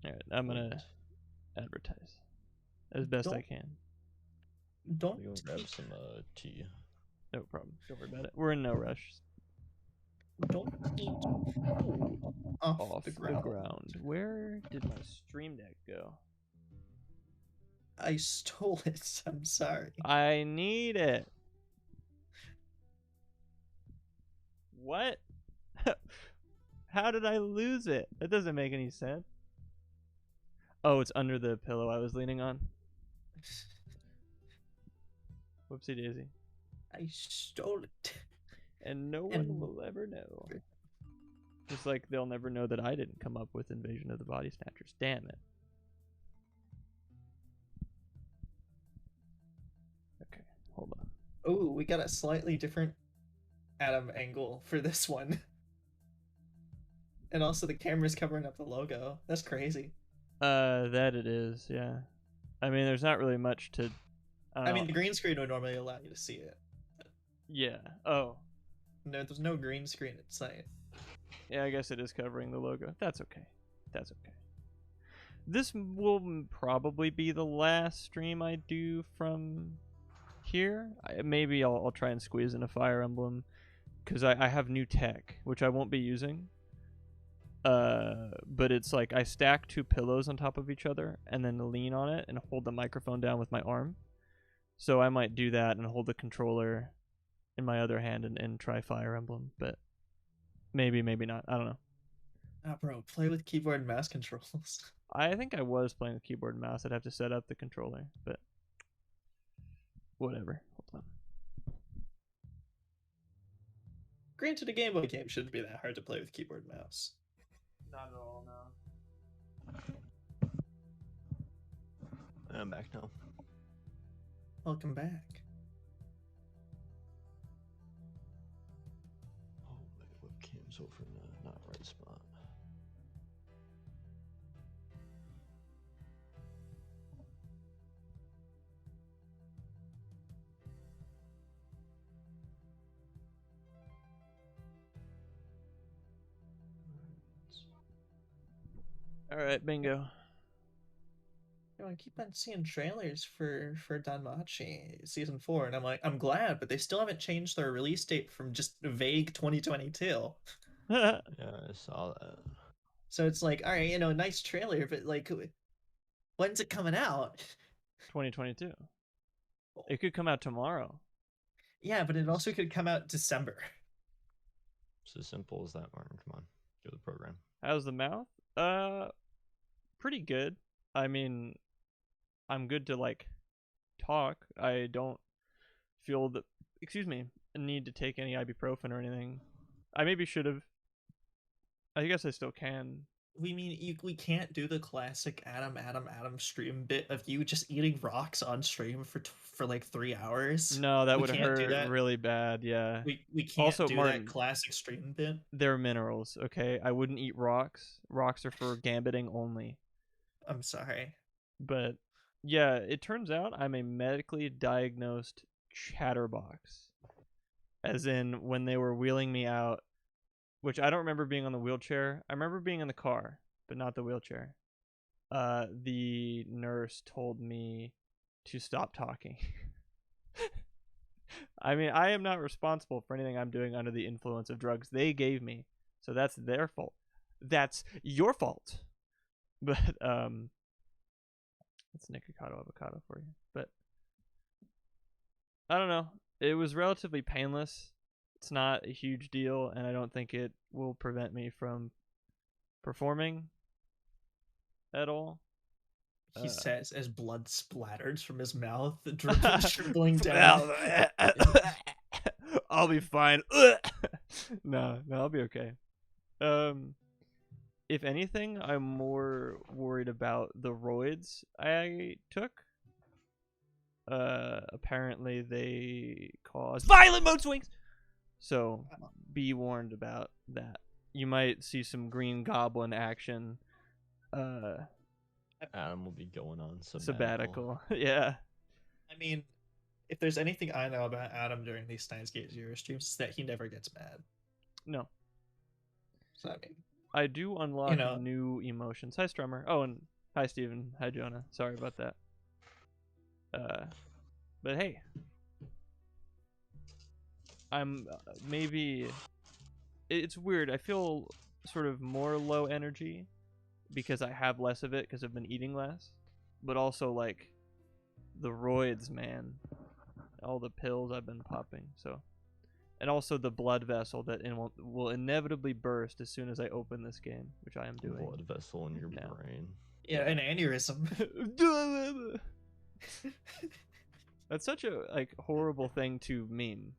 All right, I'm gonna advertise as best I can. Don't I'm gonna grab some tea. No problem. Don't worry about it. We're in no rush. eat food off the ground. Where did my stream deck go? I stole it. I'm sorry. I need it. What? How did I lose it? That doesn't make any sense. Oh, it's under the pillow I was leaning on. Whoopsie daisy. I stole it. And no one will ever know. Just like they'll never know that I didn't come up with Invasion of the Body Snatchers. Damn it. Okay, hold on. Oh, we got a slightly different Adam angle for this one. And also the camera's covering up the logo. That's crazy. That it is, yeah. I mean, there's not really much to... I mean, the green screen would normally allow you to see it. Yeah. Oh. No, there's no green screen in sight. Yeah, I guess it is covering the logo. That's okay. That's okay. This will probably be the last stream I do from here. Maybe I'll try and squeeze in a Fire Emblem, because I have new tech, which I won't be using. But it's like I stack two pillows on top of each other and then lean on it and hold the microphone down with my arm. So I might do that and hold the controller in my other hand and try Fire Emblem, but maybe not. I don't know. Ah, bro, play with keyboard and mouse controls. I think I was playing with keyboard and mouse. I'd have to set up the controller, but whatever. Hold on. Granted, a Game Boy game shouldn't be that hard to play with keyboard and mouse. Not at all, no. I'm back now. Welcome back. Oh, my webcam's over in the not right spot. All right, bingo. You know, I keep on seeing trailers for Danmachi season 4, and I'm glad, but they still haven't changed their release date from just vague 2022. Yeah, I saw that. So it's like, all right, you know, nice trailer, but like, when's it coming out? 2022. It could come out tomorrow. Yeah, but it also could come out December. It's as simple as that, Martin. Come on, do the program. How's the mouth? Pretty good. I mean, I'm good to like talk. I don't feel the need to take any ibuprofen or anything. I maybe should have. I guess I still can. We can't do the classic Adam stream bit of you just eating rocks on stream for like 3 hours. No, that We would can't do hurt that. really bad. Yeah. We can't Also, do Martin, that classic stream bit. they're minerals. Okay, I wouldn't eat rocks. Rocks are for gambiting only. I'm sorry. But yeah, it turns out I'm a medically diagnosed chatterbox. As in, when they were wheeling me out, which I don't remember being on the wheelchair. I remember being in the car, but not the wheelchair. The nurse told me to stop talking. I mean, I am not responsible for anything I'm doing under the influence of drugs they gave me. So that's their fault. That's your fault. But, that's Nikocado avocado for you. But, I don't know. It was relatively painless. It's not a huge deal, and I don't think it will prevent me from performing at all. He says as blood splatters from his mouth, dribbling down. I'll be fine. No, I'll be okay. If anything, I'm more worried about the roids I took. Apparently they cause violent mood swings. So be warned about that. You might see some Green Goblin action. Adam will be going on sabbatical. Yeah. I mean, if there's anything I know about Adam during these Steins Gate Zero streams, it's that he never gets mad. No. So I mean, I do unlock new emotions. Hi, Strummer. Oh, and hi, Steven. Hi, Jonah. Sorry about that. But hey, I'm maybe it's weird. I feel sort of more low energy because I have less of it because I've been eating less, but also like the roids, man, all the pills I've been popping. So, and also the blood vessel that will inevitably burst as soon as I open this game, which I am doing. Blood vessel in your brain. Yeah, an aneurysm. That's such a like horrible thing to meme,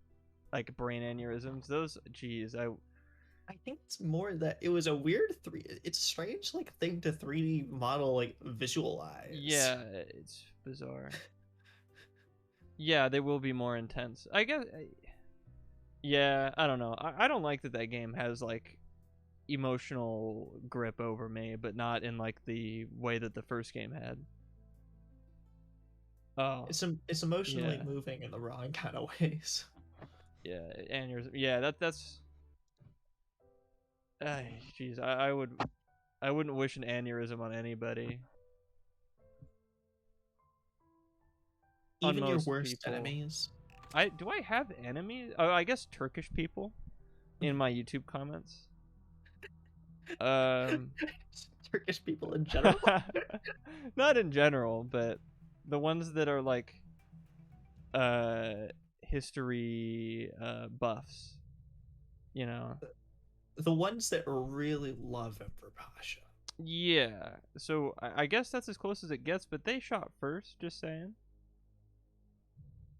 like brain aneurysms. Those, geez, I think it's more that it was a weird it's strange like thing to 3D model, like visualize. Yeah, it's bizarre. Yeah, they will be more intense. I guess. Yeah, I don't know. I don't like that game has like emotional grip over me, but not in like the way that the first game had. Oh, it's emotionally moving in the wrong kind of ways. Yeah, aneurysm. Yeah, that's. Jeez, I wouldn't wish an aneurysm on anybody. Even your worst enemies. Do I have enemies? Oh, I guess Turkish people in my YouTube comments. Turkish people in general. Not in general, but the ones that are like history buffs, you know. The ones that really love Emperor Pasha. Yeah, so I guess that's as close as it gets, but they shot first, just saying.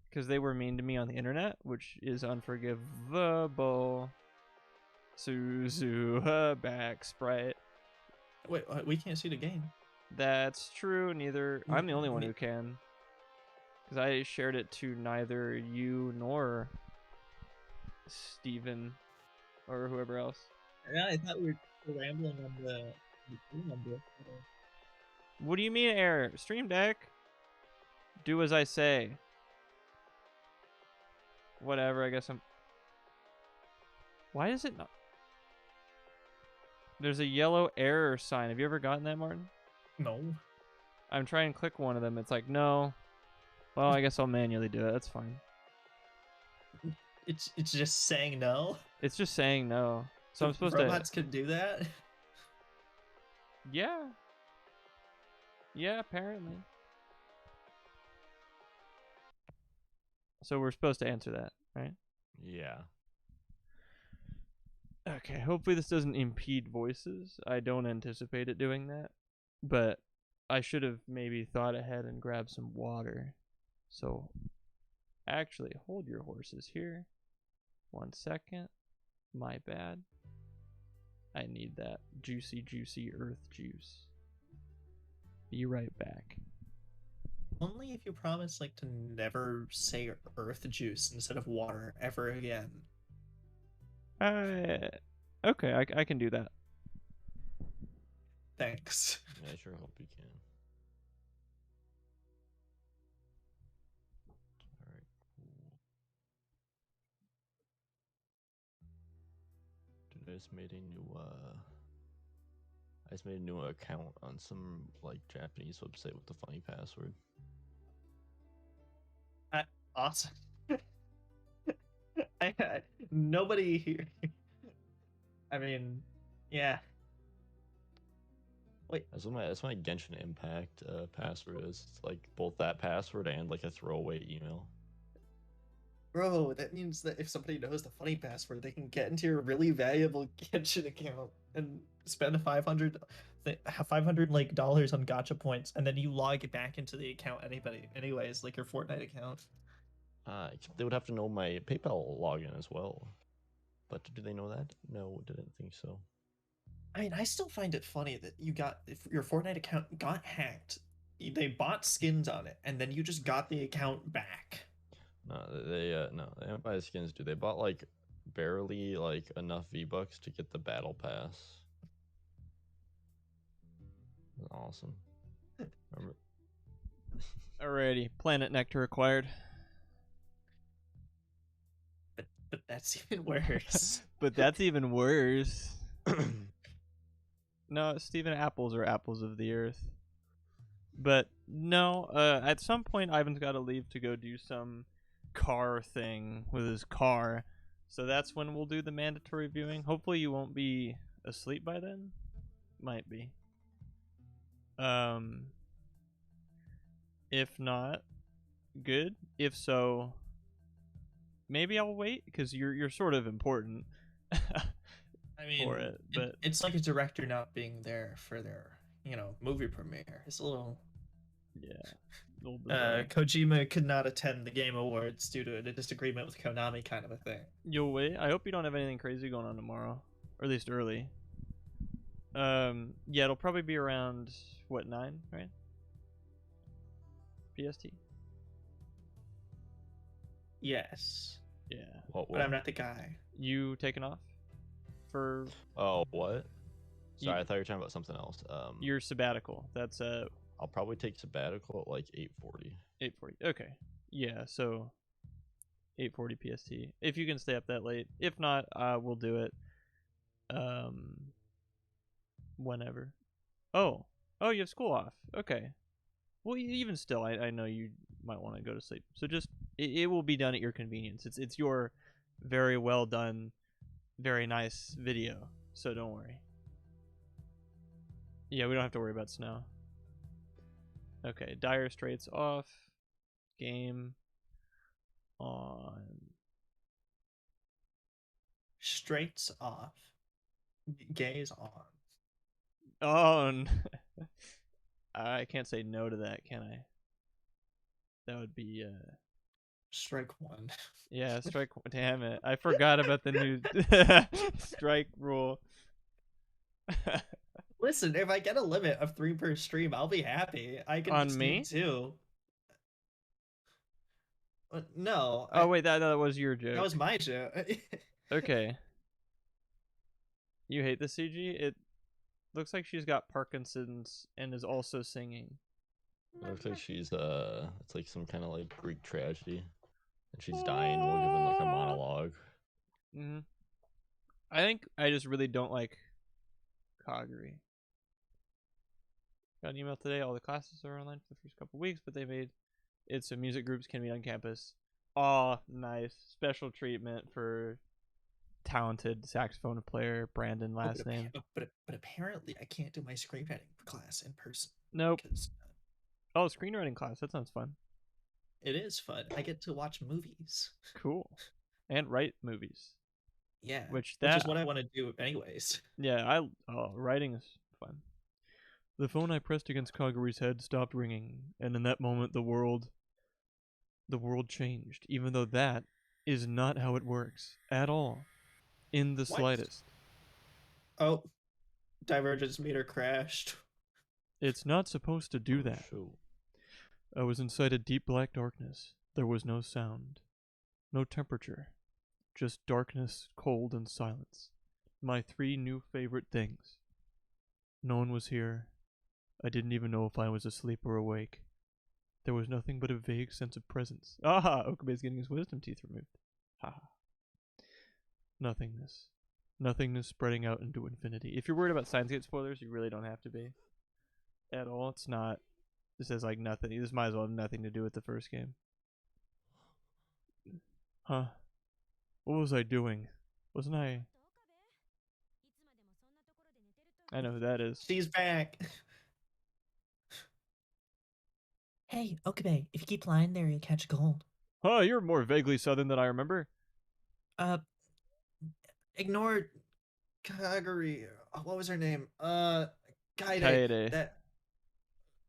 Because they were mean to me on the internet, which is unforgivable. Suzu, back sprite. Wait, we can't see the game. That's true, neither. I'm the only one who can. Because I shared it to neither you nor Steven or whoever else. Yeah, I thought we were rambling on the number. What do you mean error? Stream Deck? Do as I say. Whatever, I guess I'm... Why is it not... There's a yellow error sign. Have you ever gotten that, Martin? No. I'm trying to click one of them. It's like, no. Well, I guess I'll manually do it. That's fine. It's just saying no? It's just saying no. So I'm supposed robots can do that? Yeah. Yeah, apparently. So we're supposed to answer that, right? Yeah. Okay, hopefully this doesn't impede voices. I don't anticipate it doing that. But I should have maybe thought ahead and grabbed some water. So actually, hold your horses here. 1 second. My bad. I need that juicy, juicy earth juice. Be right back. Only if you promise like to never say earth juice instead of water ever again. Okay, I can do that. Thanks. Yeah, I sure hope you can. Alright, cool. Dude, I just made a new account on some like Japanese website with the funny password. Awesome. Nobody here. I mean, yeah. Wait. That's my Genshin Impact password is. It's like both that password and like a throwaway email. Bro, that means that if somebody knows the funny password, they can get into your really valuable Genshin account and spend $500 like dollars on gacha points, and then you log it back into the account anyways, like your Fortnite account. They would have to know my PayPal login as well. But do they know that? No, didn't think so. I mean, I still find it funny that if your Fortnite account got hacked, they bought skins on it, and then you just got the account back. No, they didn't buy skins, dude. They bought like barely like enough V-Bucks to get the battle pass. Awesome. Remember? Alrighty, Planet Nectar acquired. But that's even worse. But that's even worse. No, Stephen, apples are apples of the earth. But no, at some point Ivan's got to leave to go do some car thing with his car. So that's when we'll do the mandatory viewing. Hopefully you won't be asleep by then. Might be. If not, good. If so, maybe I'll wait because you're sort of important. I mean, for it, but it's like a director not being there for their, movie premiere. It's a little. Yeah. A little bizarre. Kojima could not attend the Game Awards due to a disagreement with Konami, kind of a thing. You'll wait. I hope you don't have anything crazy going on tomorrow, or at least early. Yeah, it'll probably be around what 9, right? PST. Yes. Yeah. But I'm not the guy. You taking off for? Oh, what? Sorry, You- I thought you were talking about something else. Your sabbatical. That's I'll probably take sabbatical at like 8:40. 8:40. Okay. Yeah. So 8:40 PST. If you can stay up that late. If not, we'll do it. Whenever. Oh. Oh, you have school off. Okay. Well, even still, I know you might want to go to sleep. So just it will be done at your convenience. It's your very well done, very nice video. So don't worry. Yeah, we don't have to worry about snow. Okay, Dire Straits off. Game on. Straights off. Gays on. On. I can't say no to that, can I? That would be Strike one. yeah, strike. Damn it! I forgot about the new strike rule. Listen, if I get a limit of 3 per stream, I'll be happy. I can On just me? do 2. No. Oh wait, that was your joke. That was my joke. Okay. You hate the CG? It looks like she's got Parkinson's and is also singing. It looks like she's it's like some kind of like Greek tragedy, and she's dying while giving like a monologue. Mm-hmm. I think I just really don't like Kaguri. Got an email today. All the classes are online for the first couple weeks, but they made it so music groups can meet on campus. Oh, nice. Special treatment for talented saxophone player Brandon last name. But apparently I can't do my screenwriting class in person. Nope. Because Oh, screenwriting class. That sounds fun. it is fun. I get to watch movies. Cool. And write movies. Yeah. Which is what I want to do anyways. Yeah, writing is fun. The phone I pressed against Kaguri's head stopped ringing, and in that moment the world changed, even though that is not how it works at all. In the What? slightest. Oh. Divergence meter crashed. It's not supposed to do Oh, that. shoot. I was inside a deep black darkness. There was no sound. No temperature. Just darkness, cold, and silence. My 3 new favorite things. No one was here. I didn't even know if I was asleep or awake. There was nothing but a vague sense of presence. Aha! Okabe's getting his wisdom teeth removed. Haha. Nothingness. Nothingness spreading out into infinity. If you're worried about Steins Gate spoilers, you really don't have to be. At all. It's not. This has like nothing. This might as well have nothing to do with the first game. Huh. What was I doing? Wasn't I? I know who that is. She's back. Hey, Okabe, if you keep lying there, you'll catch a cold. Oh, you're more vaguely southern than I remember. Ignore Kaguri. What was her name? Kaede. Kaede. That.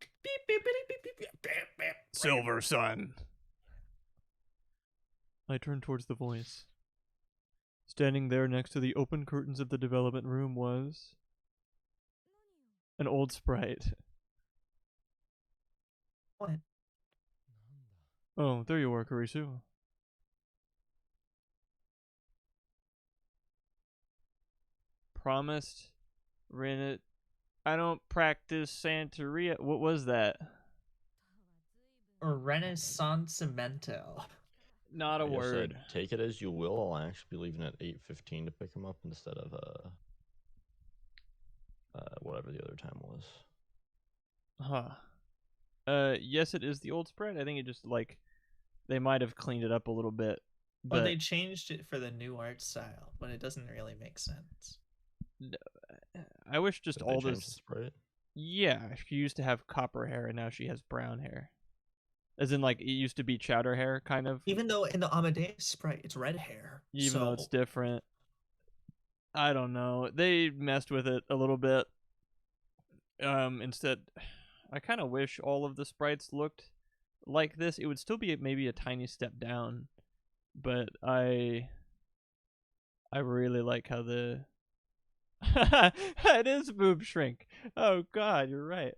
Beep, beep, beep, beep, beep, beep, beep, beep. Silver Sun. I turned towards the voice. Standing there next to the open curtains of the development room was an old sprite. What? Oh, there you are, Kurisu. Promised Rennet. I don't practice Santeria. What was that? Or Renaissancemento. Not a I guess word. take it as you will. I'll actually be leaving at 8:15 to pick him up instead of whatever the other time was. Huh. Yes, it is the old sprite. I think it just like they might have cleaned it up a little bit, Well, but they changed it for the new art style, but it doesn't really make sense. I wish just Did they all change the this. sprite? Yeah, she used to have copper hair and now she has brown hair. As in, like, it used to be chowder hair, kind of. Even though in the Amadeus sprite it's red hair, Even though it's so different. I don't know. They messed with it a little bit. Instead, I kind of wish all of the sprites looked like this. It would still be maybe a tiny step down, but I really like how the it is boob shrink. Oh God, you're right.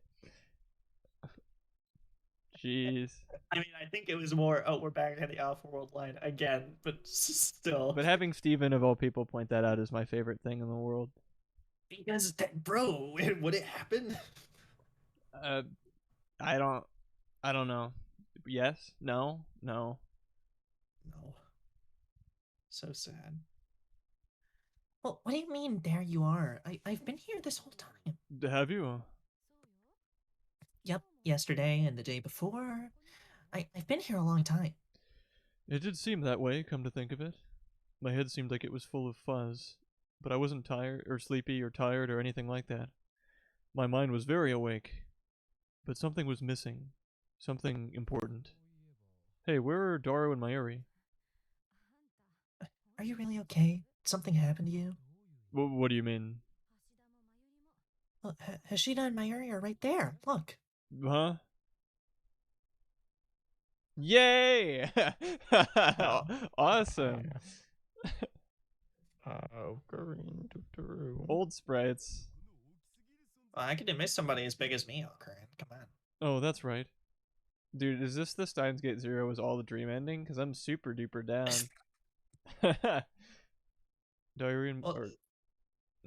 Jeez. I mean, I think it was more. Oh, we're back at the Alpha World line again, but still. But having Steven of all people point that out is my favorite thing in the world. Because, bro, would it happen? I don't know. Yes? No? No. No. So sad. Well, what do you mean, there you are? I've been here this whole time. Have you? Yep, yesterday and the day before. I've been here a long time. It did seem that way, come to think of it. My head seemed like it was full of fuzz, but I wasn't tired or sleepy or tired or anything like that. My mind was very awake, but something was missing. Something important. Hey, where are Daru and Mayuri? Are you really okay? Something happened to you? What do you mean? Well, Hashida and Mayuri are right there. Look. Huh? Yay! Awesome. Col0n. Old sprites. Well, I could miss somebody as big as me, Col0n. Come on. Oh, that's right. Dude, is this the Steins Gate Zero was all the dream ending? Because I'm super duper down. Daru and... Well,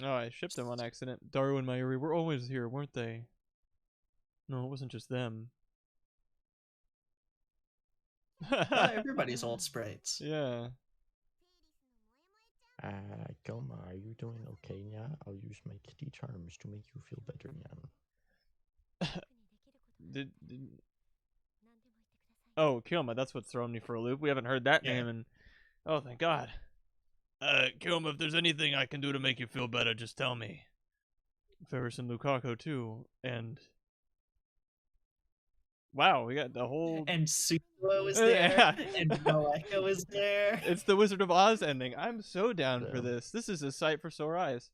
oh, I shipped them on accident. Daru and Mayuri were always here, weren't they? No, it wasn't just them. everybody's old sprites. Yeah. Col0n, are you doing okay, yeah? I'll use my kitty charms to make you feel better, yeah. Oh, Col0n, that's what's throwing me for a loop. We haven't heard that Yeah. name in... Oh, thank God. Col0n, if there's anything I can do to make you feel better, just tell me. Ferris and Lukaku, too. And... Wow, we got the whole... And Sumo was there. Yeah. And Maleka was there. It's the Wizard of Oz ending. I'm so down for Yeah. this. This is a sight for sore eyes.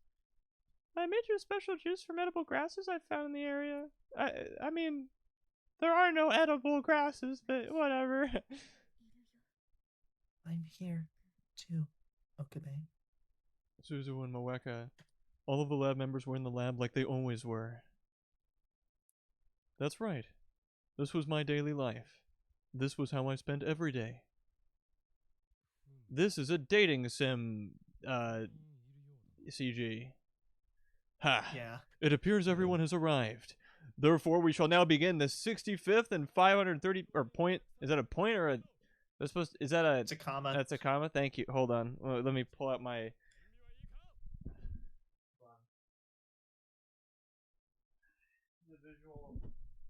I made you a special juice from edible grasses I found in the area. I mean, there are no edible grasses, but whatever. I'm here, too, Okabe. Suzu and Moeka. All of the lab members were in the lab like they always were. That's right. This was my daily life. This was how I spent every day. This is a dating sim, CG. Ha! Yeah. It appears everyone has arrived. Therefore, we shall now begin the 65th and 530 or point. Is that a point or a? That's supposed. Is that a? It's a comma. That's a comma. Thank you. Hold on. Let me pull out my.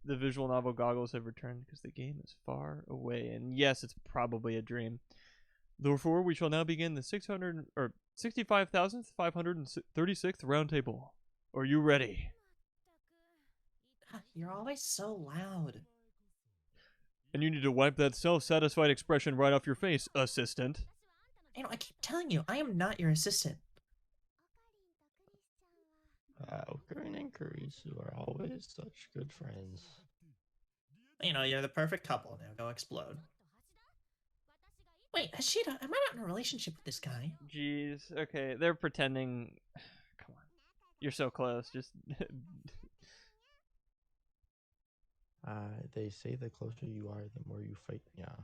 The visual novel goggles have returned because the game is far away, and yes, it's probably a dream. Therefore, we shall now begin the 65,536th round table. Are you ready? You're always so loud. And you need to wipe that self-satisfied expression right off your face, assistant. I keep telling you, I am not your assistant. Col0n and Kurisu are always such good friends. You're the perfect couple now. Go explode. Wait, Hashida, am I not in a relationship with this guy? Jeez. Okay, they're pretending. Come on. You're so close. Just. They say the closer you are, the more you fight, yeah.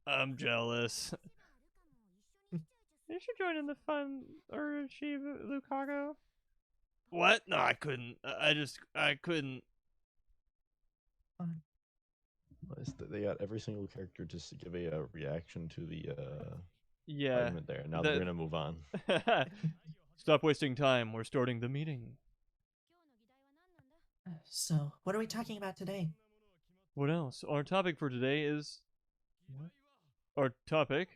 I'm jealous. You should join in the fun, or she, Lukaku. What? No, I couldn't. I couldn't. They got every single character just to give a reaction to the Yeah. argument there. Now they're gonna move on. Stop wasting time. We're starting the meeting. So, what are we talking about today? What else? Our topic for today is. What? Our topic?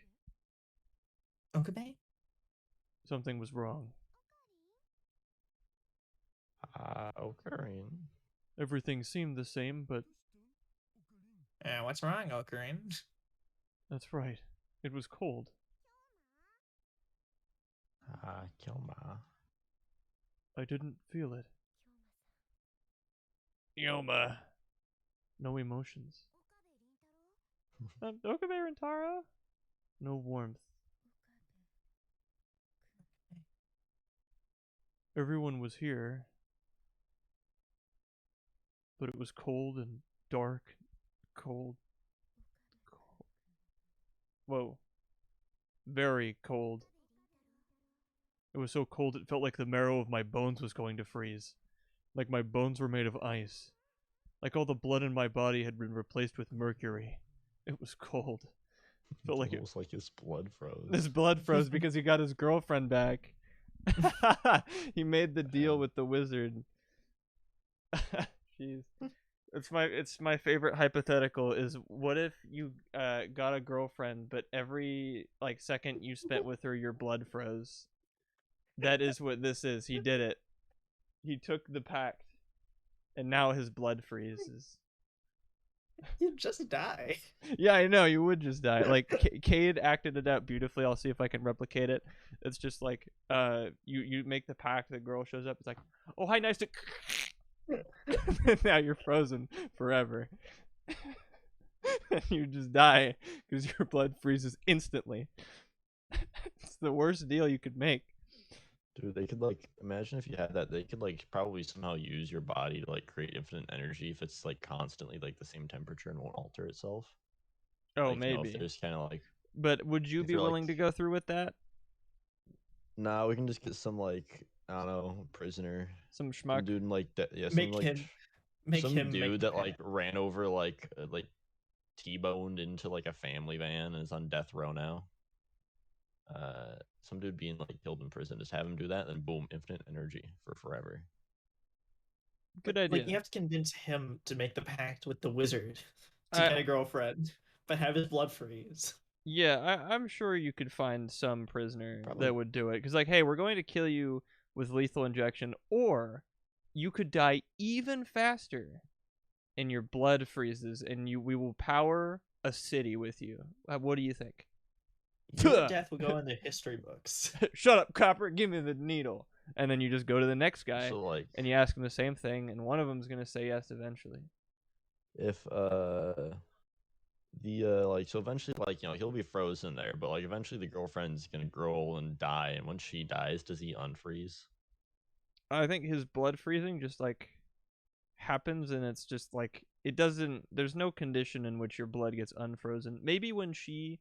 Okabe? Something was wrong. Col0n. Everything seemed the same, but What's wrong, Col0n? that's right. It was cold. Kilma. I didn't feel it. Yoma. No emotions. Okabe Rintaro? No warmth. Everyone was here, but it was cold and dark. Cold. Whoa. Very cold. It was so cold it felt like the marrow of my bones was going to freeze. Like my bones were made of ice. Like all the blood in my body had been replaced with mercury. It was cold. Felt like almost like his blood froze. his blood froze because he got his girlfriend back. He made the deal with the wizard. Jeez. It's my favorite hypothetical is what if you got a girlfriend but every like second you spent with her your blood froze. That is what this is. He did it. He took the pact and now his blood freezes. You'd just die. Yeah, I know, you would just die. Like Cade acted it out beautifully. I'll see if I can replicate it. It's just like you make the pact, the girl shows up, it's like, "Oh, hi, nice to." Now you're frozen forever. And you just die because your blood freezes instantly. It's the worst deal you could make. Dude, they could like imagine if you had that. They could like probably somehow use your body to like create infinite energy if it's like constantly like the same temperature and won't alter itself. Oh, Like, maybe. You know, if there's kind of like, But would you if be you're, willing like- to go through with that? nah, we can just get some like I don't know prisoner, Some some schmuck? dude in, like some Make like him- Make some him dude make that the like ran over like T-boned into like a family van and is on death row now. Some dude being like killed in prison, just have him do that, and boom, infinite energy for forever. Good Like idea. you have to convince him to make the pact with the wizard to I- get a girlfriend, but have his blood freeze. Yeah, I'm sure you could find some prisoner Probably. that would do it. Because, like, hey, we're going to kill you with lethal injection, or you could die even faster and your blood freezes and we will power a city with you. What do you think? Your death will go in the history books. Shut up, copper, give me the needle. And then you just go to the next guy So like, and you ask him the same thing, and one of them's going to say yes eventually. if like so eventually like he'll be frozen there, but like eventually the girlfriend's gonna grow old and die, and when she dies, does he unfreeze? I think his blood freezing just like happens, and it's just like it doesn't. There's no condition in which your blood gets unfrozen. Maybe when she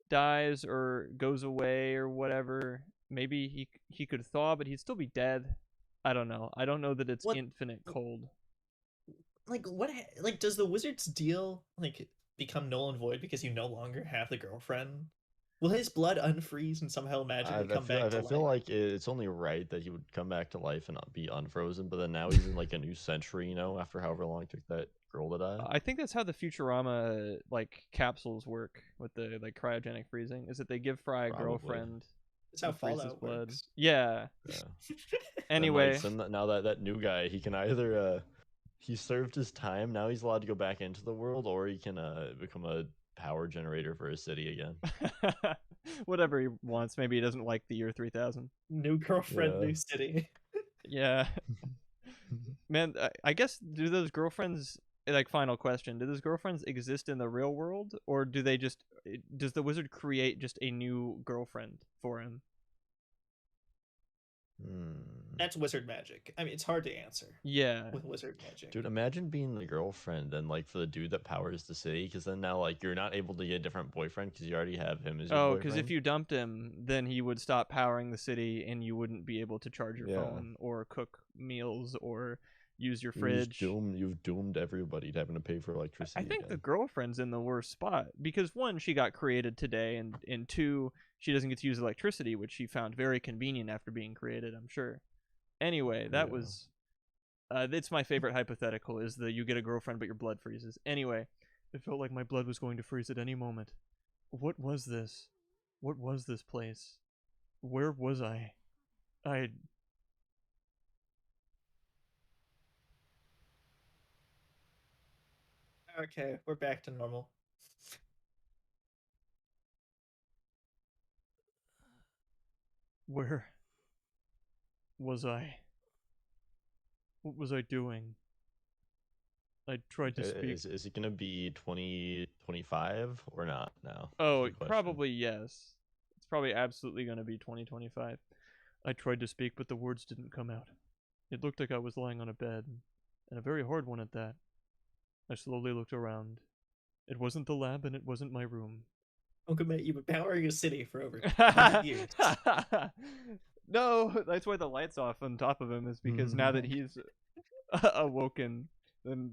dies or goes away or whatever, maybe he could thaw, but he'd still be dead. I don't know. I don't know that it's What- infinite cold. Like like does the wizard's deal like become null and void because you no longer have the girlfriend? Will his blood unfreeze and somehow magically come back to I feel life? like it's only right that he would come back to life and not be unfrozen, but then now he's in like a new century, after however long it took that girl to die. I think that's how the Futurama like capsules work with the like cryogenic freezing. Is that they give Fry a Probably. girlfriend. That's how who freezes Fallout blood. works. Yeah. Yeah. Anyway. And, like, so now that new guy, he can either he served his time, now he's allowed to go back into the world, or he can become a power generator for his city again. Whatever he wants. Maybe he doesn't like the year 3000. New girlfriend, Yeah. new city. Yeah. Man, I guess do those girlfriends, like, final question, do those girlfriends exist in the real world, or do they just does the wizard create just a new girlfriend for him? That's wizard magic. I mean, it's hard to answer Yeah. with wizard magic. Dude, imagine being the girlfriend and like for the dude that powers the city, because then now like you're not able to get a different boyfriend because you already have him as your Oh, boyfriend. because if you dumped him, then he would stop powering the city, and you wouldn't be able to charge your Yeah. phone or cook meals or use your You've fridge. you've doomed everybody to having to pay for electricity. I think the again. girlfriend's in the worst spot because one, she got created today, and two, she doesn't get to use electricity, which she found very convenient after being created, I'm sure. Anyway, that Yeah. was It's my favorite hypothetical, is that you get a girlfriend but your blood freezes. Anyway, it felt like my blood was going to freeze at any moment. What was this? What was this place? Where was I? Okay, we're back to normal. Where was I? What was I doing? I tried to speak. Is it gonna be 2025 or not now? Oh, That's the question. probably yes. It's probably absolutely going to be 2025. I tried to speak, but the words didn't come out. It looked like I was lying on a bed, and a very hard one at that. I slowly looked around. It wasn't the lab, and it wasn't my room. Uncle Matt, you've been powering a city for over 100 years. No, that's why the light's off on top of him, is because now that he's awoken, then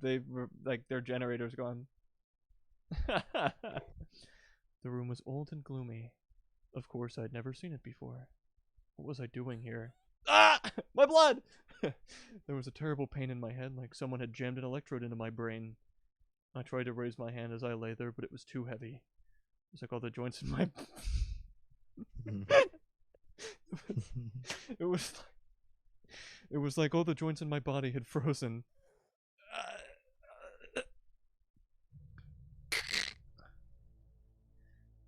their generator's gone. The room was old and gloomy. Of course, I'd never seen it before. What was I doing here? Ah! My blood! There was a terrible pain in my head, like someone had jammed an electrode into my brain. I tried to raise my hand as I lay there, but it was too heavy. It was like all the joints in my... It was like all the joints in my body had frozen.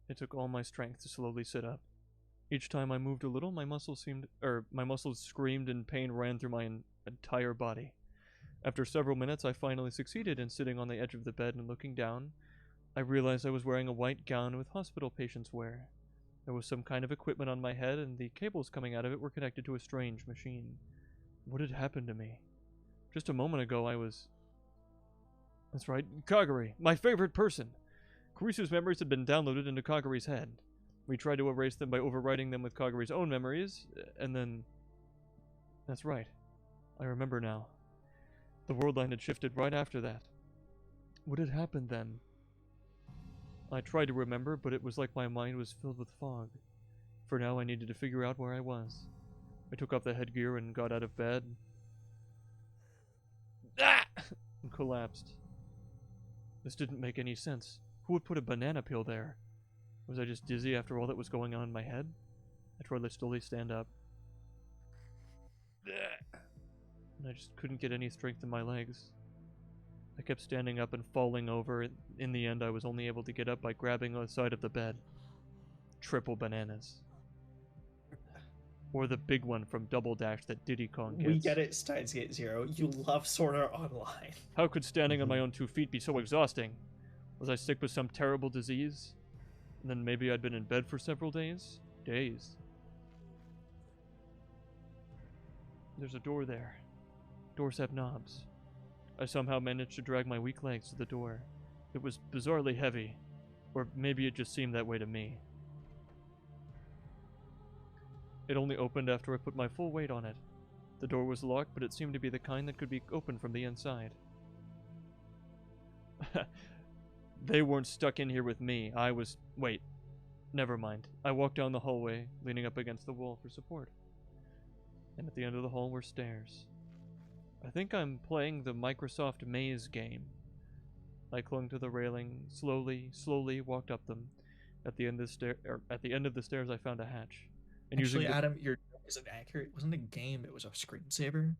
It took all my strength to slowly sit up. Each time I moved a little, my muscles screamed and pain ran through my entire body. After several minutes, I finally succeeded in sitting on the edge of the bed and looking down. I realized I was wearing a white gown with hospital patients wear. There was some kind of equipment on my head, and the cables coming out of it were connected to a strange machine. What had happened to me? Just a moment ago, I was... That's right, Kagari, my favorite person. Kurisu's memories had been downloaded into Kagari's head. We tried to erase them by overwriting them with Kagari's own memories, and then... That's right. I remember now. The world line had shifted right after that. What had happened then? I tried to remember, but it was like my mind was filled with fog. For now, I needed to figure out where I was. I took off the headgear and got out of bed. Ah! And collapsed. This didn't make any sense. Who would put a banana peel there? Was I just dizzy after all that was going on in my head? I tried to slowly stand up. And I just couldn't get any strength in my legs. I kept standing up and falling over. In the end, I was only able to get up by grabbing the side of the bed. Triple bananas. Or the big one from Double Dash that Diddy Kong gets. We get it, Steins Gate Zero. You love Sword Art Online. How could standing on my own 2 feet be so exhausting? Was I sick with some terrible disease? And then maybe I'd been in bed for several days? Days. There's a door there. Doors have knobs. I somehow managed to drag my weak legs to the door. It was bizarrely heavy. Or maybe it just seemed that way to me. It only opened after I put my full weight on it. The door was locked, but it seemed to be the kind that could be opened from the inside. They weren't stuck in here with me. I was... Wait. Never mind. I walked down the hallway, leaning up against the wall for support. And at the end of the hall were stairs. I think I'm playing the Microsoft Maze game. I clung to the railing, slowly walked up them. At the end of the stairs, I found a hatch. And Actually, Adam, your joke isn't accurate. It wasn't a game, it was a screensaver.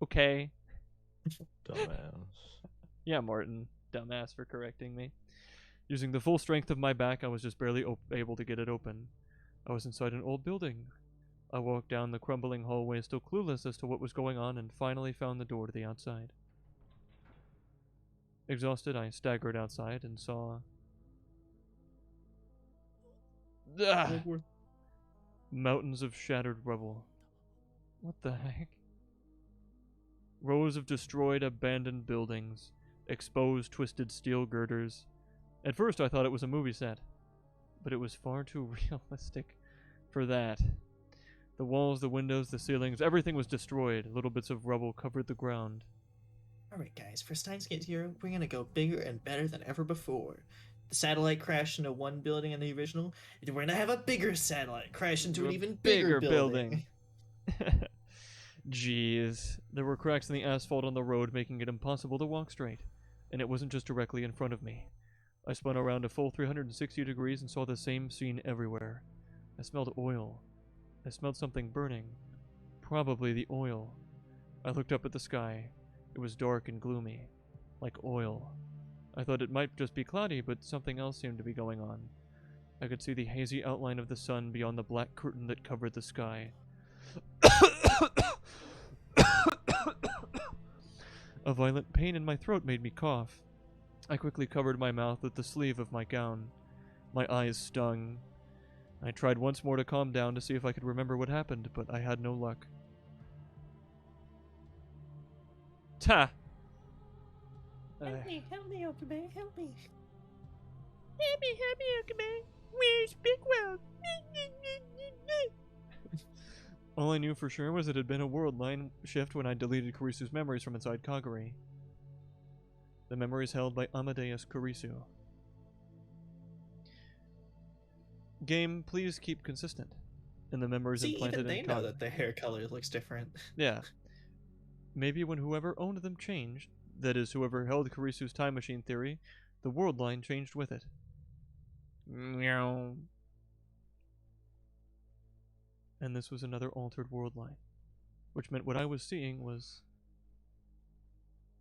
Okay. Dumbass. Yeah, Martin. Dumbass for correcting me. Using the full strength of my back, I was just barely able to get it open. I was inside an old building. I walked down the crumbling hallway, still clueless as to what was going on, and finally found the door to the outside. Exhausted, I staggered outside and saw... Mountains of shattered rubble. What the heck? Rows of destroyed, abandoned buildings. Exposed, twisted steel girders. At first I thought it was a movie set, but it was far too realistic for that. The walls, the windows, the ceilings, everything was destroyed. Little bits of rubble covered the ground. Alright guys, for Steins Gate Zero, we're gonna go bigger and better than ever before. The satellite crashed into one building in the original, and we're gonna have a bigger satellite crash into an even bigger building. Jeez. There were cracks in the asphalt on the road, making it impossible to walk straight. And it wasn't just directly in front of me. I spun around a full 360 degrees and saw the same scene everywhere. I smelled oil. I smelled something burning. Probably the oil. I looked up at the sky. It was dark and gloomy. Like oil. I thought it might just be cloudy, but something else seemed to be going on. I could see the hazy outline of the sun beyond the black curtain that covered the sky. A violent pain in my throat made me cough. I quickly covered my mouth with the sleeve of my gown. My eyes stung. I tried once more to calm down to see if I could remember what happened, but I had no luck. Ta! Help me, Uncle Man, help me. Help me, Uncle Man. Where's Big World? All I knew for sure was it had been a world line shift when I deleted Kurisu's memories from inside Kaguri. The memories held by Amadeus Kurisu. Game, please keep consistent. And the memories See, implanted even they in know Kaguri. that the hair color looks different. Yeah. Maybe when whoever owned them changed, that is, whoever held Kurisu's time machine theory, the world line changed with it. Meow. And this was another altered world line, which meant what I was seeing was...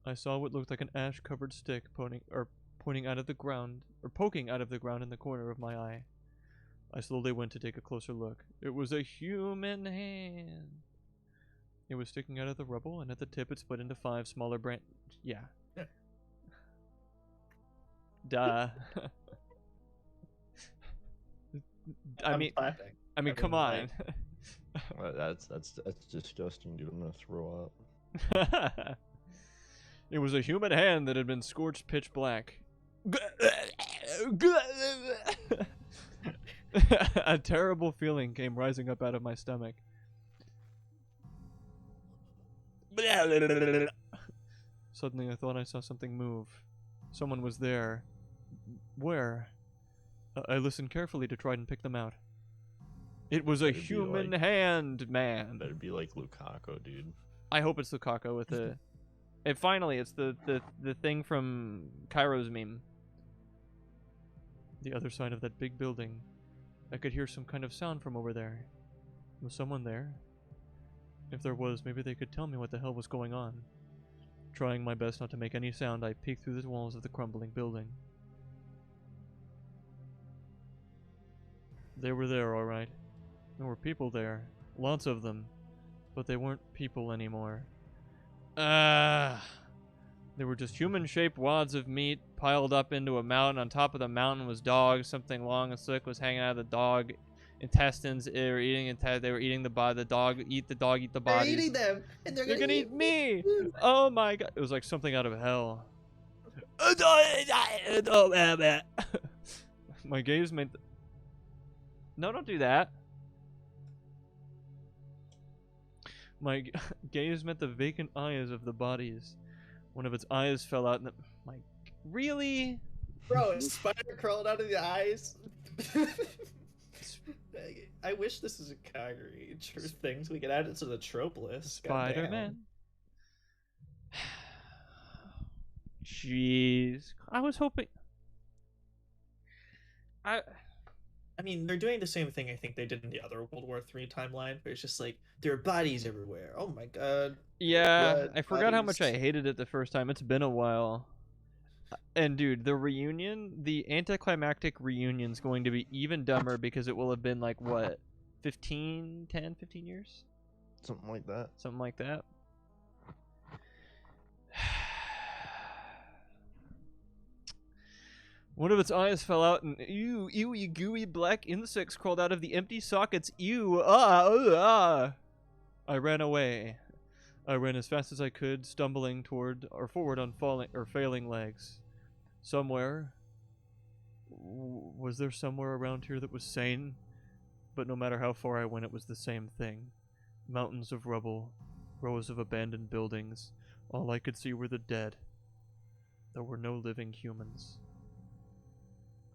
I saw what looked like an ash-covered stick pointing out of the ground, or poking out of the ground in the corner of my eye. I slowly went to take a closer look. It was a human hand. It was sticking out of the rubble, and at the tip it split into 5 smaller Yeah. Duh. I mean, come on. That's disgusting, dude. I'm gonna throw up. It was a human hand that had been scorched pitch black. A terrible feeling came rising up out of my stomach. Suddenly I thought I saw something move. Someone was there. Where? I listened carefully to try and pick them out. It was a human hand, man. Better be like Lukaku, dude. I hope it's Lukaku with the... And finally, it's the thing from Cairo's meme. The other side of that big building. I could hear some kind of sound from over there. Was someone there? If there was, maybe they could tell me what the hell was going on. Trying my best not to make any sound, I peeked through the walls of the crumbling building. They were there, alright. There were people there. Lots of them. But they weren't people anymore. They were just human-shaped wads of meat piled up into a mountain. On top of the mountain was dogs. Something long and slick was hanging out of the dog intestines. They were eating the dog. Eat the dog. Eat the bodies. They're eating them, and they're gonna eat me. Oh my god! It was like something out of hell. My gaze meant. No, don't do that. My gaze met the vacant eyes of the bodies. One of its eyes fell out, and really? Bro, a spider crawled out of the eyes. I wish this was a Kaguri thing so we could add it to the trope list. Spider-Man. Jeez, I was hoping. I mean, they're doing the same thing I think they did in the other World War III timeline, where it's just like, there are bodies everywhere. Oh my god. Yeah, blood, I forgot how bodies. much I hated it the first time. It's been a while. And dude, the reunion, the anticlimactic reunion's going to be even dumber because it will have been like, what, 15 years? Something like that. Something like that. One of its eyes fell out, and ew, gooey black insects crawled out of the empty sockets. Ew, I ran away. I ran as fast as I could, stumbling forward on failing legs. Somewhere. Was there somewhere around here that was sane? But no matter how far I went, it was the same thing. Mountains of rubble, rows of abandoned buildings. All I could see were the dead. There were no living humans.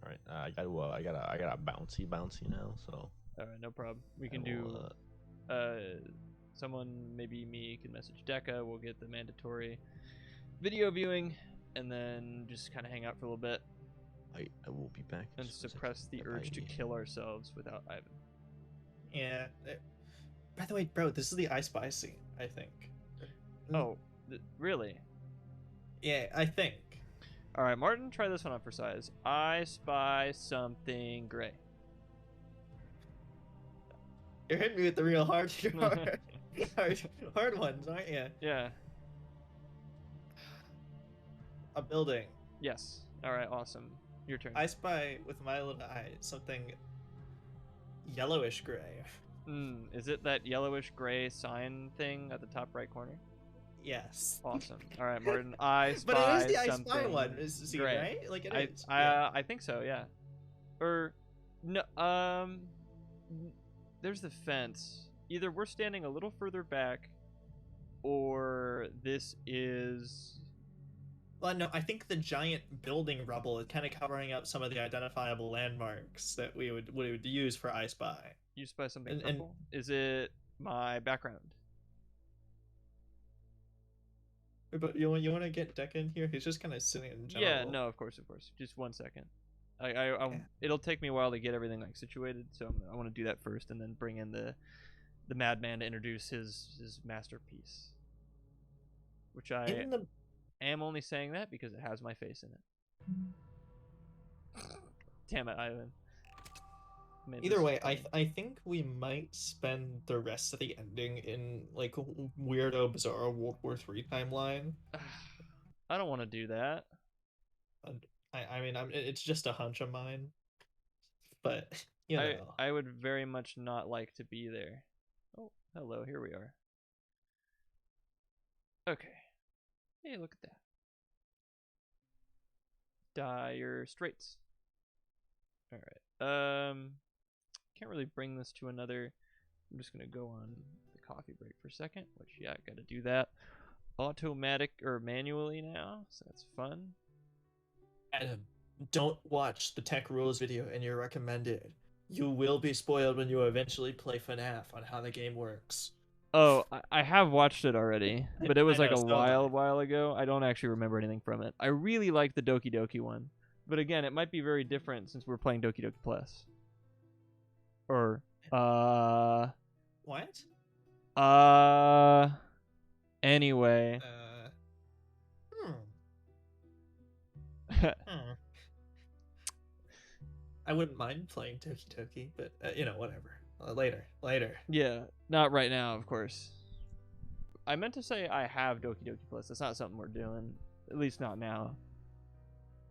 All right, I got a bouncy now. So. All right, no problem. We can do someone, maybe me, can message Deca. We'll get the mandatory video viewing, and then just kind of hang out for a little bit I will be back. and just one suppress second. the urge to Bye. kill ourselves without Ivan. Yeah. By the way, bro, this is the I Spy scene, I think. Oh, really? Yeah, I think. All right, Martin, try this one on for size. I spy something gray. You're hitting me with the real hard ones, aren't you? Yeah. A building. Yes. All right, awesome. Your turn. I spy with my little eye something yellowish gray. Is it that yellowish gray sign thing at the top right corner? Yes. Awesome. All right, Martin. I spy But it is the I something Spy one, is he, gray. right? Like it is. I think so. Yeah. Or no. There's the fence. Either we're standing a little further back, or this is. Well, no, I think the giant building rubble is kind of covering up some of the identifiable landmarks that we would use for I Spy. You spy something And- purple. Is it my background? But you want to get Deca in here? He's just kind of sitting in general. Yeah. No. Of course. Just 1 second. It'll take me a while to get everything like situated, so I want to do that first, and then bring in the madman to introduce his masterpiece. Which I am only saying that because it has my face in it. Damn it, Ivan. Either way, I think we might spend the rest of the ending in like weirdo, bizarro World War III timeline. I don't want to do that. I mean, it's just a hunch of mine, but you know, I would very much not like to be there. Oh, hello, here we are. Okay. Hey, look at that. Dire Straits. All right. Can't really bring this to another. I'm just gonna go on the coffee break for a second, which yeah, I gotta do that automatic or manually now, so that's fun. Adam, don't watch the Tech Rules video and you're recommended. You will be spoiled when you eventually play FNAF on how the game works. Oh, I have watched it already, but it was I like know, a so have I. while ago. I don't actually remember anything from it. I really like the Doki Doki one, but again, it might be very different since we're playing Doki Doki Plus. Or What? anyway. I wouldn't mind playing Toki Toki, but you know, whatever. Later. Yeah, not right now, of course. I meant to say I have Doki Doki Plus. That's not something we're doing. At least not now.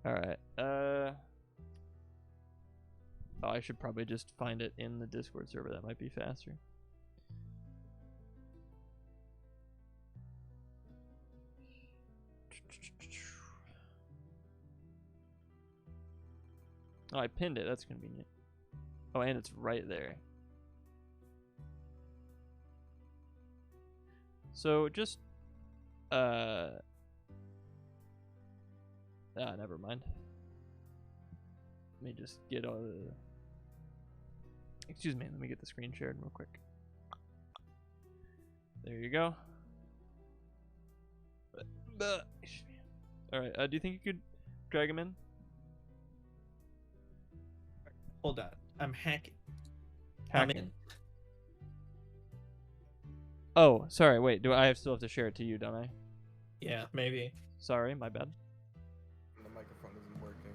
Alright. Oh, I should probably just find it in the Discord server. That might be faster. Oh, I pinned it. That's convenient. Oh, and it's right there. So just never mind. Let me just get all the excuse me, let me get the screen shared real quick. There you go. Alright, do you think you could drag him in? Hold on. I'm hacking. Hacking. Oh, sorry, wait, still have to share it to you, don't I? Yeah, maybe. Sorry, my bad. The microphone isn't working.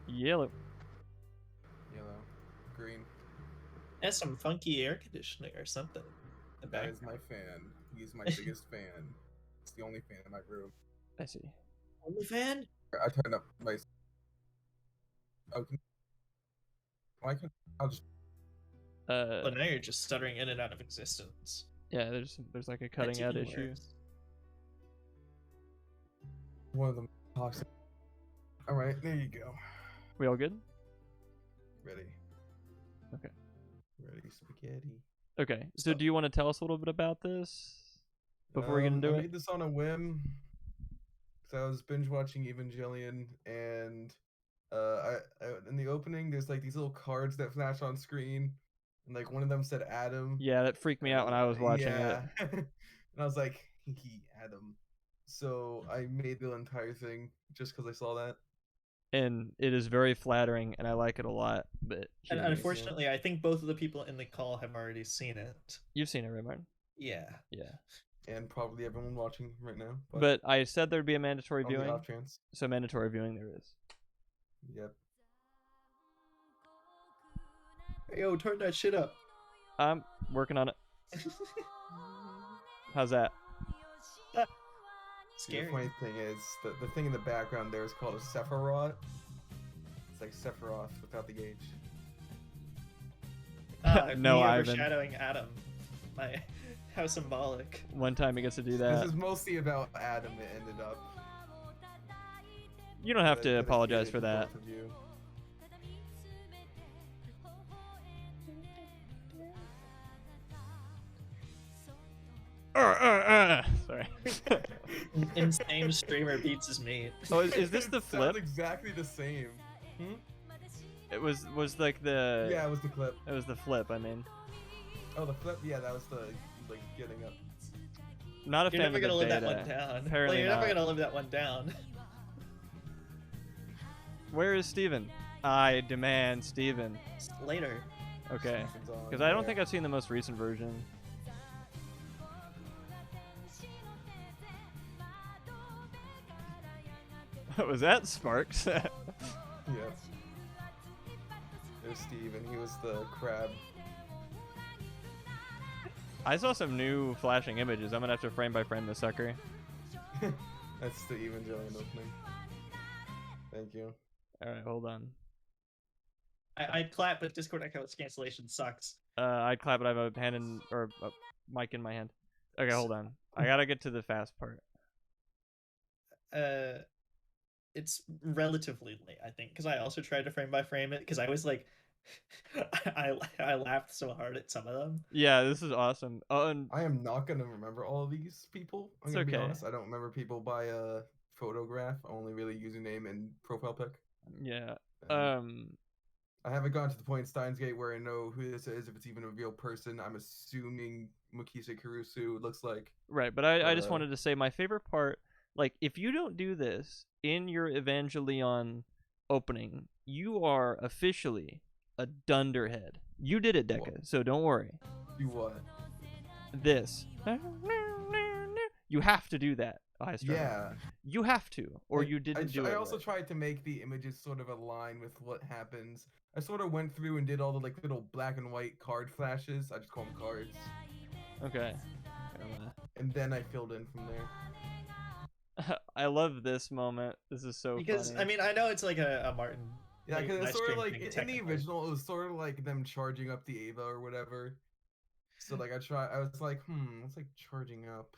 Yellow. Green. That's some funky air conditioning or something. The That back. is my fan. He's my biggest fan. It's the only fan in my room. I see. Only fan? I turned up my. Oh, I'll just. But now you're just stuttering in and out of existence. Yeah, there's like a cutting out That's even issue. worse. One of them talks. All right, there you go. We all good? Ready. Okay. Ready, spaghetti. Okay. So do you want to tell us a little bit about this before we get into I it? made this on a whim. So I was binge watching Evangelion, and I in the opening there's like these little cards that flash on screen, and like one of them said Adam. Yeah, that freaked me out when I was watching it. and I was like, Adam. So I made the entire thing just because I saw that. And it is very flattering, and I like it a lot. But And humans- unfortunately, I think both of the people in the call have already seen it. you've seen it, right, Martin? Yeah. Yeah. And probably everyone watching right now. But I said there'd be a mandatory on the viewing, off chance. so mandatory viewing there is. Yep. Yo, turn that shit up. I'm working on it. How's that? The Scary. funny thing is, the thing in the background there is called a Sephiroth. It's like Sephiroth without the H. No, me Ivan. overshadowing Adam. How symbolic. One time he gets to do This that. is mostly about Adam. It ended up. You don't have But to I apologize hated for that. both of you. Sorry. Insane streamer beats his mate. Oh, is this the It sounds flip? exactly the same. It was like the. Yeah, it was the clip. It was the flip. I mean, Oh, the flip. Yeah, that was the like getting up. not a You're fan never of the gonna live that beta. one down. Apparently you're never not. gonna live that one down. Where is Steven? I demand Steven. Later. Okay. Steven's on Because I don't there. think I've seen the most recent version. Was that Sparks? Yes. There's Steve, and he was the crab. I saw some new flashing images. I'm gonna have to frame by frame this sucker. That's the Evangelion opening. Thank you. All right, hold on. I'd clap, but Discord echo cancellation sucks. I'd clap, but I have a hand in or a mic in my hand. Okay, hold on. I gotta get to the fast part. It's relatively late, I think, because I also tried to frame by frame it because I was like, I laughed so hard at some of them. Yeah, this is awesome. Oh, and I am not gonna remember all of these people. I'm It's gonna be okay. honest. I don't remember people by photograph. Only really username and profile pic. yeah. And I haven't gotten to the point in Steins Gate where I know who this is, if it's even a real person. I'm assuming Mukisa Kurusu looks like. Right, but I just Uh, wanted to say my favorite part, like, if you don't do this in your Evangelion opening, you are officially a dunderhead. You did it, Deca, so don't worry. Do what? This. You have to do that. Yeah. You have to, or Like, you didn't do it. I also right. tried to make the images sort of align with what happens. I sort of went through and did all the like little black and white card flashes. I just call them cards. Okay. And then I filled in from there. I love this moment. This is so Because funny. I mean, I know it's like a Martin. Yeah, because live it's sort of stream like thing, in the technically. original, it was sort of like them charging up the Ava or whatever. So like I was like, what's like charging up?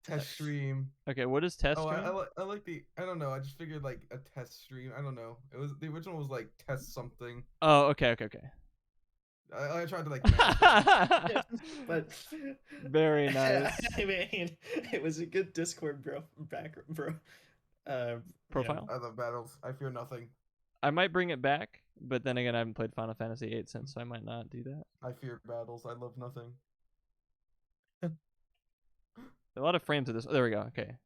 Test stream. Okay, what is test Oh, stream? I like the, I don't know. I just figured like a test stream. I don't know. It was the original was like test something. Oh, okay. I tried to like. match it. But Very nice. I mean, it was a good Discord bro. Profile? I love battles. I fear nothing. I might bring it back, but then again, I haven't played Final Fantasy VIII since, so I might not do that. I fear battles. I love nothing. A lot of frames of this. Oh, there we go. Okay.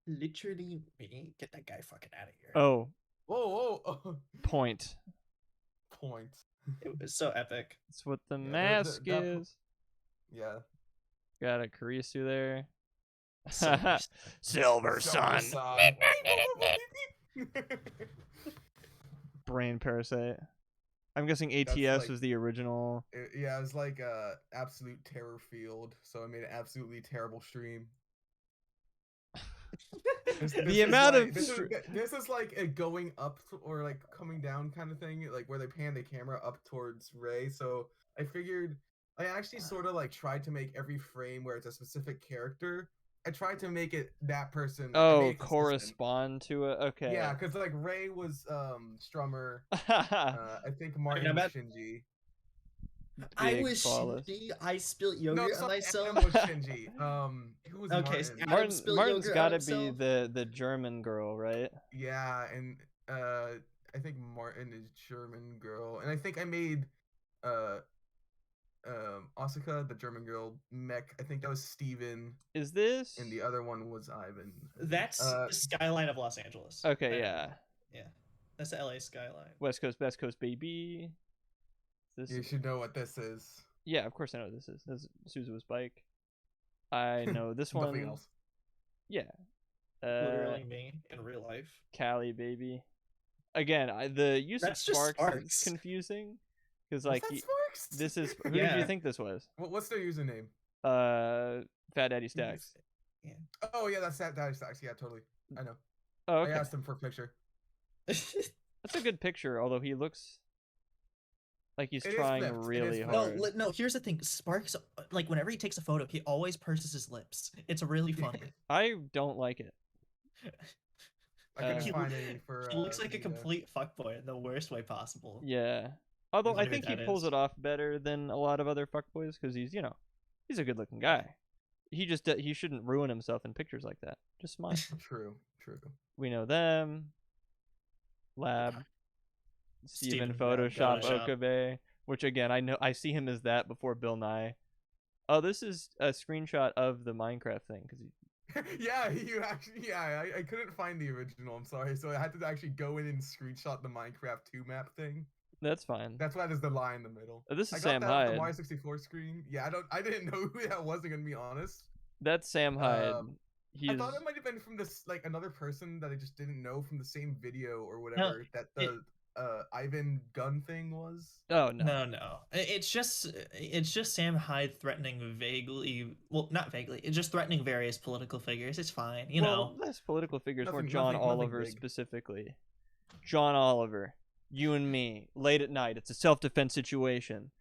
Literally, me get that guy fucking out of here. Oh, Whoa. point. Point. It was so epic. That's what the Yeah, mask that is. Yeah. Got a Kurisu there. Silver Silver Sun. Sun. Brain Parasite. I'm guessing ATS like- was the original. Yeah, it was like absolute terror field. So I made an absolutely terrible stream. This The is amount like- of this is like a going up or like coming down kind of thing, like where they pan the camera up towards Ray. So I figured I actually sort of like tried to make every frame where it's a specific character. I tried to make it that person. I made Oh, it consistent. correspond to it. Okay. Yeah, because like Ray was Strummer. I think Martin Now was that- Shinji. I Big was flawless. Shinji. I spilled No, yogurt on sorry, myself. Adam was Shinji. Who was Okay, so Martin? Adam spilled Martin's yogurt got on to be himself? the German girl, right? Yeah, and I think Martin is German girl, and I think I made Asuka, the German girl, mech. I think that was Steven, Is this? and the other one was Ivan. That's the skyline of Los Angeles. Okay, yeah. Yeah. That's the LA skyline. West Coast, Best Coast, baby. This. You should know what this is. Yeah, of course I know what this is. This is Suzu's bike. I know this one. Nothing else. Yeah. Literally me in real life. Cali, baby. Again, the use That's of just Sparks is confusing because like Was that Sparks? this is who did Yeah. you think this was? What's their username? Fat Daddy Stacks. Yeah. Oh yeah, that's that Daddy Stacks. Yeah, totally. I know. Oh, okay. I asked him for a picture. That's a good picture, although he looks like he's It is trying flipped. It is really flipped. hard. No, here's the thing. Sparks, like, whenever he takes a photo, he always purses his lips. It's really funny. I don't like it. I couldn't He find any for. He looks like a the, complete fuckboy in the worst way possible. Yeah. Although I Whatever think he that pulls is. it off better than a lot of other fuckboys because he's, he's a good-looking guy. He shouldn't ruin himself in pictures like that. Just smile. True. We know them. Lab. Steven Steven Photoshop Photoshop. Okabe, which again I see him as that before Bill Nye. Oh, this is a screenshot of the Minecraft thing because Yeah, you actually. Yeah, I couldn't find the original. I'm sorry, so I had to actually go in and screenshot the Minecraft 2 map thing. that's fine. That's why there's the line in the middle. Oh, this I is got Sam that Hyde. on the Mario 64 screen. Yeah, I didn't know who that was. I'm gonna be honest. That's Sam Hyde. I thought it might have been from this like another person that I just didn't know from the same video or whatever that the Ivan gun thing was. Oh no. No. It's just Sam Hyde threatening vaguely. Well, not vaguely. It's just threatening various political figures. It's fine, you know. Less political figures, more Nothing- John nothing Oliver big. specifically. John Oliver, you and me, late at night. It's a self-defense situation.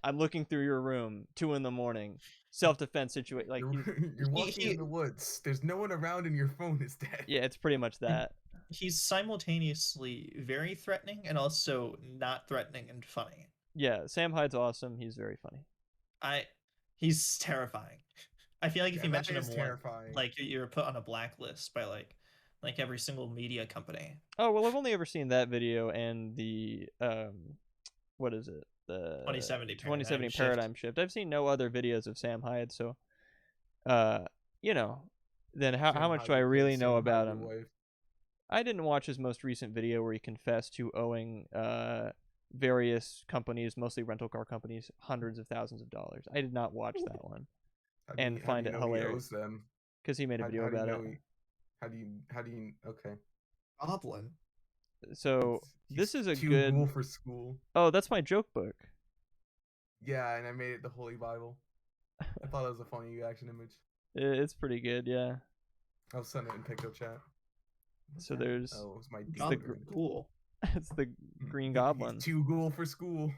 I'm looking through your room, 2 a.m. Self-defense situation. Like you're walking in the woods. There's no one around, and your phone is dead. yeah, it's pretty much that. He's simultaneously very threatening and also not threatening and funny. Yeah, Sam Hyde's awesome. He's very funny. He's terrifying. I feel like if you that mention him is once, terrifying. like you're put on a blacklist by like every single media company. Oh well, I've only ever seen that video and the what is it? The 2070 paradigm shift. I've seen no other videos of Sam Hyde, so then how Sam much Hyde do I would really Sam know Hyde about your him? wife. I didn't watch his most recent video where he confessed to owing various companies, mostly rental car companies, hundreds of thousands of dollars. I did not watch that one How do and you- how find do it you know he hilarious owes them? because he made a How- video how do you about know it. How do you? Okay. Goblin. So He's this is a too good. cool for school. Oh, that's my joke book. Yeah, and I made it the Holy Bible. I thought it was a funny reaction image. It's pretty good, yeah. I'll send it in Pico chat. So there's Oh, it was my Goblin. deep. Cool. it's the Green Goblin. He's too cool for school.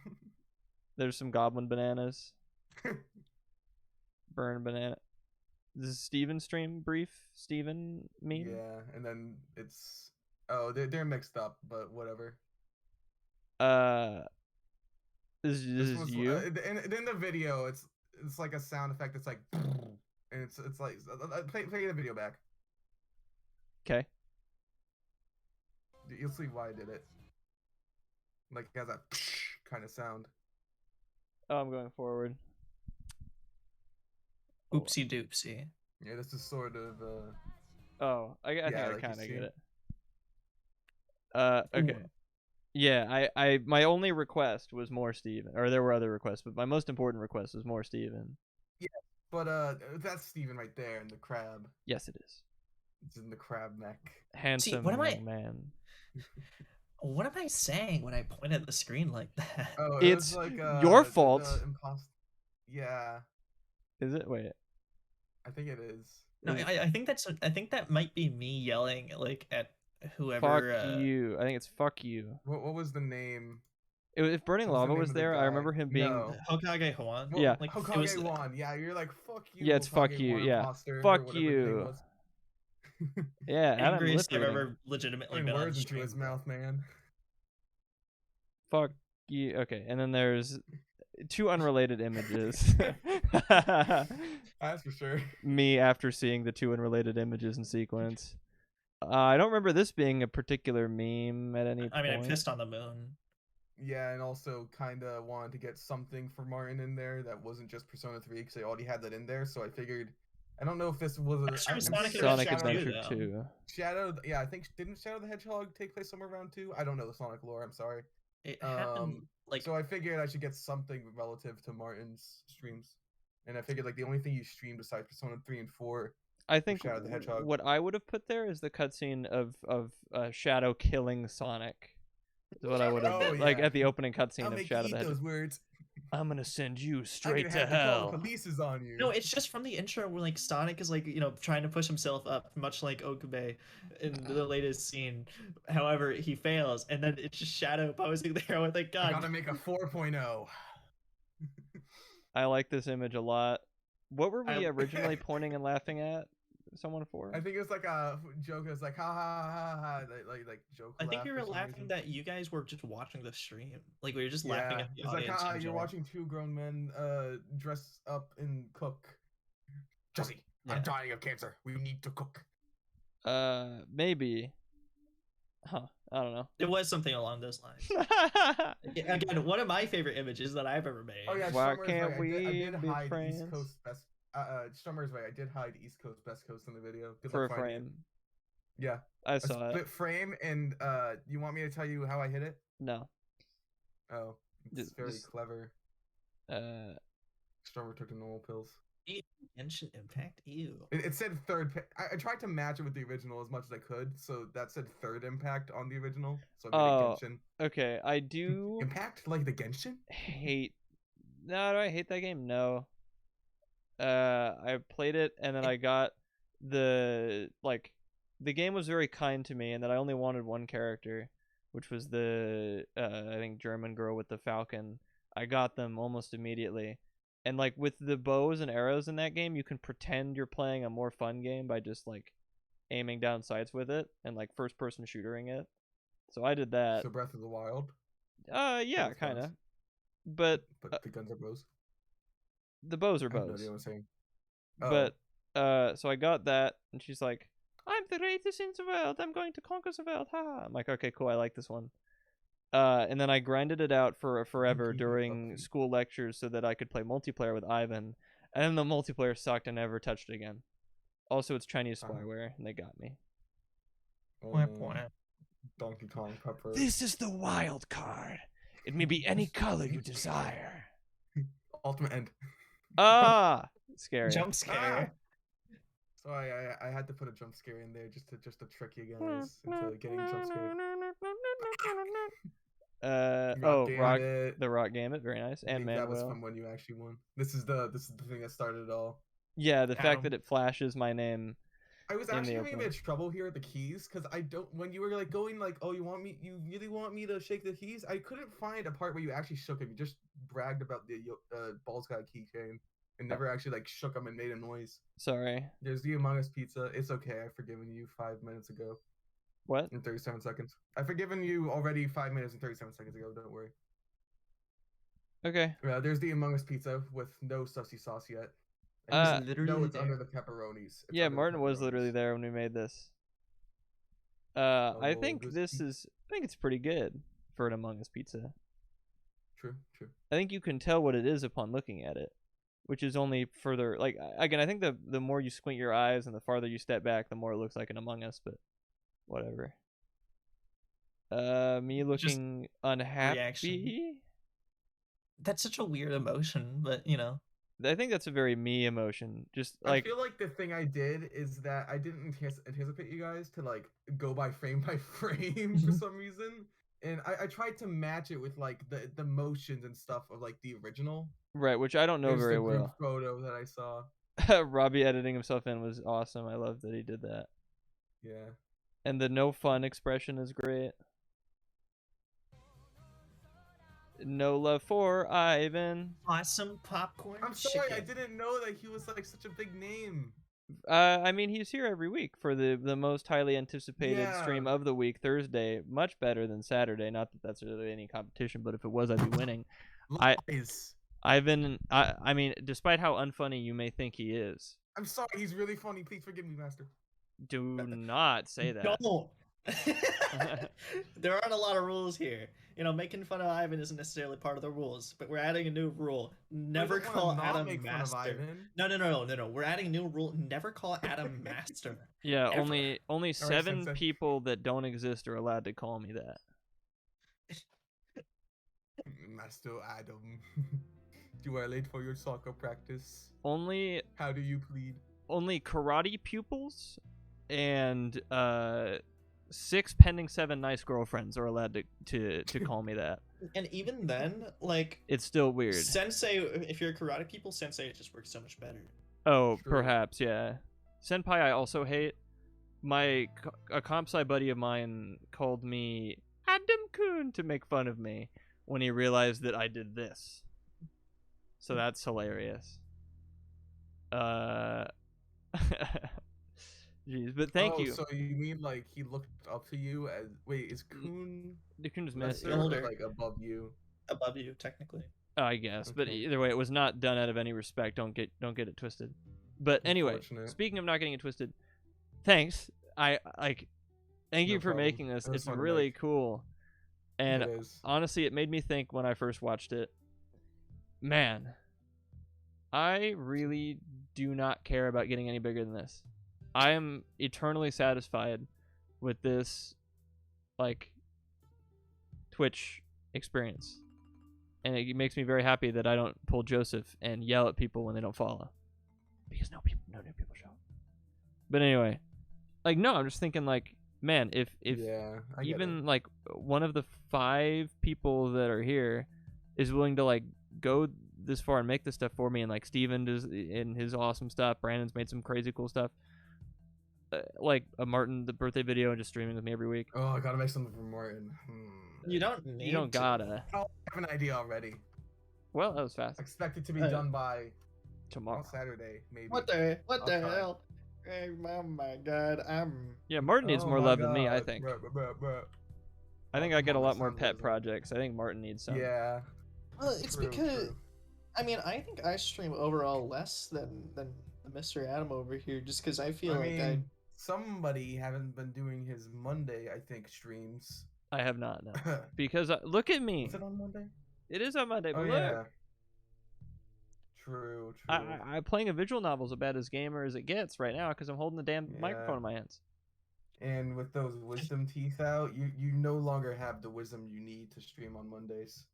There's some goblin bananas. Burn banana. This is Steven stream brief. Steven meme. Yeah, and then it's they're mixed up, but whatever. This is was, you. in the video, it's like a sound effect. It's like, and it's like play the video back. Okay. You'll see why I did it. Like it has that kind of sound. Oh, I'm going forward. Oopsie doopsie. Yeah, this is sort of Oh, I think Yeah, I like you kind of see. get it. Okay. Yeah, I my only request was more Steven, or there were other requests, but my most important request was more Steven. but that's Steven right there in the crab. Yes, it is. It's in the crab neck. Handsome what am I- young man. What am I saying when I point at the screen like that? Oh, It's was like your fault. Yeah, Is it? Wait. I think it is. No, Is it- I think that might be me yelling like at whoever. Fuck you. I think it's fuck you. What was the name? If Burning What was the Lava name was of the there, I guy? remember him being. No. Hokage Juan. Yeah. Like, it Hokage was, Juan. Yeah, you're like fuck you. Yeah, it's fuck Hokage you, Juan yeah. imposter," or Fuck whatever his name you. was. Yeah, Adam angriest lip I've reading. ever legitimately Putting been on words into stream. his mouth, man. Fuck you. Okay, and then there's 2 unrelated images. That's for sure. Me after seeing the 2 unrelated images in sequence. I don't remember this being a particular meme at any point. I mean, I pissed on the moon. Yeah, and also kind of wanted to get something for Martin in there that wasn't just Persona 3 because I already had that in there. So I figured, I don't know if this was That's from I'm Sonic pretty sure Sonic Shadow Adventure though. 2. Shadow, yeah, I think didn't Shadow the Hedgehog take place somewhere around 2? I don't know the Sonic lore. I'm sorry. It happened like So I figured I should get something relative to Martin's streams, and I figured like the only thing you streamed besides Persona 3 and 4 I think Shadow the Hedgehog. what I would have put there is the cutscene of Shadow killing Sonic. Is what I would have Oh, like yeah. at the opening cutscene I'll of make you Shadow eat the those Hedgehog. words. I'm gonna send you I'm straight gonna to have to call hell. the police is on you. no, it's just from the intro where like Sonic is like trying to push himself up, much like Okabe in the latest scene. However, he fails, and then it's just Shadow posing there with a I gun. gotta make a 4.0. I like this image a lot. What were we I- originally pointing and laughing at someone for? I think it was like a joke. It was like ha ha ha ha, like joke. I think laugh we for were some laughing reason. that you guys were just watching the stream. Like we were just laughing Yeah, at the it's like audience. haha, in you're general. watching two grown men dress up and cook. Jesse, Yeah. I'm dying of cancer. We need to cook. Maybe. Huh. I don't know. It was something along those lines. Again, one of my favorite images that I've ever made. Oh yeah, Why Strummer's can't right. I we did be hide friends? East Coast best. Strummer's right. I did hide East Coast best coast in the video. Good For a luck finding it. frame. Yeah, I a saw it. split frame, and you want me to tell you how I hit it? No. Oh, it's Just- very just- clever. Strummer took the normal pills. Genshin Impact. Ew. It said third. I tried to match it with the original as much as I could, so that said third impact on the original. So I made Oh. it Genshin. Okay, I do Impact like the Genshin? hate. No, do I hate that game? No. I played it and then I got the game was very kind to me, and that I only wanted one character, which was the I think German girl with the falcon. I got them almost immediately. And like with the bows and arrows in that game, you can pretend you're playing a more fun game by just like aiming down sights with it and like first person shootering it. So I did that. So Breath of the Wild, Yeah, with kind of. guns. But but the guns are bows. the bows are I have no bows. idea what I'm saying. But so I got that, and she's like, "I'm the greatest in the world. I'm going to conquer the world." Ha! I'm like, "Okay, cool. I like this one." And then I grinded it out for forever keep it during up. school lectures so that I could play multiplayer with Ivan, and then the multiplayer sucked and never touched it again. Also, it's Chinese spyware, and they got me. Donkey Kong Pepper. This is the wild card. It may be any color you desire. Ultimate End. Ah, scary. Jump scare. So I had to put a jump scare in there just to trick you guys into getting jump scare. Rock, Gambit. the Rock Gambit, very nice, I and think that was Manuel. from when you actually won. This is the thing that started it all. Yeah, the fact Ow. that it flashes my name. I was In the actually having a opening. bit of trouble here at the keys because I don't. When you were like going like, oh, you really want me to shake the keys? I couldn't find a part where you actually shook them. You just bragged about the Balls got a keychain and never actually like shook them and made a noise. Sorry. There's the Among Us pizza. It's okay. I've forgiven you 5 minutes ago What? and 37 seconds. I've forgiven you already 5 minutes and 37 seconds ago. Don't worry. Okay. There's the Among Us pizza with no sussy sauce yet. It was No, literally it's there. under the pepperonis. It's Yeah, under the Martin was literally pepperonis. there when we made this. I Oh, think this I think it's pretty good for an Among Us pizza. True. I think you can tell what it is upon looking at it, which is only further again, I think the more you squint your eyes and the farther you step back, the more it looks like an Among Us, but whatever. Me looking unhappy. reaction. That's such a weird emotion, but I think that's a very me emotion. Just like I feel like the thing I did is that I didn't anticipate you guys to like go by frame for some reason, and I tried to match it with like the motions and stuff of like the original. right, which I don't know There's very the group well. photo that I saw. Robbie editing himself in was awesome. I love that he did that. Yeah. And the no fun expression is great. No love for Ivan. awesome popcorn. I'm sorry, I chicken. didn't know that he was like such a big name. I mean, he's here every week for the most highly anticipated Yeah. stream of the week, Thursday. Much better than Saturday. Not that that's really any competition, but if it was, I'd be winning. Lies. Ivan, I mean, despite how unfunny you may think he is, I'm sorry, he's really funny. Please forgive me, Master. do not say that. Don't. There aren't a lot of rules here. You know, making fun of Ivan isn't necessarily part of the rules, but we're adding a new rule. Never don't wanna call not Adam make fun of master. Ivan. No. We're adding a new rule. Never call Adam master. Yeah, Ever. only 7 Sensei. people that don't exist are allowed to call me that. Master Adam. You are late for your soccer practice. Only How do you plead? karate pupils and 6 pending 7 nice girlfriends are allowed to call me that. And even then, like, It's still weird. sensei, if you're karate people, sensei just works so much better. Oh, True. perhaps, yeah. Senpai I also hate. A comp sci buddy of mine called me Adam-kun to make fun of me when he realized that I did this. So that's hilarious. Jeez, but thank you. So you mean like he looked up to you as is Col0n You can just That's miss the it. older. like above you? Above you, technically. I guess, but Okay. either way, it was not done out of any respect. Don't get it twisted. But anyway, Unfortunate. speaking of not getting it twisted, thanks. I thank No you for problem. making this. It was It's fun to really make. cool, and It is. honestly, it made me think when I first watched it. Man, I really do not care about getting any bigger than this. I am eternally satisfied with this, like, Twitch experience. And it makes me very happy that I don't pull Joseph and yell at people when they don't follow. Because no new people show up. But anyway, like, no, I'm just thinking, like, man, if Yeah, I get even it. like one of the 5 people that are here is willing to like go this far and make this stuff for me, and like Steven does in his awesome stuff, Brandon's made some crazy cool stuff, like a Martin the birthday video and just streaming with me every week. Oh, I gotta make something for Martin. You don't need You don't to. gotta. Oh, I have an idea already. Well, that was fast. I expect it to be Hey. done by Tomorrow. Saturday, maybe. What the I'll try. hell? Hey, oh my god, Yeah, Martin needs Oh more my love than me, I God. think. Bruh. I think Oh, I get a come on, lot my more son pet doesn't. projects. I think Martin needs some. Yeah. Well, it's true, because true. I mean, I think I stream overall less than Mr. Adam over here, just because I feel I like mean, somebody haven't been doing his Monday, I think, streams. I have not, no. Because look at me. Was it on Monday? It is on Monday, Oh but look. yeah. True. I'm playing a visual novel is about as gamer as it gets right now because I'm holding the damn microphone in my hands. And with those wisdom teeth out, you no longer have the wisdom you need to stream on Mondays.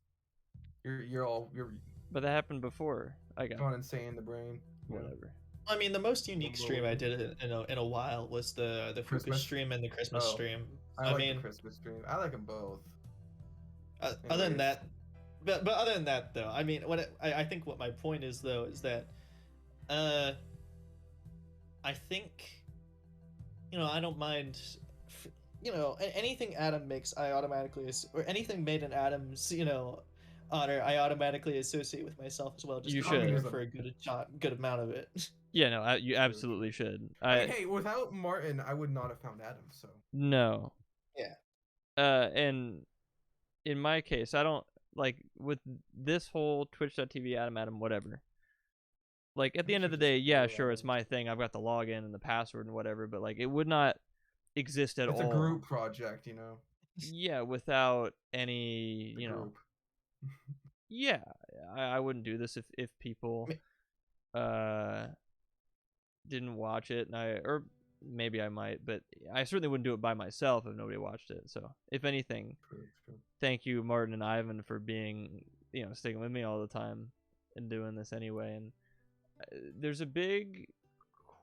You're But that happened before I got gone insane in the brain. Yeah. whatever. I mean, the most unique stream I Lord. did in a while was the Fuka Christmas? stream and the Christmas Oh, stream. I I like mean, the Christmas stream. I like them both. other than Anyways. that, but other than that though, I mean, I think what my point is though is that, I think, you know, I don't mind, you know, anything Adam makes, I automatically or anything made in Adam's, you know, honor, I automatically associate with myself as well. Just You because I'm here should. for a good amount of it. Yeah, no, you absolutely should. I mean, hey, without Martin, I would not have found Adam. So No. Yeah. And in my case, I don't like with this whole Twitch.tv Adam whatever. Like at the I end of the should day, just yeah, follow sure, it's Adam. my thing. I've got the login and the password and whatever, but like it would not exist at it's all. a group project, you know. Yeah, without any, The you know. group. Yeah, I wouldn't do this if people didn't watch it, and or maybe I might, but I certainly wouldn't do it by myself if nobody watched it. So if anything, True. thank you Martin and Ivan for being, you know, sticking with me all the time and doing this anyway. And there's a big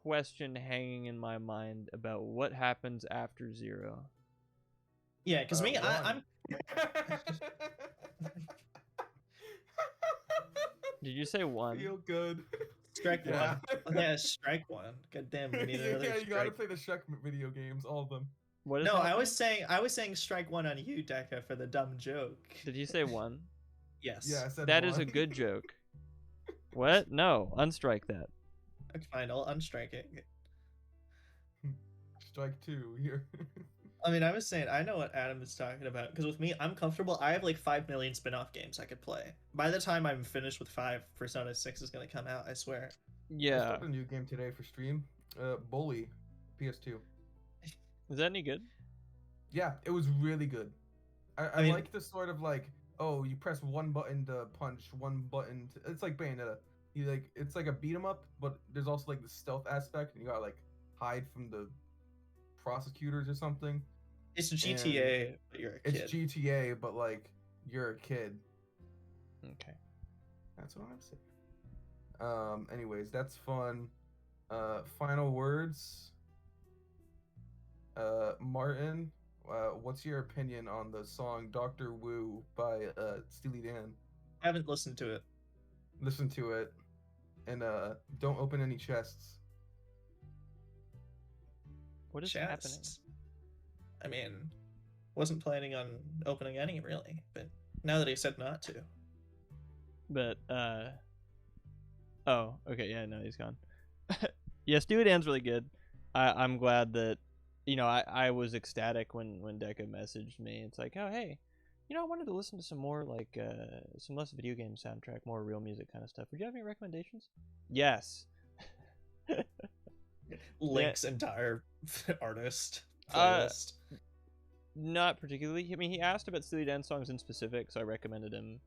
question hanging in my mind about what happens after 0. Yeah, because me, I'm Did you say 1? Feel good. strike Yeah. one. Yeah, strike one. God damn, we need another yeah, you gotta strike. play the Shrek video games, all of them. What is No, happening? I was saying strike one on you, Deca, for the dumb joke. Did you say 1? Yes. Yeah, I said That is a one. good joke. What? No, unstrike that. Okay, fine, I'll unstrike it. Strike 2 here. I mean, I was saying, I know what Adam is talking about, because with me, I'm comfortable. I have like 5 million spin-off games I could play. By the time I'm finished with 5, Persona 6 is going to come out, I swear. I Yeah. started a new game today for stream. Bully, PS2. Is that any good? Yeah, it was really good. I mean- like the sort of like, oh, you press one button to punch, one button to, it's like Bayonetta. You like, it's like a beat 'em up, but there's also like the stealth aspect, and you gotta like hide from the prosecutors or something. It's GTA, but you're a kid. It's GTA, but like you're a kid. Okay. That's what I'm saying. Anyways, that's fun. Final words. Martin, what's your opinion on the song Doctor Wu by Steely Dan? I haven't listened to it. Listen to it, and don't open any chests. What is happening? Chests. I mean, wasn't planning on opening any really, but now that he said not to. But oh, okay, yeah, no, he's gone. Yeah, Steely Dan's really good. I'm glad that, you know, I was ecstatic when Deca messaged me. It's like, oh hey, you know, I wanted to listen to some more like some less video game soundtrack, more real music kind of stuff. Would you have any recommendations? Yes. Link's entire artist Uh, playlist. Not particularly. I mean, he asked about Steely Dan songs in specific, so I recommended him.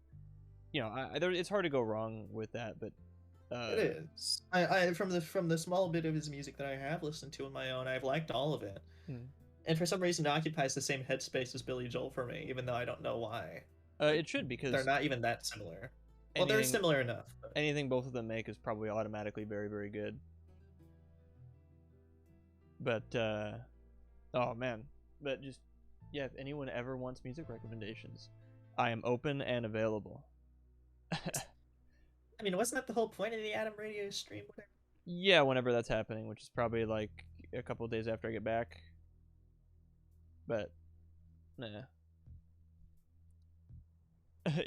You know, it's hard to go wrong with that, but It is. I from the small bit of his music that I have listened to on my own, I've liked all of it. Hmm. And for some reason, it occupies the same headspace as Billy Joel for me, even though I don't know why. It should, because They're not even that similar. Well, they're anything- similar enough. But... anything both of them make is probably automatically very, very good. But oh man, but just yeah, if anyone ever wants music recommendations, I am open and available. I mean, wasn't that the whole point of the Adam Radio stream? Whatever. Yeah, whenever that's happening, which is probably like a couple of days after I get back. But nah.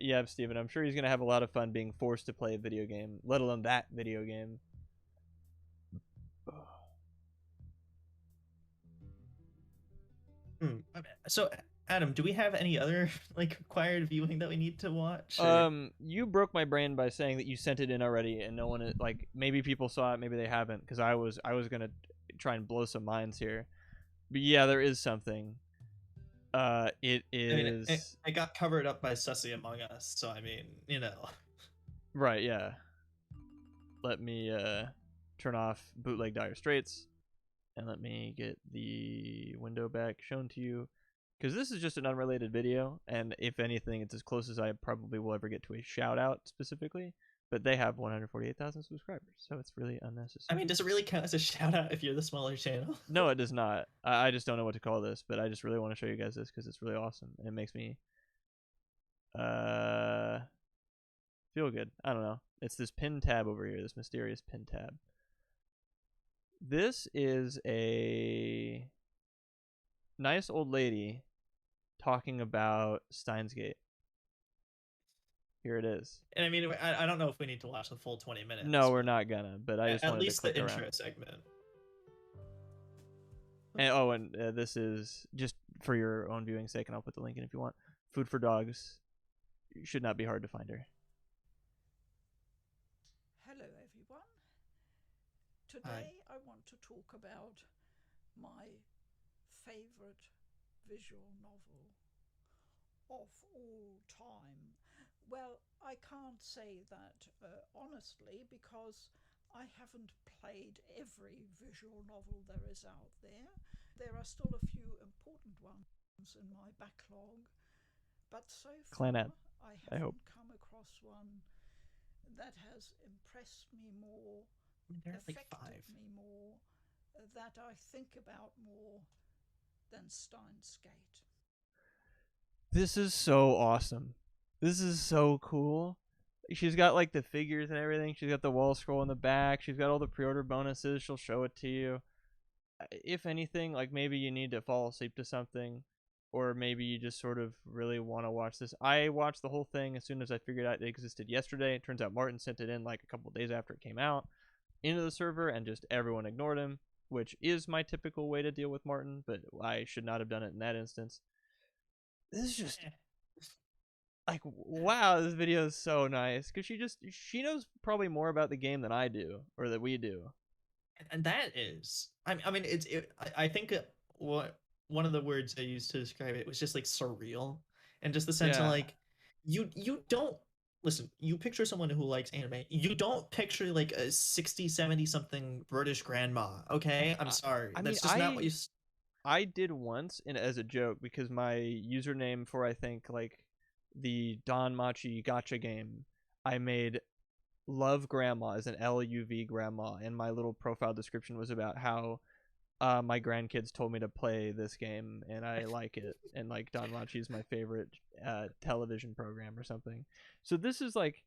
Yeah, Steven, I'm sure he's gonna have a lot of fun being forced to play a video game, let alone that video game. So, Adam, do we have any other like required viewing that we need to watch? You broke my brain by saying that you sent it in already, and no one like maybe people saw it, maybe they haven't, because I was gonna try and blow some minds here. But yeah, there is something. It is. I mean, it got covered up by Sussy Among Us, so I mean, you know. Right, yeah. Let me turn off Bootleg Dire Straits, and let me get the window back shown to you, because this is just an unrelated video, and if anything, it's as close as I probably will ever get to a shout out specifically. But they have 148,000 subscribers, so it's really unnecessary. I mean, does it really count as a shout out if you're the smaller channel? No, it does not. I just don't know what to call this, but I just really want to show you guys this because it's really awesome, and it makes me feel good. I don't know. It's this pin tab over here, this mysterious pin tab. This is a nice old lady talking about Steins Gate. Here it is. And I mean, I don't know if we need to watch the full 20 minutes. No, we're not gonna, but I just at wanted least to click the around. intro segment. And, oh, and this is just for your own viewing sake, and I'll put the link in if you want. Food for Dogs. Should not be hard to find her. Hello everyone. Today I want to talk about my favourite visual novel of all time. Well, I can't say that honestly, because I haven't played every visual novel there is out there. There are still a few important ones in my backlog, but so far Clan ad, I I hope. haven't come across one that has impressed me more, There are like affected 5. me more, that I think about more than Steins Gate. This is so awesome. This is so cool. She's got like the figures and everything. She's got the wall scroll in the back. She's got all the pre-order bonuses. She'll show it to you. If anything, like maybe you need to fall asleep to something, or maybe you just sort of really want to watch this. I watched the whole thing as soon as I figured out it existed yesterday. It turns out Martin sent it in like a couple days after it came out into the server, and just everyone ignored him, which is my typical way to deal with Martin, but I should not have done it in that instance. This is just like, wow, this video is so nice, because she knows probably more about the game than I do, or that we do. And that is, I mean, I think what one of the words I used to describe it was just like surreal, and just the sense of Yeah. like you don't listen. You picture someone who likes anime. You don't picture like a 60, 70 something British grandma. Okay, I'm I, sorry. I mean, That's just not what you. I did once as a joke because my username for I think like the Don Machi Gacha game, I made love grandma as an LUV grandma, and my little profile description was about how my grandkids told me to play this game and I like it, and like Don Machi is my favorite television program or something. So this is like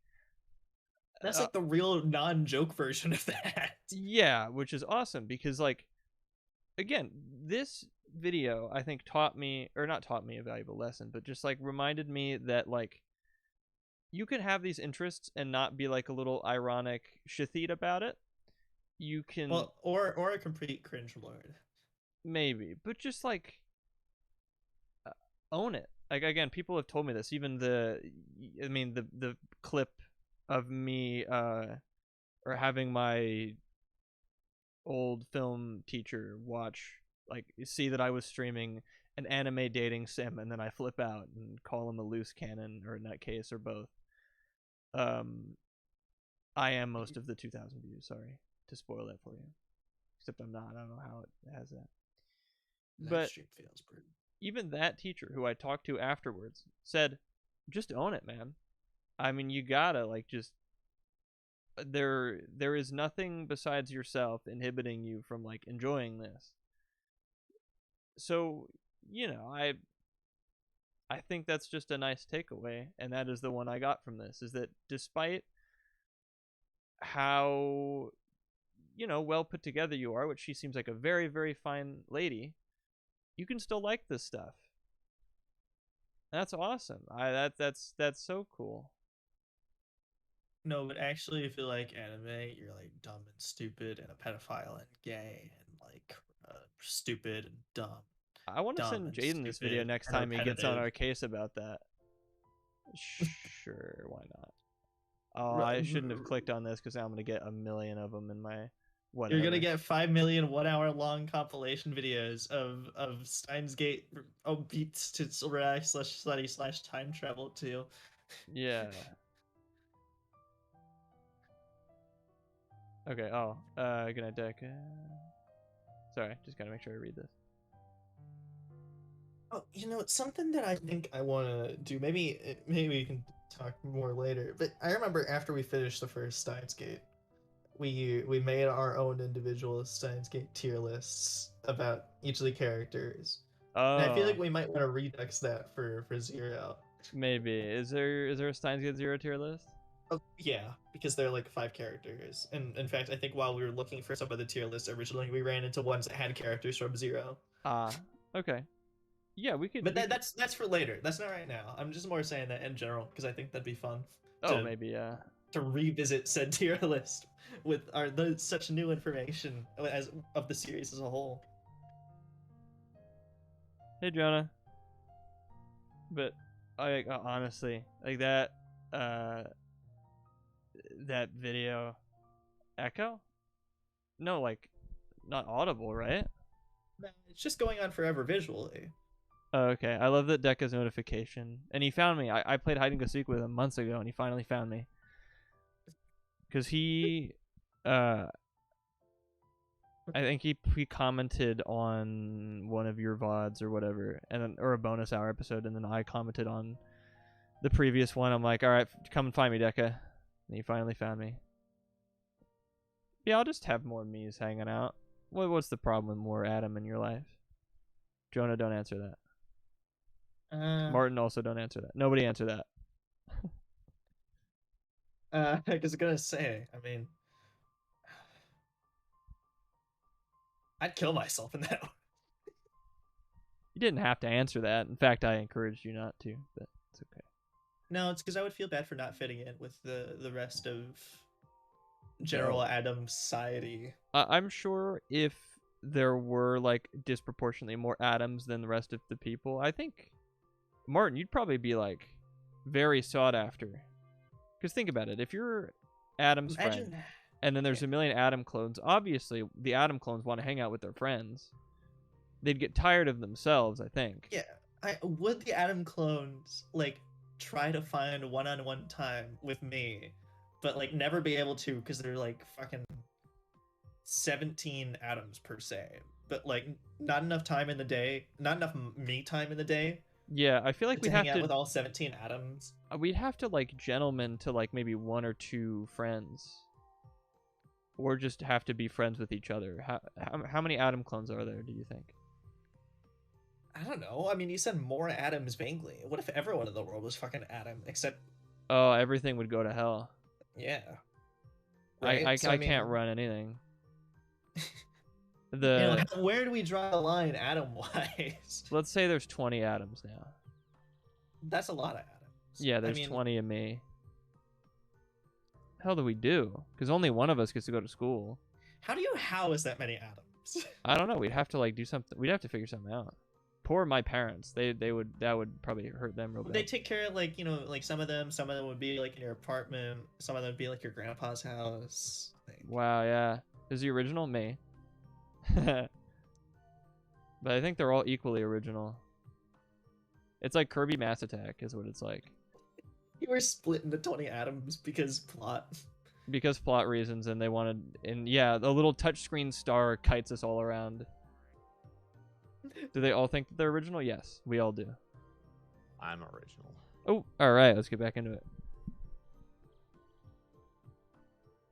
That's uh, like the real non-joke version of that. yeah, which is awesome because like again, this video I think taught me, or not taught me a valuable lesson, but just like reminded me that like you can have these interests and not be like a little ironic shithit about it. You can Well, or a complete cringe lord. maybe, but just like uh, own it. Like again, people have told me this. Even I mean, the clip of me or having my old film teacher watch, like see that I was streaming an anime dating sim, and then I flip out and call him a loose cannon or a nutcase or both. Um, I am most of the 2,000 views. Sorry to spoil that for you, except I'm not. I don't know how it has that. That But stream fails, Bert. even that teacher who I talked to afterwards said, "Just own it, man. I mean, you gotta like just there is nothing besides yourself inhibiting you from like enjoying this." So, I think that's just a nice takeaway, and that is the one I got from this, is that despite how well put together you are, which she seems like a very, very fine lady, you can still like this stuff. That's awesome. That's so cool. No, but actually, if you like anime, you're like dumb and stupid and a pedophile and gay and like stupid and dumb. I want to Dumb send and Jaden this video stupid next and time he gets on repetitive. our case about that. Sure, why not? Oh, Ru- I shouldn't have r- clicked on this because I'm gonna get a million of them in my You're gonna whatever. get 5 million 1 hour long compilation videos of Steins Gate beats to / time travel to. Yeah. Okay. Oh. Good night, Deck. Sorry, just gotta make sure I read this. Oh, something that I think I want to do. Maybe we can talk more later. But I remember after we finished the first Steins Gate, we made our own individual Steins Gate tier lists about each of the characters, and I feel like Oh, we might want to redux that for Zero. maybe. Is there a Steins Gate Zero tier list? Oh, yeah, because they're like 5 characters, and in fact, I think while we were looking for some of the tier lists originally, we ran into ones that had characters from Zero. Ah. Okay. Yeah, we could. But that's for later. That's not right now. I'm just more saying that in general because I think that'd be fun Oh, to maybe. Yeah. to revisit said tier list with such new information as of the series as a whole. Hey, Jonah. But I honestly like that. That video. Echo? No, like, not audible, right? Nah, it's just going on forever visually. Oh, okay. I love that Deca's notification. And he found me. I played hide and go seek with him months ago, and he finally found me. Because he, I think he commented on one of your VODs or whatever, and then, or a bonus hour episode, and then I commented on the previous one. I'm like, all right, come and find me, Deca. And he finally found me. Yeah, I'll just have more me's hanging out. What's the problem with more Adam in your life? Jonah, don't answer that. Martin, also don't answer that. Nobody answer that. I was gonna say, I mean, I'd kill myself in that one. You didn't have to answer that. In fact, I encouraged you not to, but it's okay. No, it's because I would feel bad for not fitting in with the rest of general No. Adam society. I'm sure if there were like disproportionately more Adams than the rest of the people, I think Martin, you'd probably be like very sought after. Because think about it, if you're Adam's friend, and then there's a million Adam clones, obviously the Adam clones want to hang out with their friends. they'd get tired of themselves, I think. Yeah, would the Adam clones like try to find one-on-one time with me, but like never be able to because they're like fucking 17 atoms per se, but like not enough time in the day, not enough me time in the day Yeah, I feel like to we'd hang have out to with all 17 atoms. we'd have to like gentlemen to like maybe one or two friends, or just have to be friends with each other. How many Adam clones are there, do you think? I don't know. I mean, you said more atoms vaguely. What if everyone in the world was fucking Adam except Oh, everything would go to hell. yeah. I So, mean, can't run anything. You know, The where do we draw the line atom wise? let's say there's 20 atoms now. That's a lot of atoms. Yeah, there's 20 of me. Hell do we do? Because only one of us gets to go to school. How do you house that many atoms? I don't know. We'd have to like do something. We'd have to figure something out. Poor my parents. That would probably hurt them real bad. They take care of like, you know, like some of them would be like in your apartment, some of them would be like your grandpa's house. Like, Wow, yeah. Is the original me? But I think they're all equally original. It's like Kirby Mass Attack is what it's like. you were split into 20 atoms because plot. Because plot reasons, and they wanted, and yeah, the little touchscreen star kites us all around. Do they all think that they're original? Yes, we all do. I'm original. Oh, all right, let's get back into it.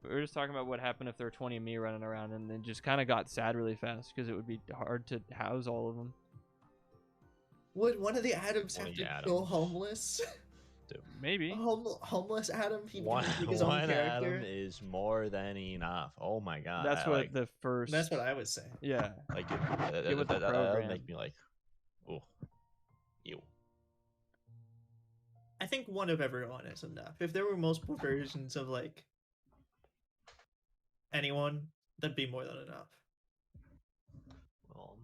We were just talking about what happened if there were 20 of me running around, and then just kind of got sad really fast because it would be hard to house all of them. Would one of the atoms have 20 to go atoms. homeless? Maybe. Homeless Adam? He One, becomes like his own one character? atom is more than enough. Oh my god. That's I, what like, the first. That's what I would say. Yeah. like Get with the that would program. make me like, oh, ew. I think one of everyone is enough. If there were multiple versions of like anyone, that'd be more than enough. Well,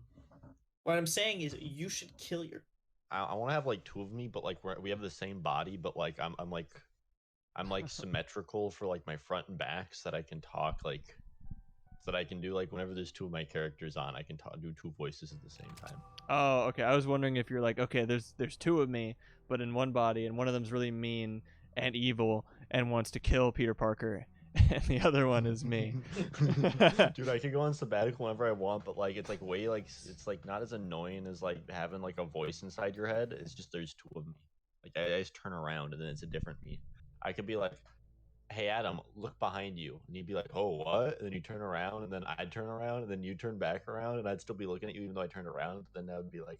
What I'm saying is you should kill your I want to have like two of me, but like we have the same body, but like I'm like symmetrical for like my front and back, so that I can talk like, so that I can do like whenever there's two of my characters on, I can do two voices at the same time. Oh, okay. I was wondering if you're like, okay, there's two of me, but in one body, and one of them's really mean and evil and wants to kill Peter Parker, and the other one is me. Dude, I could go on sabbatical whenever I want, but like it's like way like it's like not as annoying as like having like a voice inside your head. It's just there's two of me. Like I just turn around and then it's a different me. I could be like, "Hey Adam, look behind you," and he'd be like, "Oh, what?" And then you turn around, and then I'd turn around, and then you turn back around, and I'd still be looking at you even though I turned around. Then I would be like,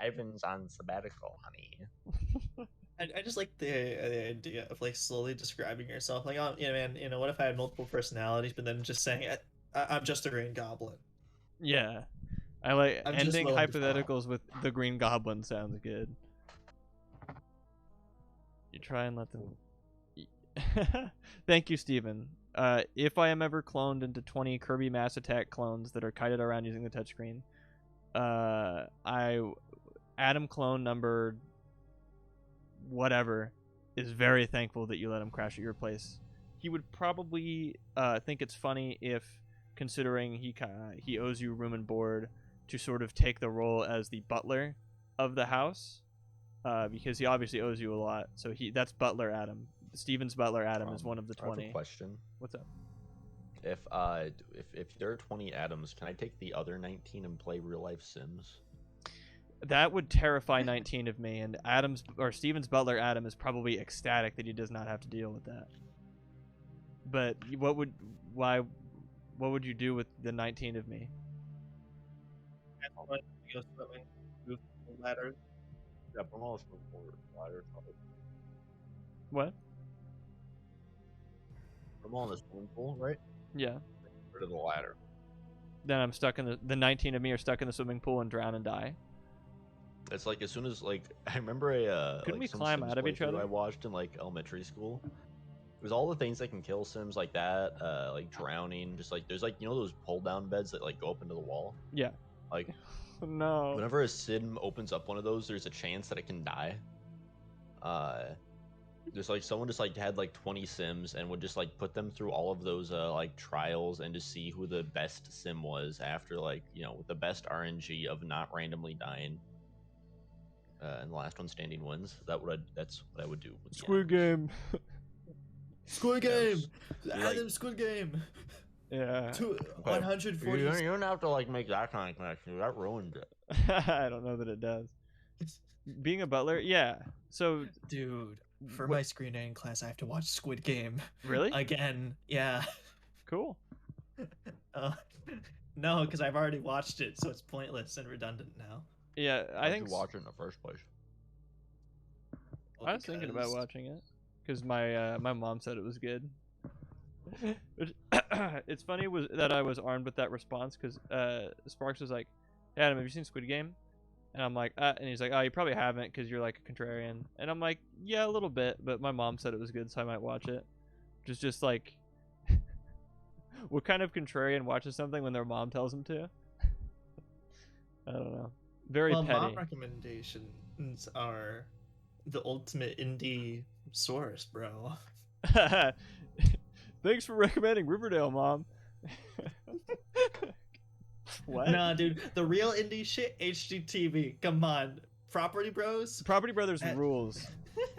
"Ivan's on sabbatical, honey." I just like the idea of like slowly describing yourself. Like, oh, yeah, man, you know, what if I had multiple personalities, but then just saying, I'm just a Green Goblin. Yeah. I like I'm just ending willing to follow. hypotheticals with the Green Goblin sounds good. You try and let them. Thank you, Steven. If I am ever cloned into 20 Kirby Mass Attack clones that are kited around using the touchscreen, Adam clone number whatever is very thankful that you let him crash at your place. He would probably think it's funny if, considering he owes you room and board, to sort of take the role as the butler of the house, because he obviously owes you a lot. So that's Butler Adam. Steven's Butler Adam is one of the I have 20. a question. What's up? If there are 20 atoms, can I take the other 19 and play real life Sims? That would terrify 19 of me, and Steven's Butler Adam is probably ecstatic that he does not have to deal with that. But what would you do with the 19 of me? Go swimming, move the ladder. Yeah, but I'm also for ladder. What? I'm on the swimming pool, right? Yeah. Rid of the ladder. Then I'm stuck in the 19 of me are stuck in the swimming pool and drown and die. It's like as soon as like I remember Couldn't we some climb Sims out of each playthrough other? I watched in like elementary school. It was all the things that can kill Sims like that, like drowning, just like there's like those pull down beds that like go up into the wall. Yeah. Like No. whenever a Sim opens up one of those, there's a chance that it can die. Just like someone just like had like 20 sims and would just like put them through all of those like trials and just see who the best sim was after like with the best RNG of not randomly dying. And the last one standing wins. That's what I would do with the Squid animals. Game. Squid Yeah, Game. you're Add like- them Squid Game. Yeah. To Okay, 140. You don't have to like make that kind of connection. That ruined it. I don't know that it does. Being a butler, yeah. So Dude, for What- my screenwriting class, I have to watch Squid Game really again. Yeah. cool. Uh, no, because I've already watched it, so it's pointless and redundant now. Yeah, I Why'd think you watch it in the first place. Well, I was thinking about because- watching it because my mom said it was good. Which, it's funny was that I was armed with that response because Sparks was like, "Hey, Adam, have you seen Squid Game?" And I'm like, and he's like, "Oh, you probably haven't because you're like a contrarian." And I'm like, "Yeah, a little bit, but my mom said it was good, so I might watch it." Which is just like, what kind of contrarian watches something when their mom tells them to? I don't know. Very Well, mom petty. recommendations are the ultimate indie source, bro. Thanks for recommending Riverdale, Mom. What? Nah, dude, the real indie shit, HGTV. Come on, Property Bros. Property Brothers Uh, rules.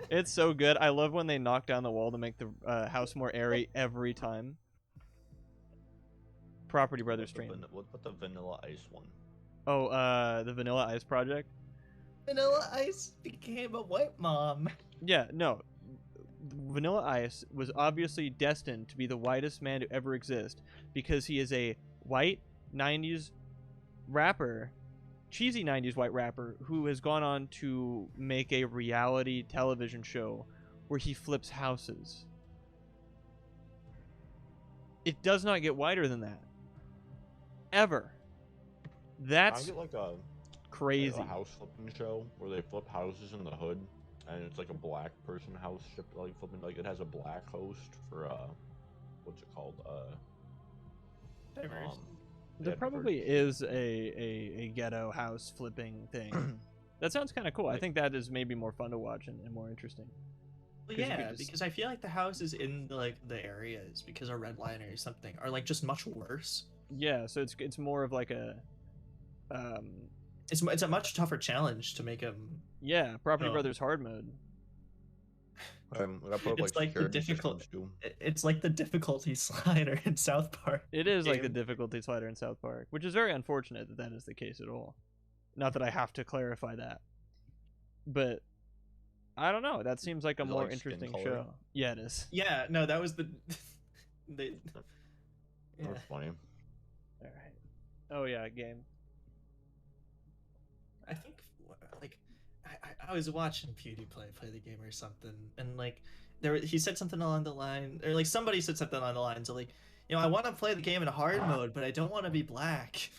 It's so good. I love when they knock down the wall to make the house more airy every time. Property Brothers stream. What about the Vanilla Ice one? Oh, the Vanilla Ice project. Vanilla Ice became a white mom. Yeah, no. Vanilla Ice was obviously destined to be the whitest man to ever exist because he is a white 90s rapper, cheesy 90s white rapper who has gone on to make a reality television show where he flips houses. It does not get whiter than that. Ever. I That's get like a crazy. house flipping show where they flip houses in the hood, and it's like a black person house like flipping. Like it has a black host for what's it called? Diverse. There yeah, probably diverse. is a ghetto house flipping thing. That sounds kind of cool. I Like- think that is maybe more fun to watch and more interesting. Well, 'Cause you could yeah, just- because I feel like the houses in the areas because of redlining or something are like just much worse. Yeah, so it's more of like a It's a much tougher challenge to make them. yeah, Property Oh. Brothers hard mode. I gotta put up, It's like the security difficult- systems, too. It's like the difficulty slider in South Park. It is like the game. difficulty slider in South Park, which is very unfortunate that that is the case at all. Not that I have to clarify that, but I don't know. That seems like a Is it more like skin interesting color? show. Yeah, it is. Yeah, no, that was the. the yeah. That's funny. All right. Oh yeah, game. I think like I was watching PewDiePie play the game or something, and like he said something along the line, or like somebody said something along the lines of like, I want to play the game in hard mode, but I don't want to be black.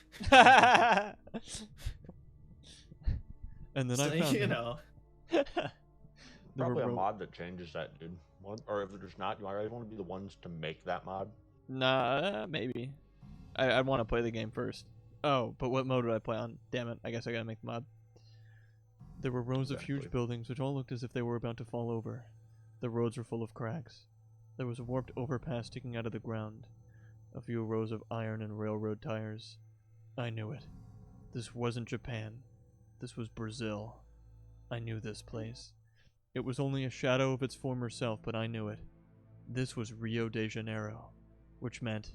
And then So, I found you it. know, There Probably were a mod that changes that, dude. Or if there's not, you always want to be the ones to make that mod. Nah, maybe. I want to play the game first. Oh, but what mode would I play on? Damn it, I guess I gotta make the mod. There were rows of huge Exactly. buildings which all looked as if they were about to fall over. The roads were full of cracks. There was a warped overpass sticking out of the ground. A few rows of iron and railroad tires. I knew it. This wasn't Japan. This was Brazil. I knew this place. It was only a shadow of its former self, but I knew it. This was Rio de Janeiro, which meant...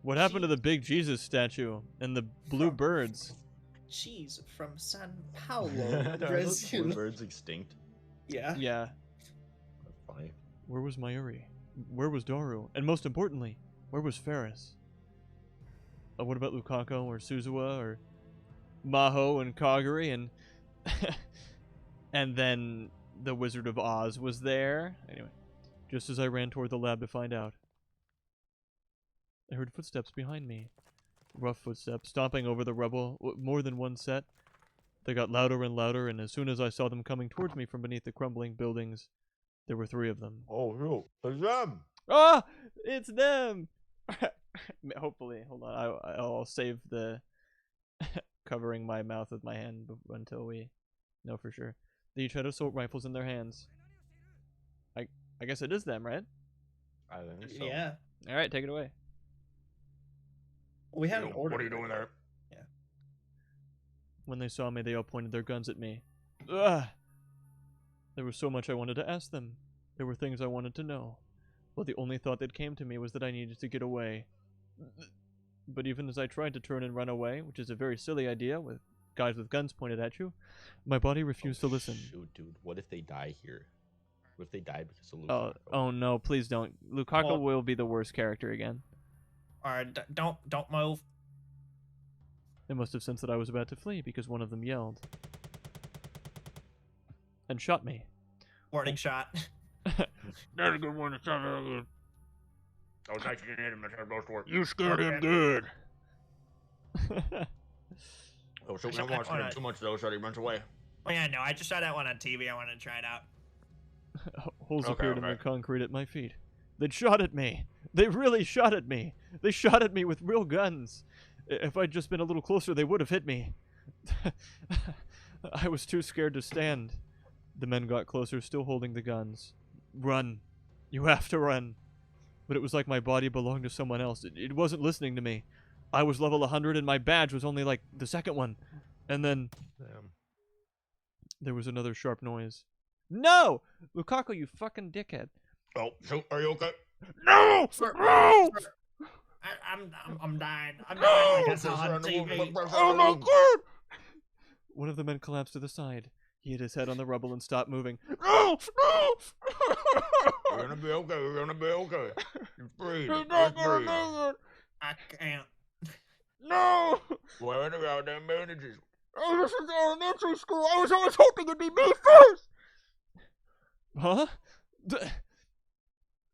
What happened to the big Jesus statue and the blue From- birds? cheese from San Paulo, Are those Brazil. bluebirds extinct? Yeah. Yeah. That's funny. Where was Mayuri? Where was Doru? And most importantly, where was Ferris? What about Lukaku or Suzuwa or Maho and Kaguri and and then the Wizard of Oz was there. Anyway, just as I ran toward the lab to find out, I heard footsteps behind me. Rough footsteps, stomping over the rubble, more than one set. They got louder and louder, and as soon as I saw them coming towards me from beneath the crumbling buildings, there were 3 of them. Oh, who? It's them! Ah! It's them! Hopefully. Hold on. I'll save the covering my mouth with my hand until we know for sure. They each had assault rifles in their hands. I guess it is them, right? I think so. Yeah. All right, take it away. We had an order. What are you doing there? When they saw me, they all pointed their guns at me. Ugh! There was so much I wanted to ask them. There were things I wanted to know. But the only thought that came to me was that I needed to get away. But even as I tried to turn and run away, which is a very silly idea with guys with guns pointed at you, my body refused to listen. Shoot, dude. What if they die here? What if they die because of Oh, Lukaku? oh no, please don't. Lukaku Well- will be the worst character again. All right, don't move. They must have sensed that I was about to flee because one of them yelled. And shot me. Warning shot. That's a good one. It's not very good. I was actually gonna hit him. That's how most work. You scared him Okay. good. Oh, so we Shot don't watch that him one. too much though, so he runs away. Oh yeah, no, I just saw that one on TV. I wanted to try it out. Holes Okay, appeared in the okay. concrete at my feet. They'd shot at me. They really shot at me. They shot at me with real guns. If I'd just been a little closer, they would have hit me. I was too scared to stand. The men got closer, still holding the guns. Run. You have to run. But it was like my body belonged to someone else. It wasn't listening to me. I was level 100 and my badge was only like the second one. And then Damn. there was another sharp noise. No! Lukaku, you fucking dickhead. Oh, so are you okay? No! Sir, No! sir, I'm dying. I'm No! dying like I saw Just on run the TV. woman- Oh my god! One of the men collapsed to the side. He hit his head on the rubble and stopped moving. No! No! You're gonna be okay. You're gonna be okay. Just breathe. He's Just not gonna breathe. make it! I can't. No! Wear the goddamn bandages. Oh, this is elementary school. I was always hoping it'd be me first! Huh?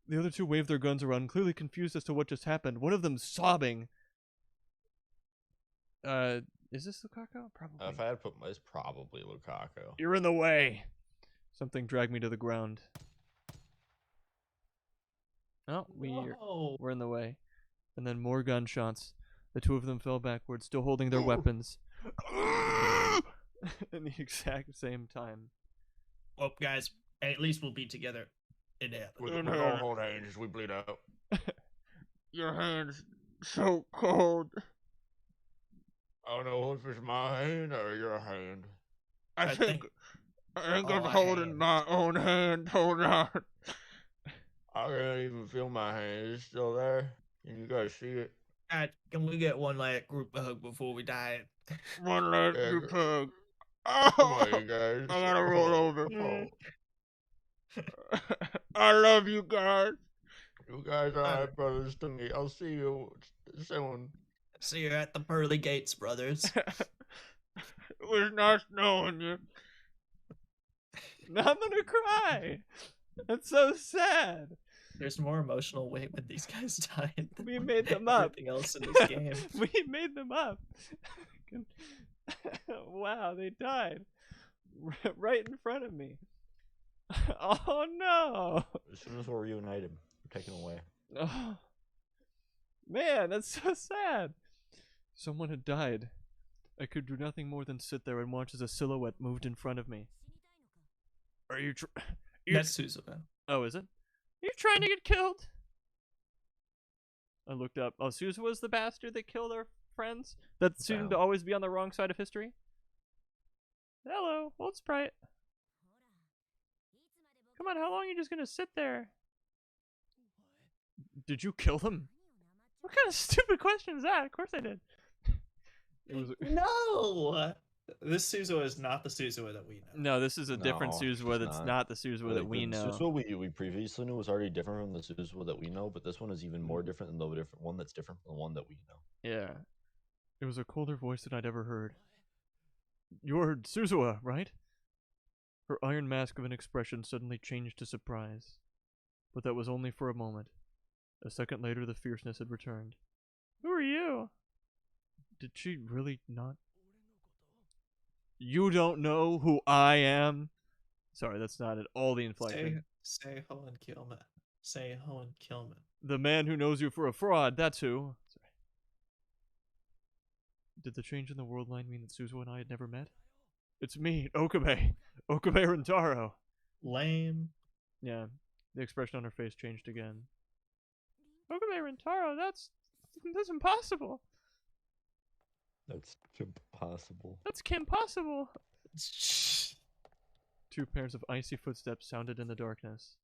The other two waved their guns around, clearly confused as to what just happened. One of them sobbing. Is this Lukaku? Probably. If I had to put, it's probably Lukaku. You're in the way. Something dragged me to the ground. Oh, Whoa. we're in the way. And then more gunshots. The two of them fell backwards, still holding their weapons. In the exact same time. Well, guys, at least we'll be together in heaven. We In don't her. hold hands as we bleed out. Your hands so cold. I don't know if it's my hand or your hand. I think I'm our holding hand. my own hand. Hold on. I can't even feel my hand. It's still there. Can you guys see it? Can we get one last group hug before we die? One last Yeah, group hug. Come on, Oh, you guys. I gotta roll over. Oh, I love you guys. you guys are my brothers to me. I'll see you soon. See you at the pearly gates, brothers. It was nice knowing you. Now I'm gonna cry. That's so sad. There's more emotional weight when these guys died. than We made them up. Everything else in this game. We made them up. Wow, they died right in front of me. Oh no! As soon as we're reunited, we're taken away. Oh, man, that's so sad. Someone had died. I could do nothing more than sit there and watch as a silhouette moved in front of me. Are you That's Suzuka. Oh, is it? Are you trying to get killed? I looked up. Oh, Susan was the bastard that killed our friends? That seemed to Wow. always be on the wrong side of history? Hello, old sprite. Come on, how long are you just gonna sit there? Did you kill them? What kind of stupid question is that? Of course I did. It was No! This Suzuha is not the Suzuha that we know. no, this is a different No, Suzuha it's that's not. not the Suzuha that we know. Suzuha we previously knew was already different from the Suzuha that we know, but this one is even more different than the different one that's different from the one that we know. Yeah. It was a colder voice than I'd ever heard. You're Suzuha, right? Her iron mask of an expression suddenly changed to surprise. But that was only for a moment. A second later, the fierceness had returned. Who are you? Did she really not? You don't know who I am? Sorry, that's not at all the inflection. Say ho and kill me. Say ho and kill me. The man who knows you for a fraud, that's who. Sorry. Did the change in the world line mean that Suzuha and I had never met? It's me, Okabe. Okabe Rentaro. Lame. Yeah. The expression on her face changed again. Ogame Rintaro, that's impossible. That's impossible. That's impossible. Two pairs of icy footsteps sounded in the darkness.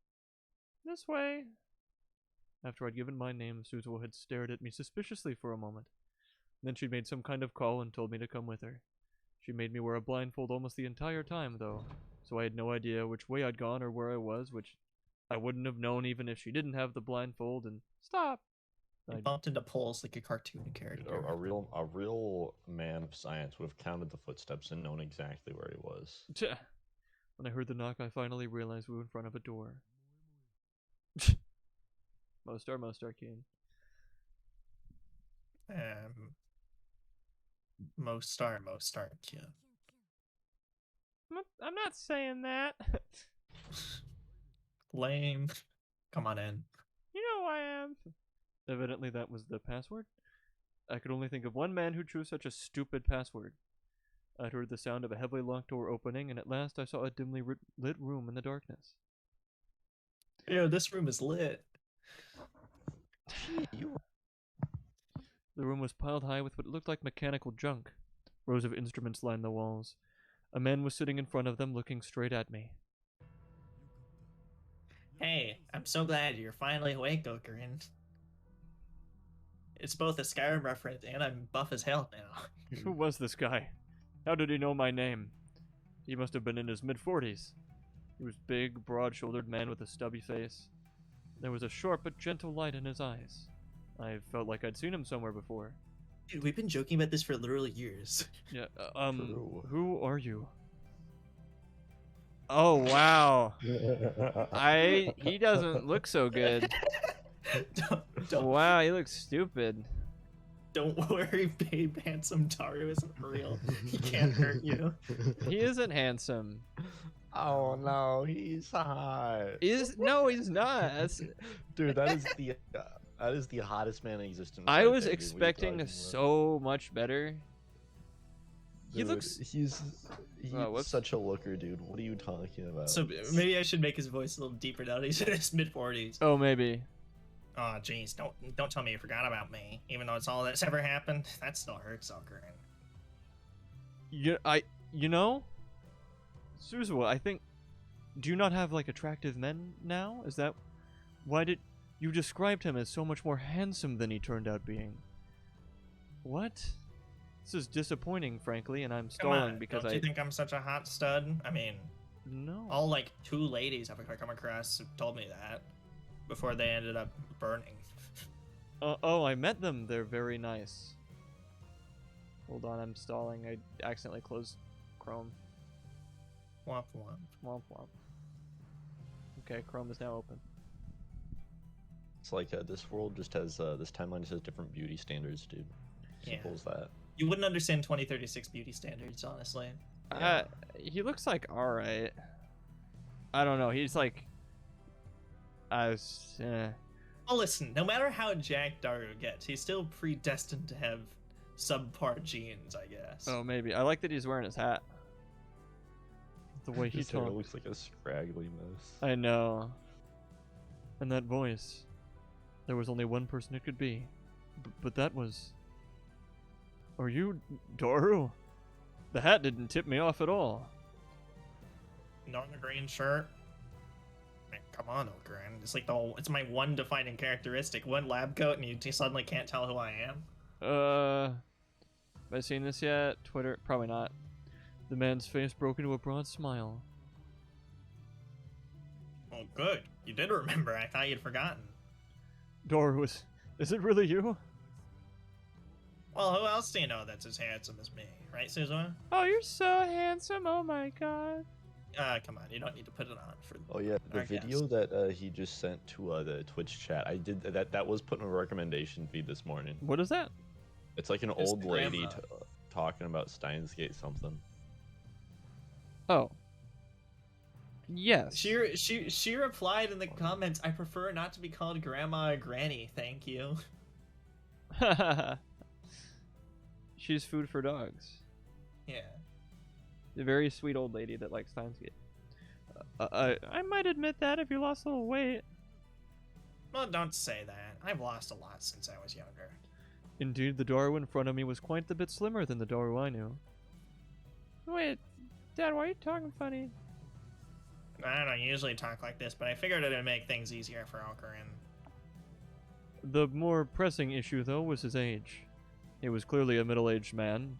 This way. After I'd given my name, Suzuo had stared at me suspiciously for a moment. Then she'd made some kind of call and told me to come with her. She made me wear a blindfold almost the entire time, though, so I had no idea which way I'd gone or where I was, which I wouldn't have known even if she didn't have the blindfold. And stop! I bumped into poles like a cartoon character. A real man of science would have counted the footsteps and known exactly where he was. When I heard the knock, I finally realized we were in front of a door. Mostar, Keen. Mostar, Kid. I'm not saying that. Lame. Come on in. You know who I am. Evidently that was the password. I could only think of one man who chose such a stupid password. I'd heard the sound of a heavily locked door opening, and at last I saw a dimly lit room in the darkness. Yo, this room is lit. The room was piled high with what looked like mechanical junk. Rows of instruments lined the walls. A man was sitting in front of them, looking straight at me. Hey, I'm so glad you're finally awake, Col0n. It's both a Skyrim reference and I'm buff as hell now. Who was this guy? How did he know my name? He must have been in his mid-40s. He was big, broad-shouldered man with a stubby face. There was a short but gentle light in his eyes. I felt like I'd seen him somewhere before. Dude, we've been joking about this for literally years. Yeah, True. who are you? Oh, wow. He doesn't look so good. don't, Wow, he looks stupid. don't worry, babe. Handsome Taru isn't real. He can't hurt you. He isn't handsome. Oh no, he's hot. No, he's not. Dude, that is the hottest man in existence. I right was there, dude. What are you expecting talking about? so much better. He Dude, looks. he's whoops. such a looker, dude. What are you talking about? So maybe I should make his voice a little deeper now that he's in his mid-40s. Oh, maybe. Oh, jeez, don't tell me you forgot about me. Even though it's all that's ever happened, that still hurts, Col0n. You know, Suzuo, I think. Do you not have like attractive men now? Is that why did you described him as so much more handsome than he turned out being? What? This is disappointing, frankly, and I'm stalling because don't you think I'm such a hot stud? I mean, no. all like 2 ladies I've come across who told me that before they ended up burning. Oh, I met them. They're very nice. Hold on, I'm stalling. I accidentally closed Chrome. Womp womp. Womp womp. Okay, Chrome is now open. It's like this world just has this timeline just has different beauty standards, dude. Simple Yeah. as that. You wouldn't understand 2036 beauty standards, honestly. He looks like alright. I don't know. He's like. Well, listen, no matter how jacked Daru gets, he's still predestined to have subpar genes, I guess. Oh, maybe. I like that he's wearing his hat. The way he His hair talks. looks like a scraggly mess. I know. And that voice. There was only one person it could be. But that was. Are you Daru? The hat didn't tip me off at all. Not in a green shirt. Man, come on, Col0n. It's like it's my one defining characteristic. One lab coat, and you suddenly can't tell who I am. Have I seen this yet? Twitter? Probably not. The man's face broke into a broad smile. Well, good. You did remember. I thought you'd forgotten. Daru, is it really you? Well, who else do you know that's as handsome as me? Right, Suzuo? Oh, you're so handsome. Oh my god. Come on. You don't need to put it on for... Oh yeah, the our video guest. that he just sent to the Twitch chat. I did that was put in a recommendation feed this morning. What is that? It's like an His old lady grandma. talking about Steins Gate something. Oh. Yes. She replied in the comments, I prefer not to be called grandma or granny, thank you. She's food for dogs. Yeah. A very sweet old lady that likes Steins Gate. I might admit that if you lost a little weight. Well, don't say that. I've lost a lot since I was younger. Indeed, the Daru in front of me was quite a bit slimmer than the Daru I knew. Wait, Dad, why are you talking funny? I don't usually talk like this, but I figured it'd make things easier for Col0n. The more pressing issue, though, was his age. He was clearly a middle-aged man.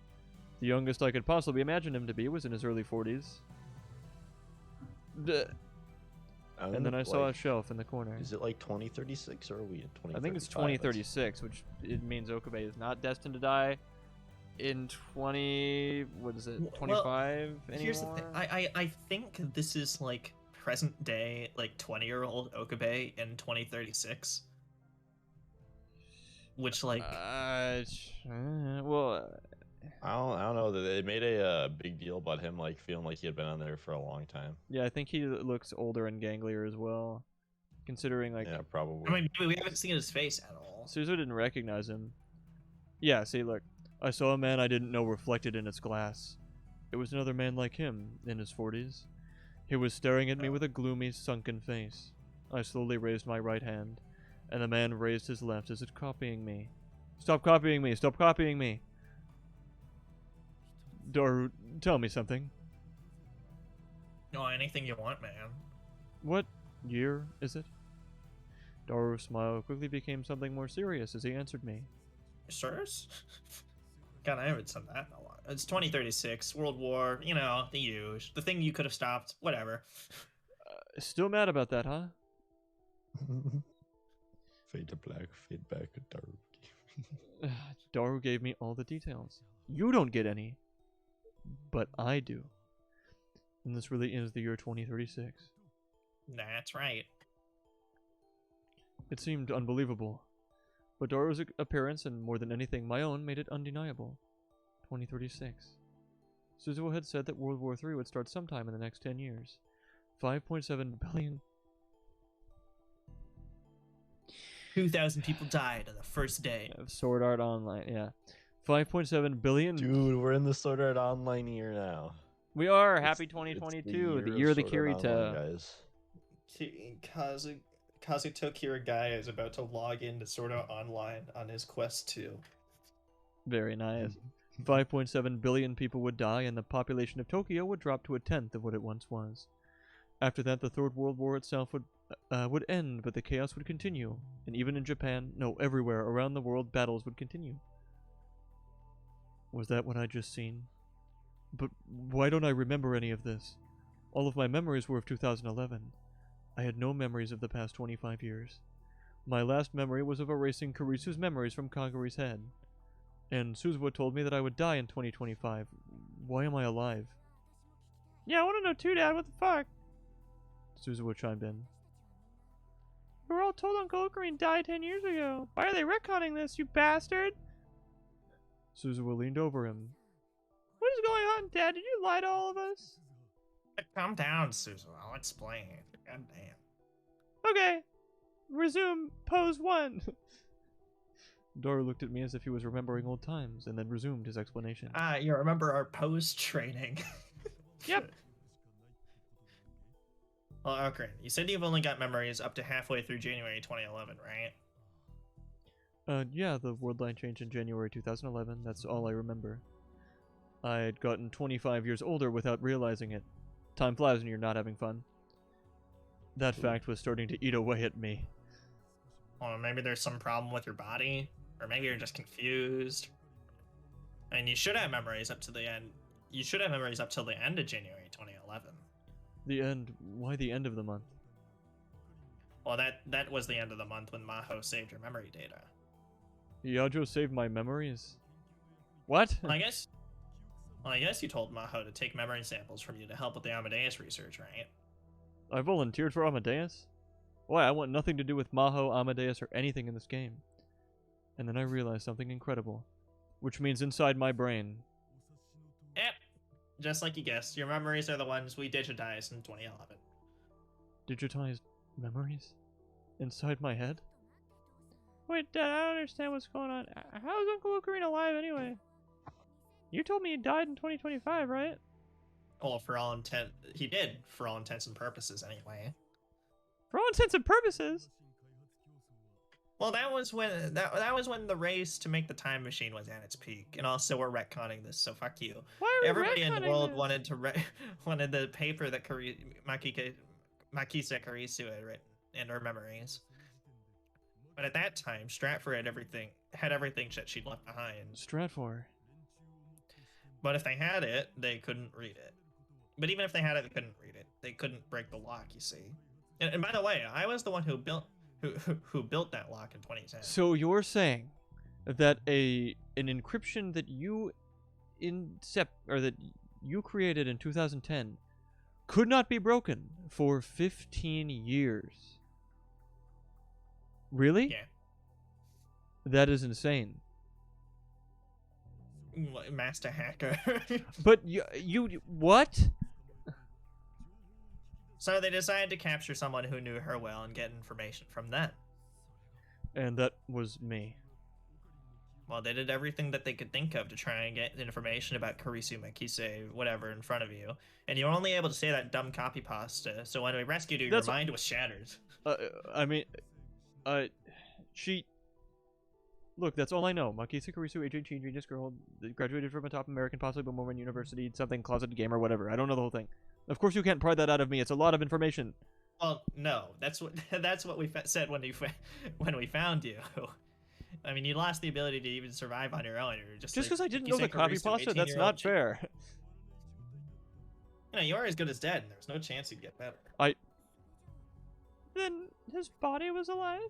The youngest I could possibly imagine him to be was in his early 40s. And then I saw a shelf in the corner. Is it like 2036 or are we in 2035? I think it's 2036, which it means Okabe is not destined to die in 20... What is it? 25 anymore? Here's the thing. I think this is like present day, like 20-year-old Okabe in 2036. Which, like... well... I don't know. They made a big deal about him like feeling like he had been on there for a long time. Yeah, I think he looks older and ganglier as well. Considering, like... Yeah, probably. I mean, we haven't seen his face at all. Suzu didn't recognize him. Yeah, see, look. I saw a man I didn't know reflected in its glass. It was another man like him, in his 40s. He was staring at me with a gloomy, sunken face. I slowly raised my right hand, and the man raised his left as if copying me. Stop copying me! Stop copying me! Daru, tell me something. No, anything you want, man. What year is it? Daru's smile quickly became something more serious as he answered me. Sirs? God, I haven't said that in a lot. It's 2036, World War, you know, the huge. The thing you could have stopped, whatever. Still mad about that, huh? Fade to black, fade back, Daru. Daru gave me all the details. You don't get any. But I do. And this really is the year 2036. That's right. It seemed unbelievable. But Daru's appearance, and more than anything my own, made it undeniable. 2036. Suzuo had said that World War III would start sometime in the next 10 years. 5.7 billion... 2,000 people died on the first day. of Sword Art Online, yeah. 5.7 billion... Dude, we're in the Sword Art Online year now. We are! It's- Happy it's 2022, the of year of the Sword Art Online, Kirita. guys. Kazuto Kirigai is about to log into Sword Art Online on his Quest 2. Very nice. 5.7 billion people would die, and the population of Tokyo would drop to a tenth of what it once was. After that, the Third World War itself would end, but the chaos would continue. And even in Japan, no, everywhere around the world, battles would continue. Was that what I'd just seen? But why don't I remember any of this? All of my memories were of 2011. I had no memories of the past 25 years. My last memory was of erasing Kurisu's memories from Kaguri's head. And Suzuwa told me that I would die in 2025. Why am I alive? Yeah, I want to know too, Dad. What the fuck? Suzuwa chimed in. We were all told Uncle Ocarine died 10 years ago. Why are they retconning this, you bastard? Suzuwa leaned over him. What is going on, Dad? Did you lie to all of us? Calm down, Suzu. I'll explain. God damn. Okay. Resume pose 1. Daru looked at me as if he was remembering old times, and then resumed his explanation. You remember our pose training? Yep. Well, Col0n, you said you've only got memories up to halfway through January 2011, right? Yeah, the world line changed in January 2011. That's all I remember. I'd gotten 25 years older without realizing it. Time flies when you're not having fun. That fact was starting to eat away at me. Well, maybe there's some problem with your body, or maybe you're just confused. I mean, you should have memories up to the end. You should have memories up till the end of January 2011. The end? Why the end of the month? Well, that was the end of the month when Maho saved your memory data. Yajo saved my memories? What? Well, I guess you told Maho to take memory samples from you to help with the Amadeus research, right? I volunteered for Amadeus? Why, I want nothing to do with Maho, Amadeus, or anything in this game. And then I realized something incredible. Which means inside my brain. Yep. Just like you guessed, your memories are the ones we digitized in 2011. Digitized memories? Inside my head? Wait, Dad, I don't understand what's going on. How is Uncle Ocarina alive anyway? You told me he died in 2025, right? Well, he did for all intents and purposes, anyway. For all intents and purposes. Well, that was when the race to make the time machine was at its peak, and also we're retconning this, so fuck you. Why are we Everybody in the retconning world this? wanted the paper that Makisa Karisu had written in her memories. But at that time, Stratford had everything that she'd left behind. Stratford. But if they had it, they couldn't read it. But even if they had it, they couldn't read it. They couldn't break the lock, you see. And by the way, I was the one who built that lock in 2010. So you're saying that an encryption that you that you created in 2010 could not be broken for 15 years. Really? Yeah. That is insane. Master hacker. But you what? So they decided to capture someone who knew her well and get information from them. And that was me. Well, they did everything that they could think of to try and get information about Karisu Makise, whatever, in front of you. And you were only able to say that dumb copy pasta, so when we rescued you, your mind was shattered. I mean, she... Look, that's all I know. Makisa Karisu, age 18, genius girl, graduated from a top American, possibly Mormon university, something, closeted gamer, whatever. I don't know the whole thing. Of course you can't pry that out of me. It's a lot of information. Well, no, that's what we said when we found you. I mean, you lost the ability to even survive on your own. Just because I didn't know the copy pasta, that's not fair. You know, you are as good as dead, and there's no chance you'd get better. Then his body was alive?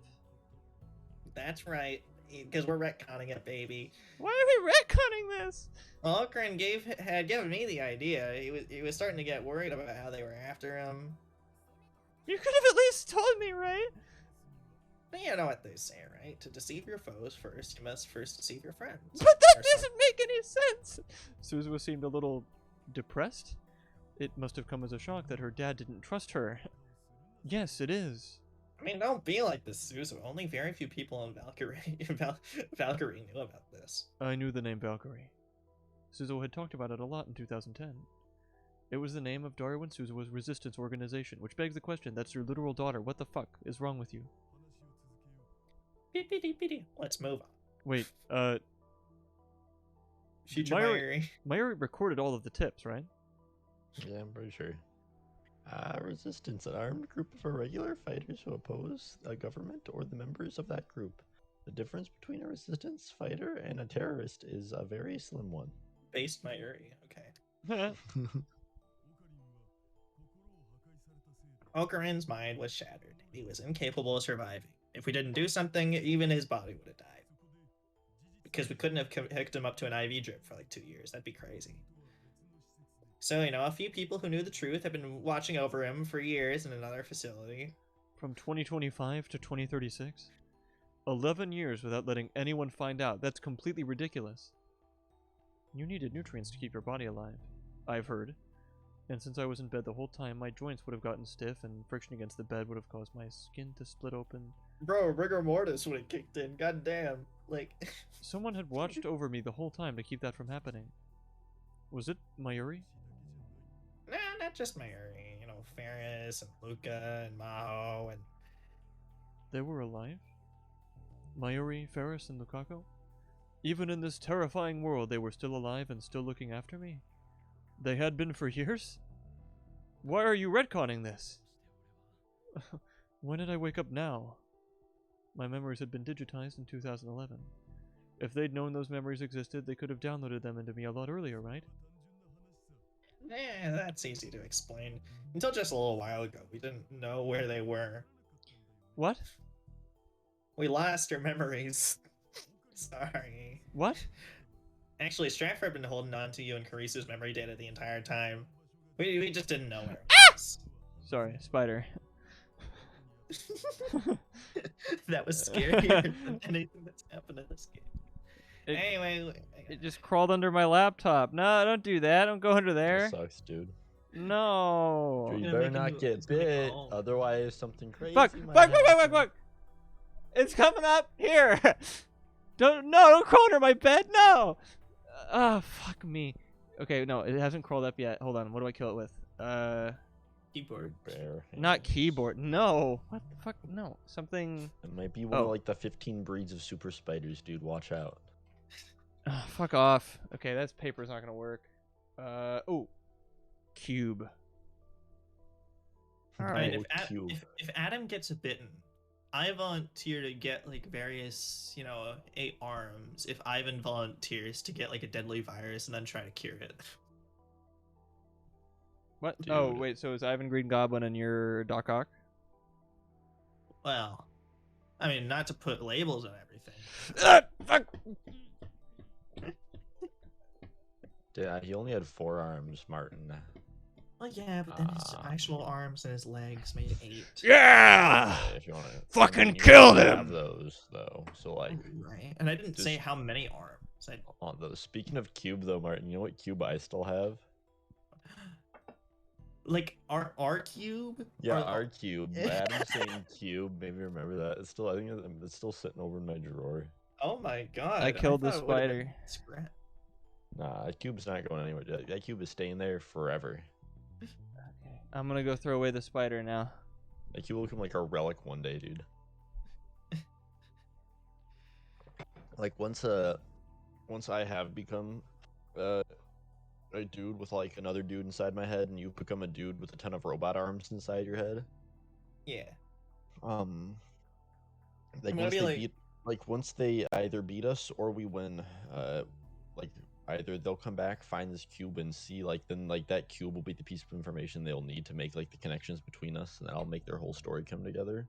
That's right, because we're retconning it, baby. Why are we retconning this? Well, Col0n had given me the idea. He was starting to get worried about how they were after him. You could have at least told me, right? But you know what they say, right? To deceive your foes first, you must first deceive your friends. But that doesn't make any sense! Suzuha seemed a little depressed. It must have come as a shock that her dad didn't trust her. Yes, it is. I mean, don't be like this, Suzuha. Only very few people in Valkyrie knew about this. I knew the name Valkyrie. Suzuha had talked about it a lot in 2010. It was the name of Darwin Suzuha's resistance organization, which begs the question, that's your literal daughter. What the fuck is wrong with you? Let's move on. Wait, Future Mayuri. Mayuri recorded all of the tips, right? Yeah, I'm pretty sure. Resistance, an armed group of irregular fighters who oppose a government or the members of that group. The difference between a resistance fighter and a terrorist is a very slim one. Based Mayuri, okay. Col0n's mind was shattered. He was incapable of surviving. If we didn't do something, even his body would have died. Because we couldn't have hooked him up to an IV drip for like 2 years. That'd be crazy. So, you know, a few people who knew the truth have been watching over him for years in another facility. From 2025 to 2036? 11 years without letting anyone find out. That's completely ridiculous. You needed nutrients to keep your body alive, I've heard. And since I was in bed the whole time, my joints would have gotten stiff, and friction against the bed would have caused my skin to split open. Bro, rigor mortis would have kicked in. God damn. Like... Someone had watched over me the whole time to keep that from happening. Was it Mayuri? Nah, not just Mayuri. You know, Ferris and Luca and Maho and... They were alive? Mayuri, Ferris, and Lukaku? Even in this terrifying world, they were still alive and still looking after me? They had been for years? Why are you retconning this? When did I wake up now? My memories had been digitized in 2011. If they'd known those memories existed, they could have downloaded them into me a lot earlier, right? Yeah, that's easy to explain. Until just a little while ago, we didn't know where they were. What? We lost your memories. Sorry. What? Actually, Stratford had been holding on to you and Karisu's memory data the entire time. We just didn't know where it was. Sorry, spider. That was scarier than anything that's happened in this game. Anyway... It just crawled under my laptop. No, don't do that. Don't go under there. That sucks, dude. No. Dude, you better not get bit, otherwise something crazy Fuck! might Fuck! Fuck! happen. Fuck! Fuck! It's coming up here. Don't crawl under my bed. No. Ah, fuck me. Okay, no, it hasn't crawled up yet. Hold on. What do I kill it with? Keyboard. Bare Not hands. keyboard. No. What the fuck? No. Something. It might be one Oh. of like the 15 breeds of super spiders, dude. Watch out. Fuck off. Okay, that's paper's not gonna work. Oh. Cube. All I right. mean, Cube. if Adam gets bitten, I volunteer to get like various, 8 arms. If Ivan volunteers to get like a deadly virus and then try to cure it. What? Oh, Dude. wait. So is Ivan Green Goblin and you're Doc Ock? Well, I mean, not to put labels on everything. Fuck. Yeah, he only had 4 arms, Martin. Well, yeah, but then his actual arms and his legs made 8. Yeah. If you want to Fucking kill have them. those though. So like, Right. And I didn't say Just- how many arms. I on those. Speaking of cube though, Martin, you know what cube I still have? like our cube. Yeah, Or- our cube. Adam's saying cube. Maybe remember that. It's still, I think it's still sitting over in my drawer. Oh my god! I killed the thought it would've been spider. scrap. Nah, that cube's not going anywhere. That cube is staying there forever. I'm gonna go throw away the spider now. That cube will become like a relic one day, dude. Like once I have become a dude with like another dude inside my head, and you become a dude with a ton of robot arms inside your head. Yeah. Like I'm gonna once be they like- beat, like once they either beat us or we win, like either they'll come back, find this cube, and see like then like that cube will be the piece of information they'll need to make like the connections between us, and that'll make their whole story come together.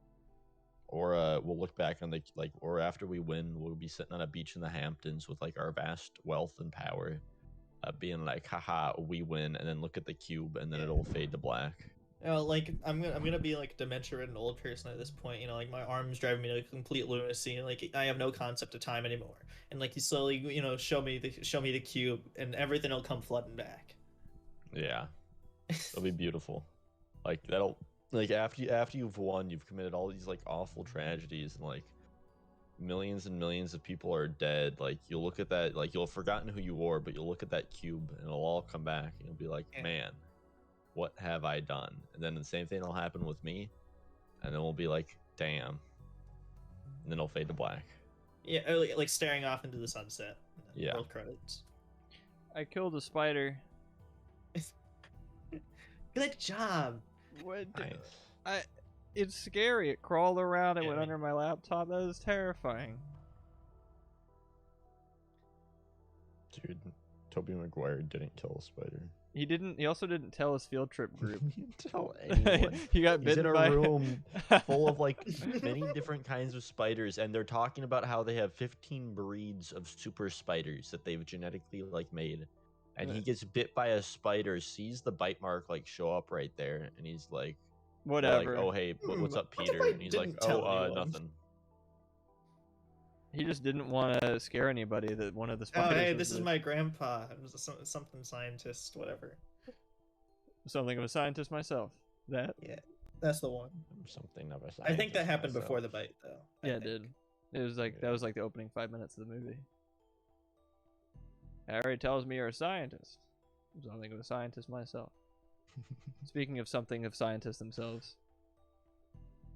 Or we'll look back on the like, or after we win, we'll be sitting on a beach in the Hamptons with like our vast wealth and power, being like, haha, we win, and then look at the cube, and then it'll fade to black. Like I'm gonna be like a dementia-ridden old person at this point. Like my arms driving me to complete lunacy. And, like I have no concept of time anymore. And like you slowly, show me the cube, and everything will come flooding back. Yeah, it'll be beautiful. Like that'll like after you've won, you've committed all these like awful tragedies, and like millions and millions of people are dead. Like you'll look at that, like you'll have forgotten who you were, but you'll look at that cube, and it'll all come back, and you'll be like, Yeah. man, what have I done? And then the same thing will happen with me, and then we'll be like, damn, and then it'll fade to black. Yeah, or, like staring off into the sunset. And then Yeah. Roll credits. I killed a spider. Good job. What? Nice. It's scary. It crawled around. It Yeah, went I under my laptop. That was terrifying. Dude, Tobey Maguire didn't kill a spider. He didn't. He also didn't tell his field trip group. He didn't tell anyone. He got He's in bitten a by room full of like many different kinds of spiders, and they're talking about how they have 15 breeds of super spiders that they've genetically like made. And he gets bit by a spider, sees the bite mark like show up right there, and he's like, whatever. like, oh hey, what's up, What if Peter? I And he's like, didn't tell oh anyone? nothing. He just didn't want to scare anybody that one of the Oh, spiders. hey, was this is with. my grandpa. It was something scientist, whatever. Something of a scientist myself. That. Yeah, that's the one. Something of a I think that scientist happened before the myself. bite, though. I Yeah, it think. did. It was like that was like the opening 5 minutes of the movie. Harry tells me you're a scientist. Something of a scientist myself. Speaking of something of scientists themselves.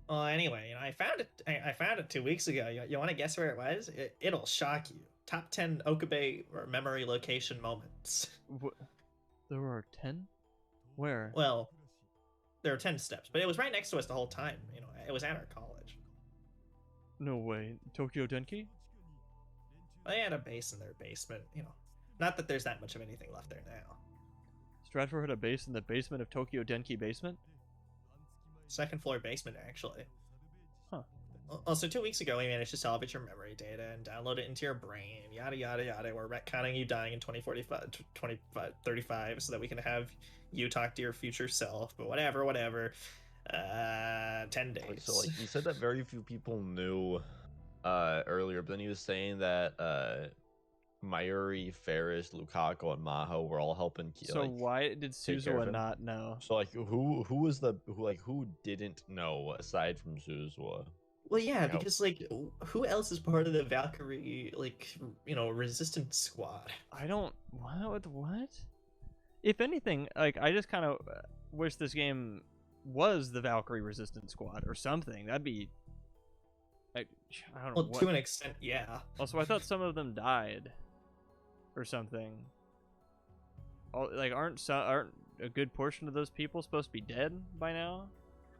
Well, anyway, I found it. I found it 2 weeks ago. You want to guess where it was? It'll shock you. Top 10 Okabe or memory location moments. There are 10? Where? Well, there were 10 steps, but it was right next to us the whole time. It was at our college. No way. Tokyo Denki? They had a base in their basement. Not that there's that much of anything left there now. Stratford had a base in the basement of Tokyo Denki basement? Second floor basement, actually. Huh. Also, 2 weeks ago, we managed to salvage your memory data and download it into your brain. Yada, yada, yada. We're retconning you dying in 2035 so that we can have you talk to your future self. But whatever. 10 days. So like you said that very few people knew earlier, but then he was saying that Mayuri, Ferris, Lukaku, and Maho were all helping. So why did take care of Suzuwa him? not know? So like who didn't know aside from Suzuwa? Well, yeah, Help. because, who else is part of the Valkyrie, resistance squad? I don't. What? If anything, like I just kind of wish this game was the Valkyrie Resistance Squad or something. That'd be. I don't know Well, what. to an extent, yeah. Also, I thought some of them died, or something. Like, aren't a good portion of those people supposed to be dead by now?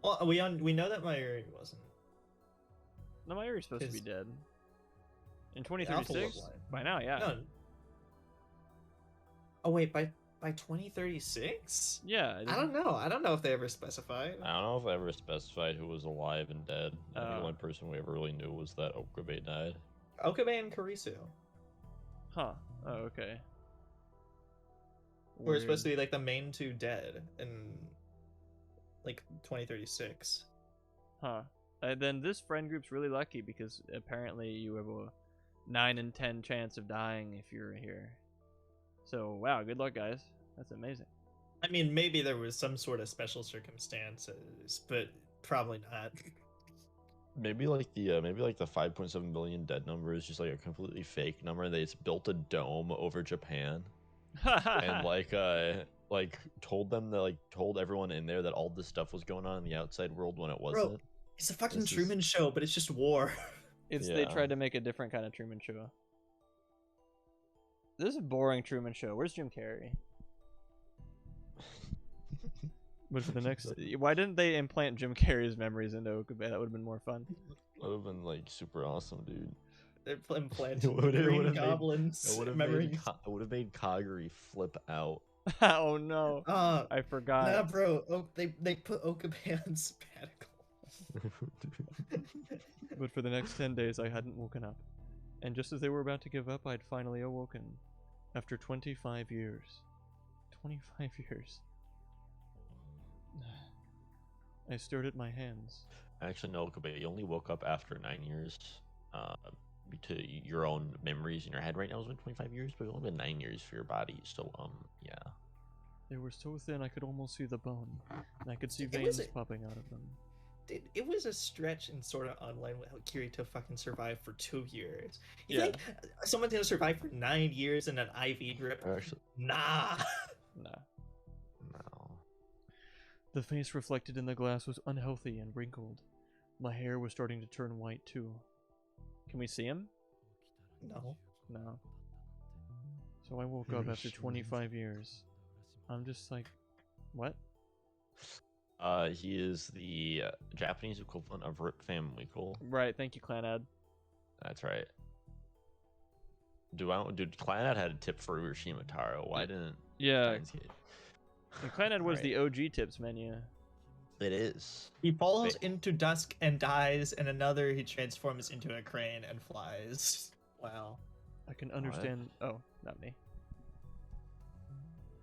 Well, we know that Mayuri wasn't. No, Mayuri's supposed to be 'Cause dead. In Alpha was 2036? alive. By now, yeah. No. Oh wait, by 2036? Yeah. I don't know. I don't know if they ever specified. I don't know if I ever specified who was alive and dead. I think the Oh. only person we ever really knew was that Okabe died. Okabe and Kurisu Huh. Oh, okay. were supposed to be like the main two dead in like 2036. Huh. Then this friend group's really lucky because apparently you have a 9 in 10 chance of dying if you're here. So, wow, good luck, guys. That's amazing. I mean, maybe there was some sort of special circumstances, but probably not. Maybe like the 5.7 million dead number is just like a completely fake number. They just built a dome over Japan and like told them that told everyone in there that all this stuff was going on in the outside world when it wasn't. Bro, it's a fucking This is- Truman Show, but it's just war. They Yeah. tried to make a different kind of Truman Show. This is a boring Truman Show. Where's Jim Carrey? But for the next, why didn't they implant Jim Carrey's memories into Okabe? That would have been more fun. That would have been like super awesome, dude. They're implanting It would've Green made- Goblin's It would have memories. made Kaguri flip out. Oh no, Uh, I forgot. nah, bro. They put Okabe on sabbatical. But for the next 10 days, I hadn't woken up. And just as they were about to give up, I'd finally awoken. After 25 years. 25 years. I stared at my hands. Actually, no, Okabe, you only woke up after 9 years. To your own memories in your head right now has been 25 years, but it's only been 9 years for your body. So, yeah. They were so thin I could almost see the bone. And I could see It veins was popping out of them. It was a stretch in Sword Art Online how Kirito fucking survived for 2 years. You Yeah. think someone's gonna survive for 9 years in an IV drip? Actually, Nah. Nah. no. The face reflected in the glass was unhealthy and wrinkled. My hair was starting to turn white too. Can we see him? No. No. So I woke up after 25 years. I'm just like, what? He is the Japanese equivalent of Rip Family Cole. Right, thank you, Clanad. That's right. Dude, Clanad had a tip for Urashima Taro. Why didn't Yeah, Steins get- and Clanad was Right. the OG tips menu. It is. He falls Wait. into dusk and dies, and another he transforms into a crane and flies. Wow. I can understand. Oh, not me.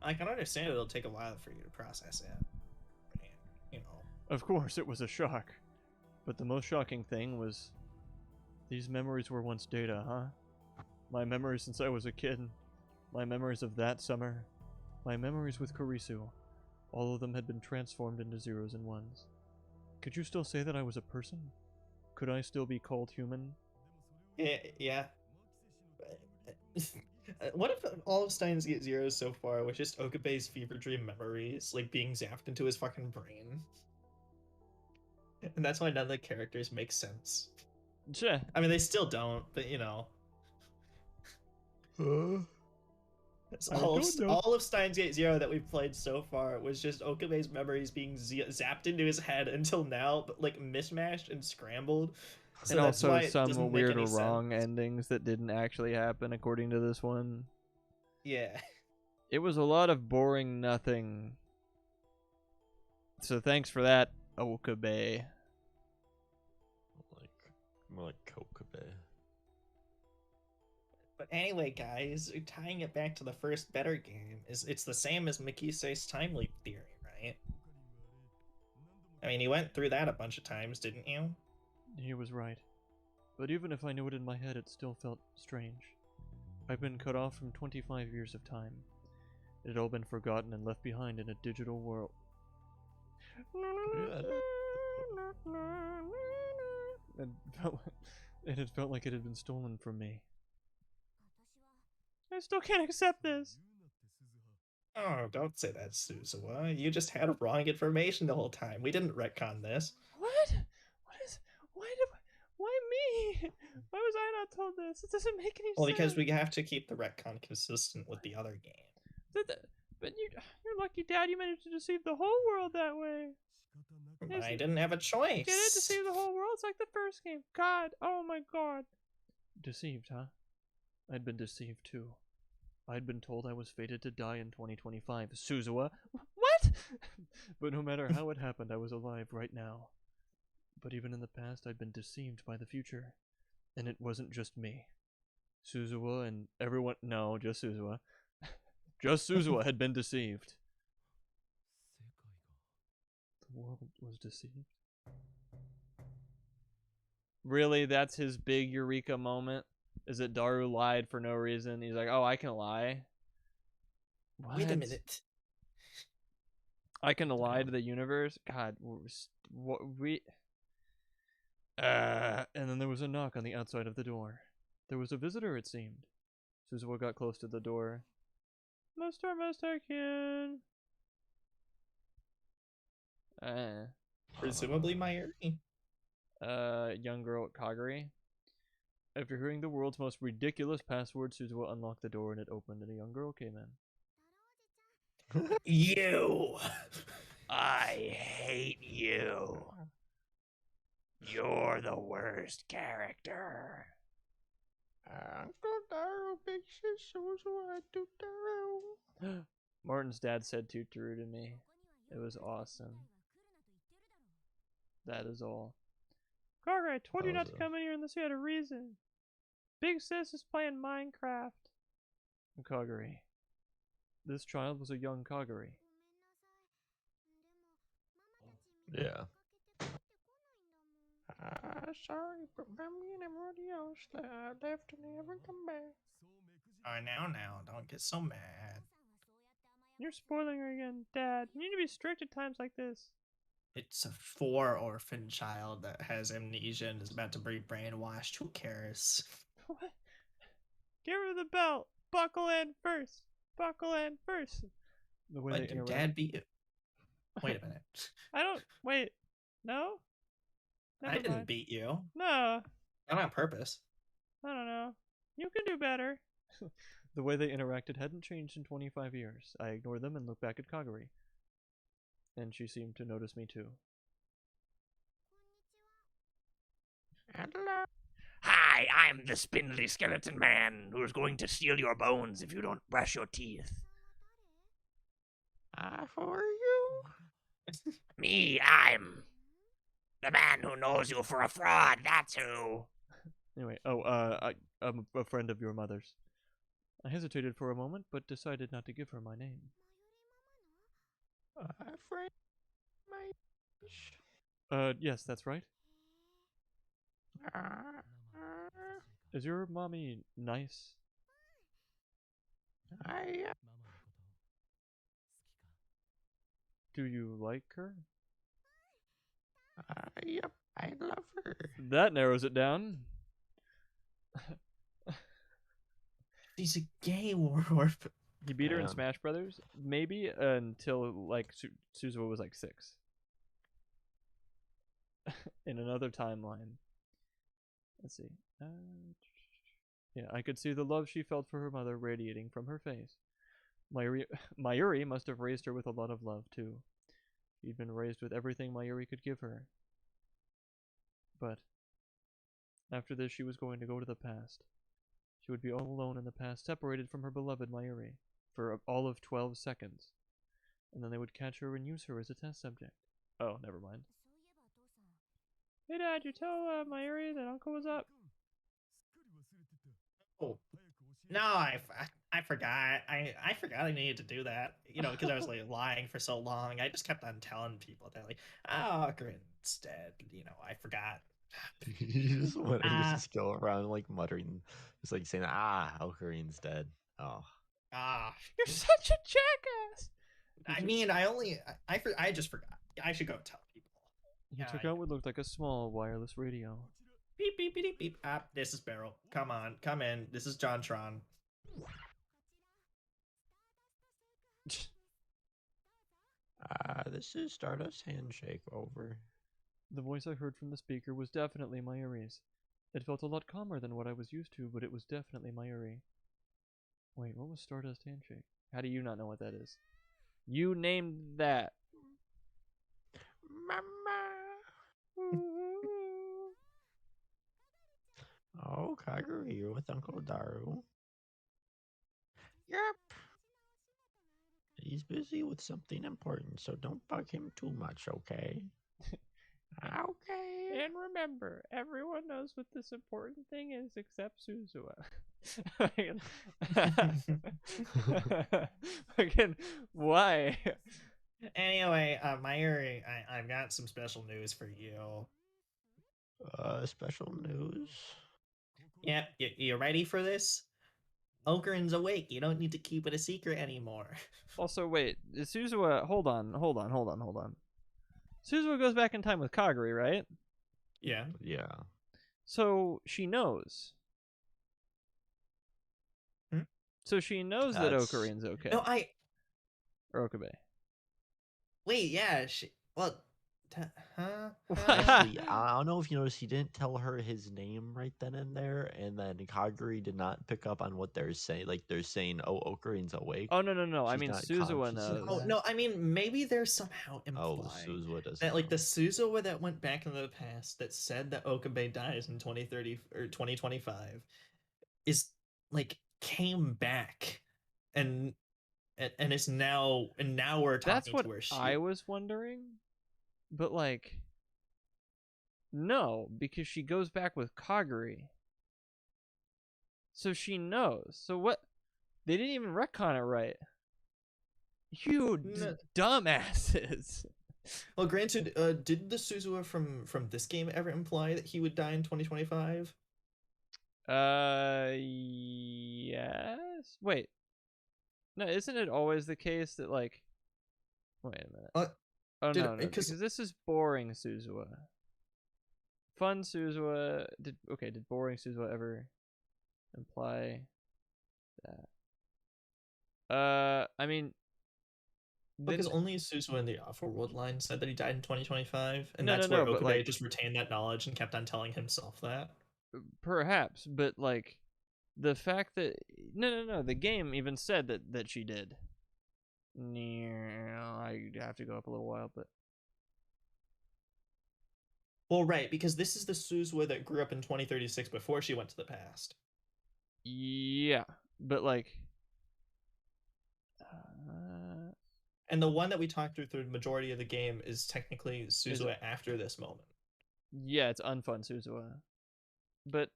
I can understand it'll take a while for you to process it. And, you know. Of course, it was a shock. But the most shocking thing was these memories were once data, huh? My memories since I was a kid. My memories of that summer. My memories with Kurisu. All of them had been transformed into zeros and ones. Could you still say that I was a person? Could I still be called human? Yeah. What if all of Steins Gate Zeros so far was just Okabe's fever dream memories, like being zapped into his fucking brain? And that's why none of the characters make sense. Tch. I mean, they still don't, but you know. It's I all, don't know. all of Steins Gate Zero that we've played so far was just Okabe's memories being zapped into his head until now, but like mismatched and scrambled. So And that's why also it some doesn't make weird any or wrong sense. endings that didn't actually happen according to this one. Yeah. It was a lot of boring nothing. So thanks for that, Okabe. More like Kokabe. But anyway, guys, tying it back to the first better game is it's the same as Mikise's time leap theory, right? I mean, you went through that a bunch of times, didn't you? He was right. But even if I knew it in my head, it still felt strange. I've been cut off from 25 years of time. It had all been forgotten and left behind in a digital world. It had felt like it had been stolen from me. I still can't accept this. Oh, don't say that, Suzawa. You just had wrong information the whole time. We didn't retcon this. What? What is? Why me? Why was I not told this? It doesn't make any Well, sense. because we have to keep the retcon consistent with the other game. But you're lucky, Dad. You managed to deceive the whole world that way. I didn't have a choice. Get it? Deceive the whole world? It's like the first game. God. Oh my God. Deceived, huh? I'd been deceived too. I'd been told I was fated to die in 2025. Suzawa. What? But no matter how it happened, I was alive right now. But even in the past, I'd been deceived by the future. And it wasn't just me. Suzawa and everyone. No, just Suzawa. Just Suzawa had been deceived. The world was deceived. Really? That's his big eureka moment? Is that Daru lied for no reason? He's like, oh, I can lie? What? Wait a minute. I can lie to the universe? God, what we... and then there was a knock on the outside of the door. There was a visitor, it seemed. Suzawa got close to the door. Master Kin. Presumably Mayuri. Young girl at Kagari. After hearing the world's most ridiculous password, Suzawa unlocked the door and it opened and a young girl came in. You! I hate you. You're the worst character. Uncle Daru, big sis, Suzawa, Daru. Martin's dad said Tutoru to me. It was awesome. That is all. Kagari, I told you not to come in here unless you had a reason. Big sis is playing Minecraft. Kagari. This child was a young Kagari. Yeah. Sorry, but Mommy and everybody else left and they haven't come back. Oh, now, don't get so mad. You're spoiling her again, Dad. You need to be strict at times like this. It's a 4 orphan child that has amnesia and is about to be brainwashed. Who cares? What? Give her the belt. Buckle in first. Buckle in first. The way What, they did interact. Dad beat you? Wait a minute. I don't. Wait. No? I Never didn't mind. beat you. No. Not on purpose. I don't know. You can do better. The way they interacted hadn't changed in 25 years. I ignored them and looked back at Kagari. And she seemed to notice me too. Hello. Hi, I'm the spindly skeleton man who's going to steal your bones if you don't brush your teeth. Who are you? Me, I'm the man who knows you for a fraud, that's who. Anyway, I'm a friend of your mother's. I hesitated for a moment, but decided not to give her my name. Friend, Yes, that's right. Is your mommy nice? Do you like her? Yep, I love her. That narrows it down. He's a gay orphan. He beat her in Damn. Smash Brothers, maybe until like Suzawa was like 6. In another timeline. Let's see. Yeah, I could see the love she felt for her mother radiating from her face. Mayuri must have raised her with a lot of love too. She'd been raised with everything Mayuri could give her. But after this, she was going to go to the past. She would be all alone in the past, separated from her beloved Mayuri, for all of 12 seconds. And then they would catch her and use her as a test subject. Oh, never mind. Hey Dad, you tell Mayuri that Uncle was up? Oh. No, I forgot. I forgot I needed to do that. You know, because I was like lying for so long. I just kept on telling people that like, oh, instead. You know, I forgot. You just want to just go around like muttering, just like saying Valkyrie instead. Oh, You're such a jackass! I mean, I just forgot. I should go tell people. He took out what looked like a small wireless radio. Beep beep beep beep. This is Beryl. Come on, come in. This is JonTron. this is Stardust Handshake over. The voice I heard from the speaker was definitely Mayuri's. It felt a lot calmer than what I was used to, but it was definitely Mayuri. Wait, what was Stardust Handshake? How do you not know what that is? You named that. Mama. Oh, Kagura, you're with Uncle Daru. Yep. He's busy with something important, so don't bug him too much, okay? Okay. And remember, everyone knows what this important thing is except Suzuha. Again, why? Anyway, Mayuri, I've got some special news for you. Special news. Yep, you ready for this? Col0n's awake. You don't need to keep it a secret anymore. Also, wait, is Suzuha... Hold on. Suzuha goes back in time with Kaguri, right? Yeah. Yeah. So she knows. Hmm? So she knows that That's- Okarin's okay. No, Or Okabe. wait, yeah, well, huh? Actually, I don't know if you noticed, he didn't tell her his name right then and there, and then Kaguri did not pick up on what they're saying. Like, they're saying, oh, Okarin's awake. Oh, no. I She's mean, not Suzuha conscious of knows. Oh, that? no, I mean, maybe they're somehow Oh, implying Suzuha doesn't that, like, know. the Suzuha that went back into the past that said that Okabe dies in 2030 or 2025 is, like, came back and is now, we're talking That's what to where she... I was wondering. But, like, no, because she goes back with Kaguri. So she knows. So what? They didn't even retcon it right. You No. dumbasses. Well, granted, did the Suzuha from this game ever imply that he would die in 2025? Yes. Wait. No, isn't it always the case that, like... Wait a minute. Oh, did- no, because- because this is boring Suzuha. Fun Suzuha... Did boring Suzuha ever imply that? I mean... Because then- only Suzuha in the Offworld line said that he died in 2025, and No, that's no, where but, Okabe like- just retained that knowledge and kept on telling himself that. Perhaps, but, like, the fact that... No, the game even said that she did. I have to go up a little while, but... Well, right, because this is the Suzuha that grew up in 2036 before she went to the past. Yeah, but, like... And the one that we talked through the majority of the game is technically Suzuha after this moment. Yeah, it's unfun Suzuha. But...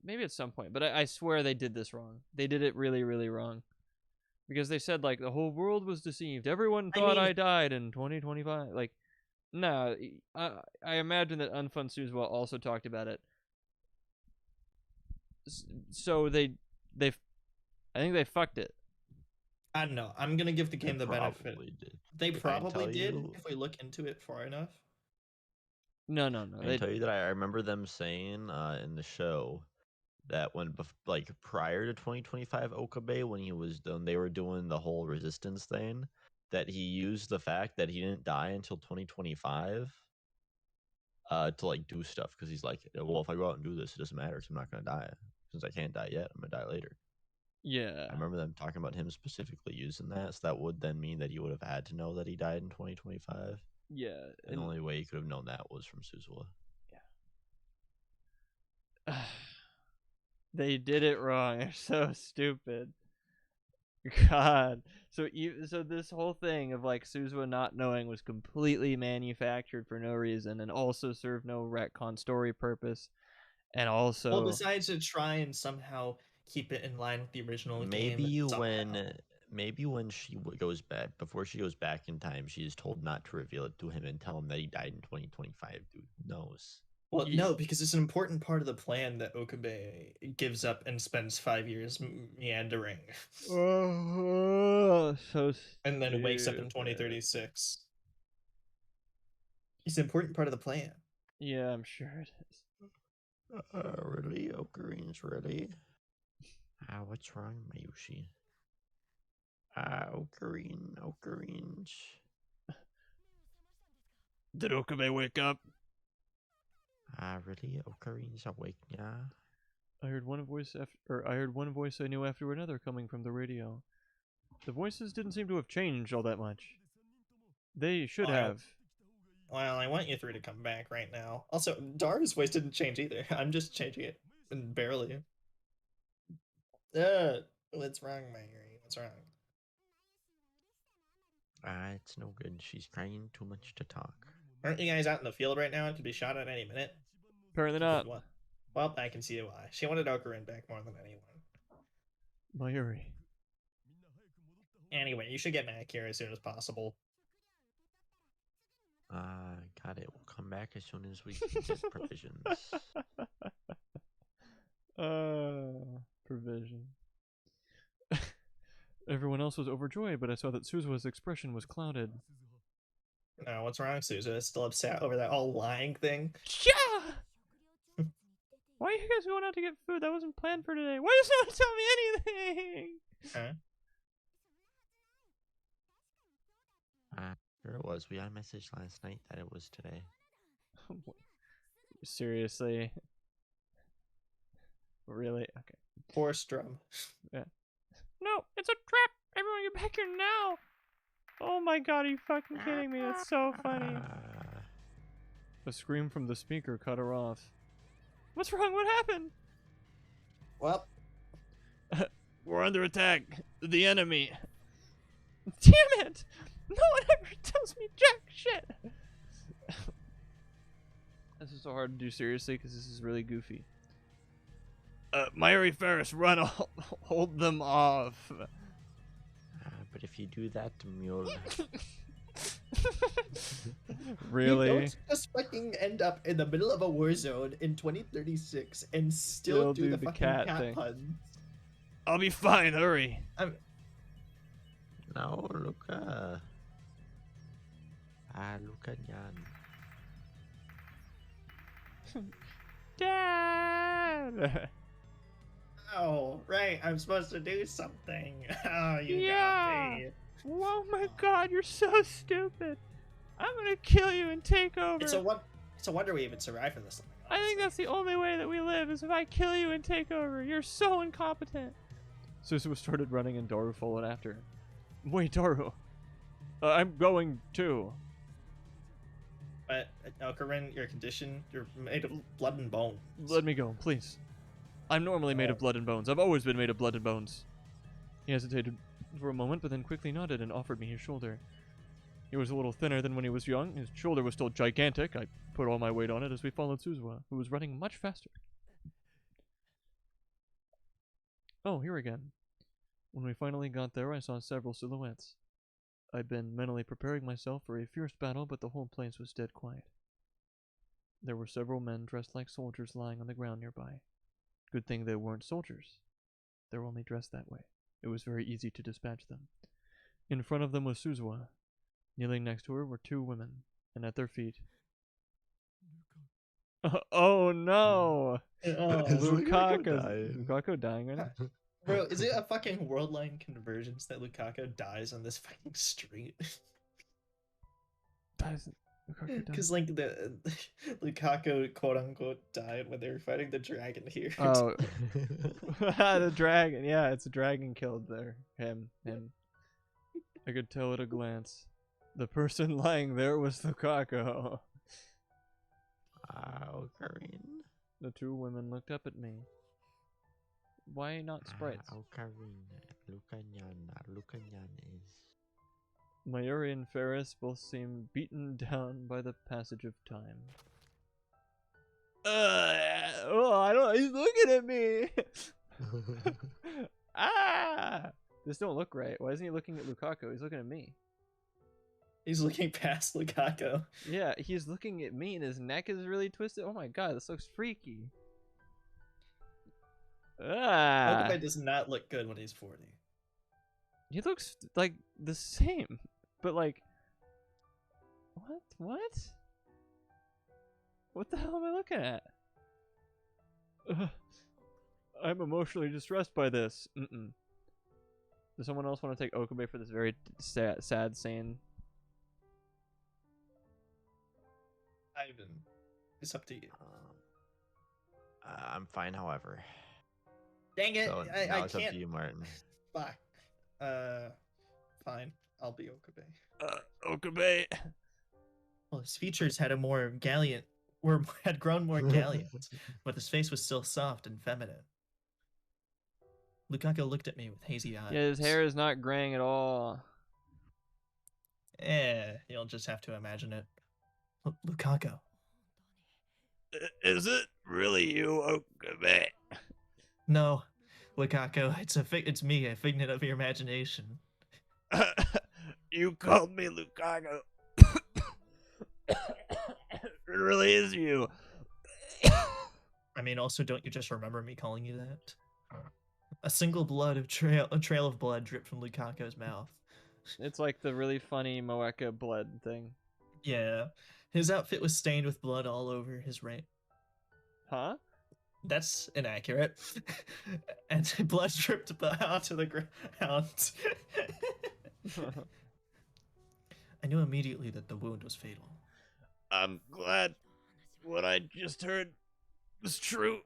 Maybe at some point, but I swear they did this wrong. They did it really, really wrong. Because they said, like, the whole world was deceived. Everyone thought I died in 2025. Like, no, I imagine that Unfun Suzuha also talked about it. So I think they fucked it. I don't know. I'm gonna give the game the benefit. Probably did. They If I probably tell did you- if we look into it far enough. No. I can tell you that I remember them saying in the show that when like prior to 2025 Okabe, when they were doing the whole resistance thing, that he used the fact that he didn't die until 2025 to like do stuff, because he's like, well, if I go out and do this, it doesn't matter because I'm not gonna die. Since I can't die yet, I'm gonna die later. Yeah. I remember them talking about him specifically using that, so that would then mean that he would have had to know that he died in 2025. Yeah. And the only way he could have known that was from Suzuha. They did it wrong. They're so stupid. God. So this whole thing of, like, Suzuha not knowing was completely manufactured for no reason, and also served no retcon story purpose, and also... Well, besides to try and somehow keep it in line with the original game. Maybe when she goes back, before she goes back in time, she is told not to reveal it to him and tell him that he died in 2025. Dude, who knows? Well, no, because it's an important part of the plan that Okabe gives up and spends 5 years meandering. Oh, so and then wakes up in stupid. 2036. It's an important part of the plan. Yeah, I'm sure it is. Really? Okarin's really? What's wrong, Mayushi? Okarin's... Did Okabe wake up? Really? Okarin's awake, yeah? I heard one voice I knew after another coming from the radio. The voices didn't seem to have changed all that much. They should have. Well, I want you three to come back right now. Also, Dara's voice didn't change either. I'm just changing it. And barely. What's wrong, Mayuri? What's wrong? It's no good. She's trying too much to talk. Aren't you guys out in the field right now? It could be shot at any minute. Apparently not. Well, I can see why. She wanted Okarin back more than anyone. Mayuri. Anyway, you should get back here as soon as possible. Got it. We'll come back as soon as we can get provisions. Provision. Everyone else was overjoyed, but I saw that Suzuha's expression was clouded. No, what's wrong, Suzuha? Still upset over that all lying thing? Yeah! Why are you guys going out to get food? That wasn't planned for today. Why does no one tell me anything? Huh? Sure it was. We got a message last night that it was today. Seriously? Really? Okay. Poor Strum. Yeah. No, it's a trap! Everyone get back here now! Oh my god, are you fucking kidding me? That's so funny. A scream from the speaker cut her off. What's wrong? What happened? Well, We're under attack. The enemy. Damn it! No one ever tells me jack shit! This is so hard to do seriously because this is really goofy. Mayuri Ferris, run! Hold them off. But if you do that, Mule... Really? You don't just fucking end up in the middle of a war zone in 2036 and still do the fucking cat thing. puns. I'll be fine, hurry. No, Luca. Luca Nyan. Dad! Oh, right, I'm supposed to do something. Oh, you Yeah. got me. Oh my god, you're so stupid. I'm gonna kill you and take over. It's a wonder we even survived for this long. I think that's the only way that we live, is if I kill you and take over. You're so incompetent. Suzuha started running and Daru followed after. Wait, Daru. I'm going too. But, Okarin, your condition, you're made of blood and bone. Let me go, please. I'm normally made of blood and bones. I've always been made of blood and bones. He hesitated for a moment, but then quickly nodded and offered me his shoulder. He was a little thinner than when he was young. His shoulder was still gigantic. I put all my weight on it as we followed Suzuha, who was running much faster. Oh, here again. When we finally got there, I saw several silhouettes. I'd been mentally preparing myself for a fierce battle, but the whole place was dead quiet. There were several men dressed like soldiers lying on the ground nearby. Good thing they weren't soldiers. They were only dressed that way. It was very easy to dispatch them. In front of them was Suzuha. Kneeling next to her were two women, and at their feet... Oh no! Lukaku dying right now? Bro, is it a fucking world-line convergence that Lukaku dies on this fucking street? Because like the Lukaku quote-unquote died when they were fighting the dragon here. Oh, the dragon. Yeah, it's a dragon killed there. Him. I could tell at a glance. The person lying there was Lukaku. Okarin. The two women looked up at me. Why not sprites? Okarin. Luca Nyan is... Mayuri and Ferris both seem beaten down by the passage of time. He's looking at me! This don't look right. Why isn't he looking at Lukaku? He's looking at me. He's looking past Lukaku. Yeah, he's looking at me and his neck is really twisted. Oh my god, this looks freaky. Okabe does not look good when he's 40. He looks like the same, but like, what? What the hell am I looking at? I'm emotionally distressed by this. Does someone else want to take Okabe for this very sad scene? Ivan, it's up to you. I'm fine, however. Dang it! So I now it's up can't. to you, Martin. Fuck. Fine. I'll be Okabe. Okabe. Well, his features had had grown more gallant, but his face was still soft and feminine. Lukaku looked at me with hazy eyes. Yeah, his hair is not graying at all. You'll just have to imagine it. Lukaku. Is it really you, Okabe? No, Lukaku, it's me, a figment of your imagination. You called me Lukaku. It really is you. I mean, also, don't you just remember me calling you that? A trail of blood dripped from Lukaku's mouth. It's like the really funny Moeka blood thing. Yeah, his outfit was stained with blood all over his right. Huh? That's inaccurate. And blood dripped onto the ground. I knew immediately that the wound was fatal. I'm glad what I just heard was true.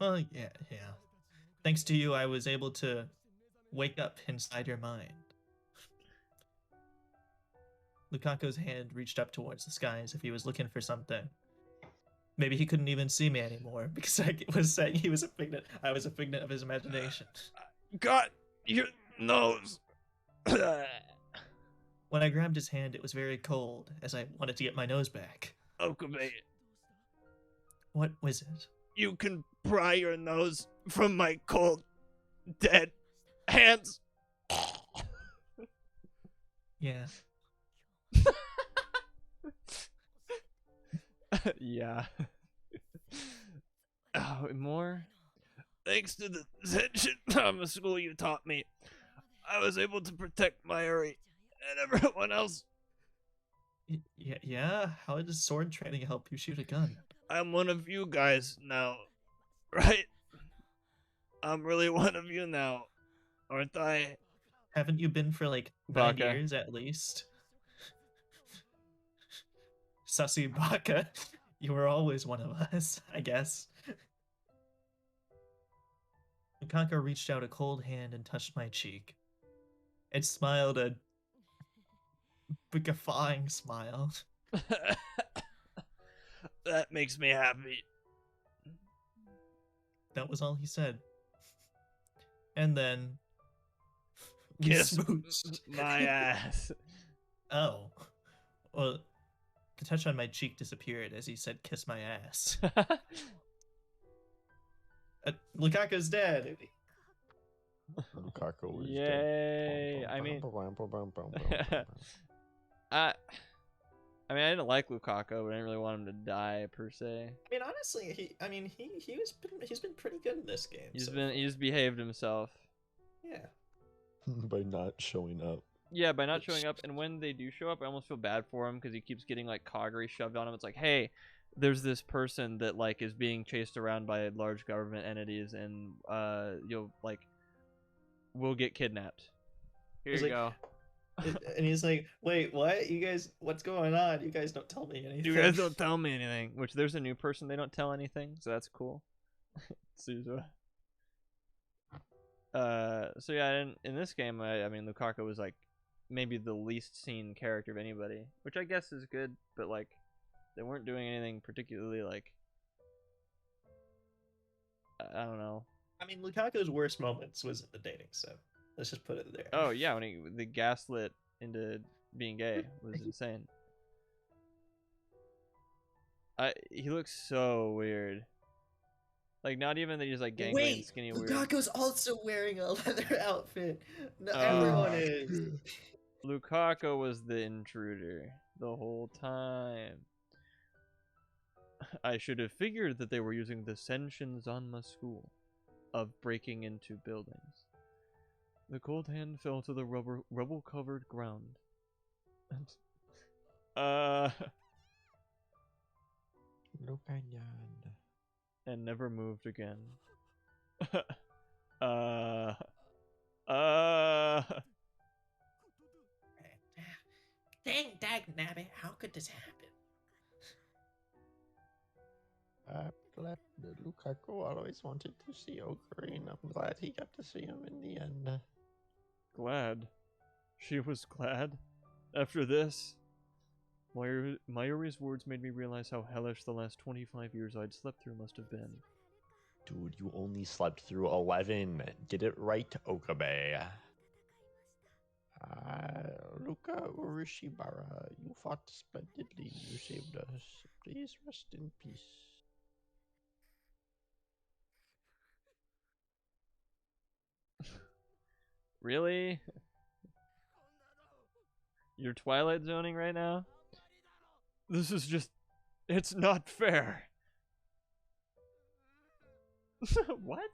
Well, yeah. Thanks to you, I was able to wake up inside your mind. Lukaku's hand reached up towards the sky as if he was looking for something. Maybe he couldn't even see me anymore because I was saying he was a figment. I was a figment of his imagination. Got your nose. When I grabbed his hand, it was very cold as I wanted to get my nose back. Okabe, What was it? you can pry your nose from my cold, dead hands. Yeah. Yeah. Oh, more? Thanks to the Zen Drama school you taught me, I was able to protect Mayuri and everyone else. Yeah? How does sword training help you shoot a gun? I'm one of you guys now, right? I'm really one of you now, aren't I? Haven't you been for like 9 Baka. years at least? Sussy Baka, you were always one of us, I guess. Lukaku reached out a cold hand and touched my cheek. It smiled a beguiling smile. That makes me happy. That was all he said. And then we Kiss smooched. my ass. Oh. Well, the touch on my cheek disappeared as he said, "Kiss my ass." Lukaku's dead. Lukaku is Yay! dead. I mean, I I mean, I didn't like Lukaku, but I didn't really want him to die per se. I mean, honestly, he's been pretty good in this game. He's behaved himself. Yeah. by not showing up. Yeah, by not showing up, and when they do show up, I almost feel bad for him because he keeps getting like coggery shoved on him. It's like, hey, there's this person that like is being chased around by large government entities, and we'll get kidnapped. Here He's you like, go. And he's like, "Wait, what? You guys, what's going on? You guys don't tell me anything." You guys don't tell me anything. Which there's a new person they don't tell anything, so that's cool. Suzu. So yeah, in this game, I mean, Lukaku was like maybe the least seen character of anybody, which I guess is good, but like they weren't doing anything particularly like I don't know. I mean, Lukaku's worst moments was in the dating, so let's just put it there. Oh yeah, when the gaslit into being gay was insane. He looks so weird. Like not even that he's like gangly and Wait, skinny weird. Lukaku's also wearing a leather outfit. No, Oh. everyone is. Lukaku was the intruder the whole time. I should have figured that they were using the Senshin-Zanma school of breaking into buildings. The cold hand fell to the rubble-covered ground. And never moved again. Dang, dag nabbit, how could this happen? I'm glad that Lukaku always wanted to see Ocarina. I'm glad he got to see him in the end. Glad. She was glad? After this? Mayuri's words made me realize how hellish the last 25 years I'd slept through must have been. Dude, you only slept through 11. Get it right, Okabe. Luka Urishibara, you fought splendidly. You saved us. Please rest in peace. Really? You're Twilight Zoning right now? This is just... It's not fair. What?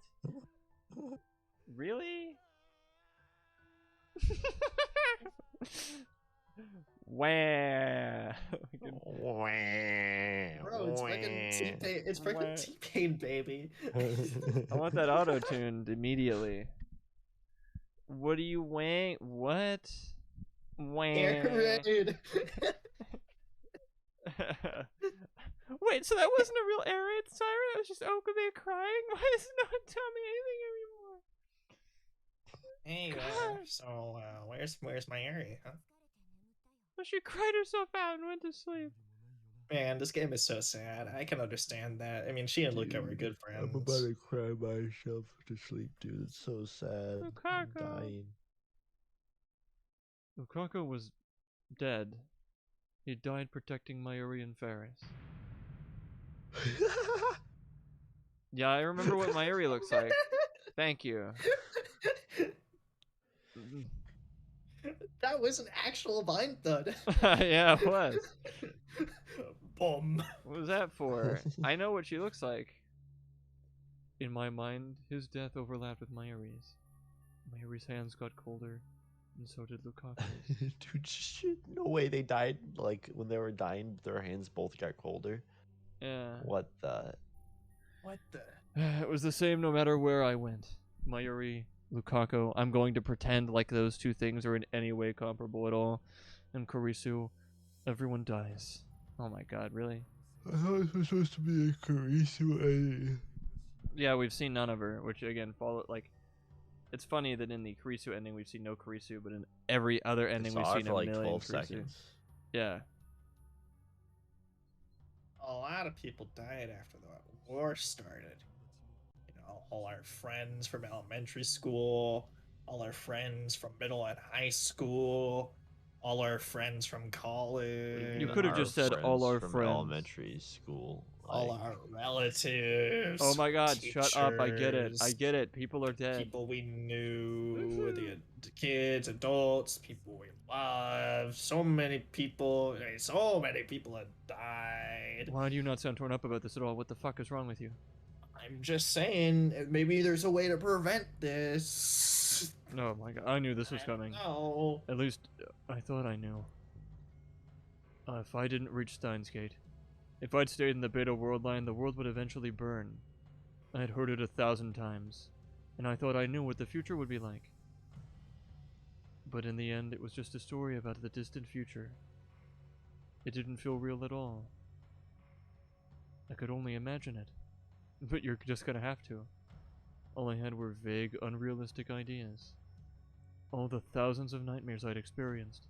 Really? Wah. Bro, it's fucking T-Pain. It's freaking T-Pain, baby. I want that auto-tuned immediately. What do you want? What? Air raid. Wait, so that wasn't a real air raid siren? It was just Okabe crying? Why does no one tell me anything anymore? Hey, so where's my area, huh? Well, she cried herself out and went to sleep. Man, this game is so sad. I can understand that. I mean, she and Luca were good friends. I'm about to cry myself to sleep, dude. It's so sad. I'm Lukaku. dying. Lukaku was dead. He died protecting Mayuri and Ferris. Yeah, I remember what Mayuri looks like. Thank you. That was an actual vine thud. Yeah, it was. Boom. What was that for? I know what she looks like. In my mind, his death overlapped with Mayuri's. Mayuri's hands got colder, and so did Lukaku's. Dude, shit. No way they died. Like, when they were dying, their hands both got colder. Yeah. What the? What the? It was the same no matter where I went. Mayuri, Lukaku, I'm going to pretend like those two things are in any way comparable at all. And Kurisu, everyone dies. Oh my god, really? I thought it was supposed to be a Kurisu ending. Yeah, we've seen none of her, which again, it's funny that in the Kurisu ending we've seen no Kurisu, but in every other ending we've seen for a like million 12 Kurisu. seconds. Yeah. A lot of people died after the war started. You know, all our friends from elementary school, all our friends from middle and high school, all our friends from college. You could have just said all our from friends. elementary school. All like- our relatives. Oh my god, shut up, I get it. I teachers, get it. People are dead. People we knew, the kids, adults, people we loved. So many people had died. Why do you not sound torn up about this at all? What the fuck is wrong with you? I'm just saying, maybe there's a way to prevent this. Oh my god, I knew this was coming. No. At least, I thought I knew. If I didn't reach Steins Gate, if I'd stayed in the Beta World Line, the world would eventually burn. I had heard it 1,000 times, and I thought I knew what the future would be like. But in the end, it was just a story about the distant future. It didn't feel real at all. I could only imagine it. But you're just gonna have to. All I had were vague, unrealistic ideas. All the thousands of nightmares I'd experienced.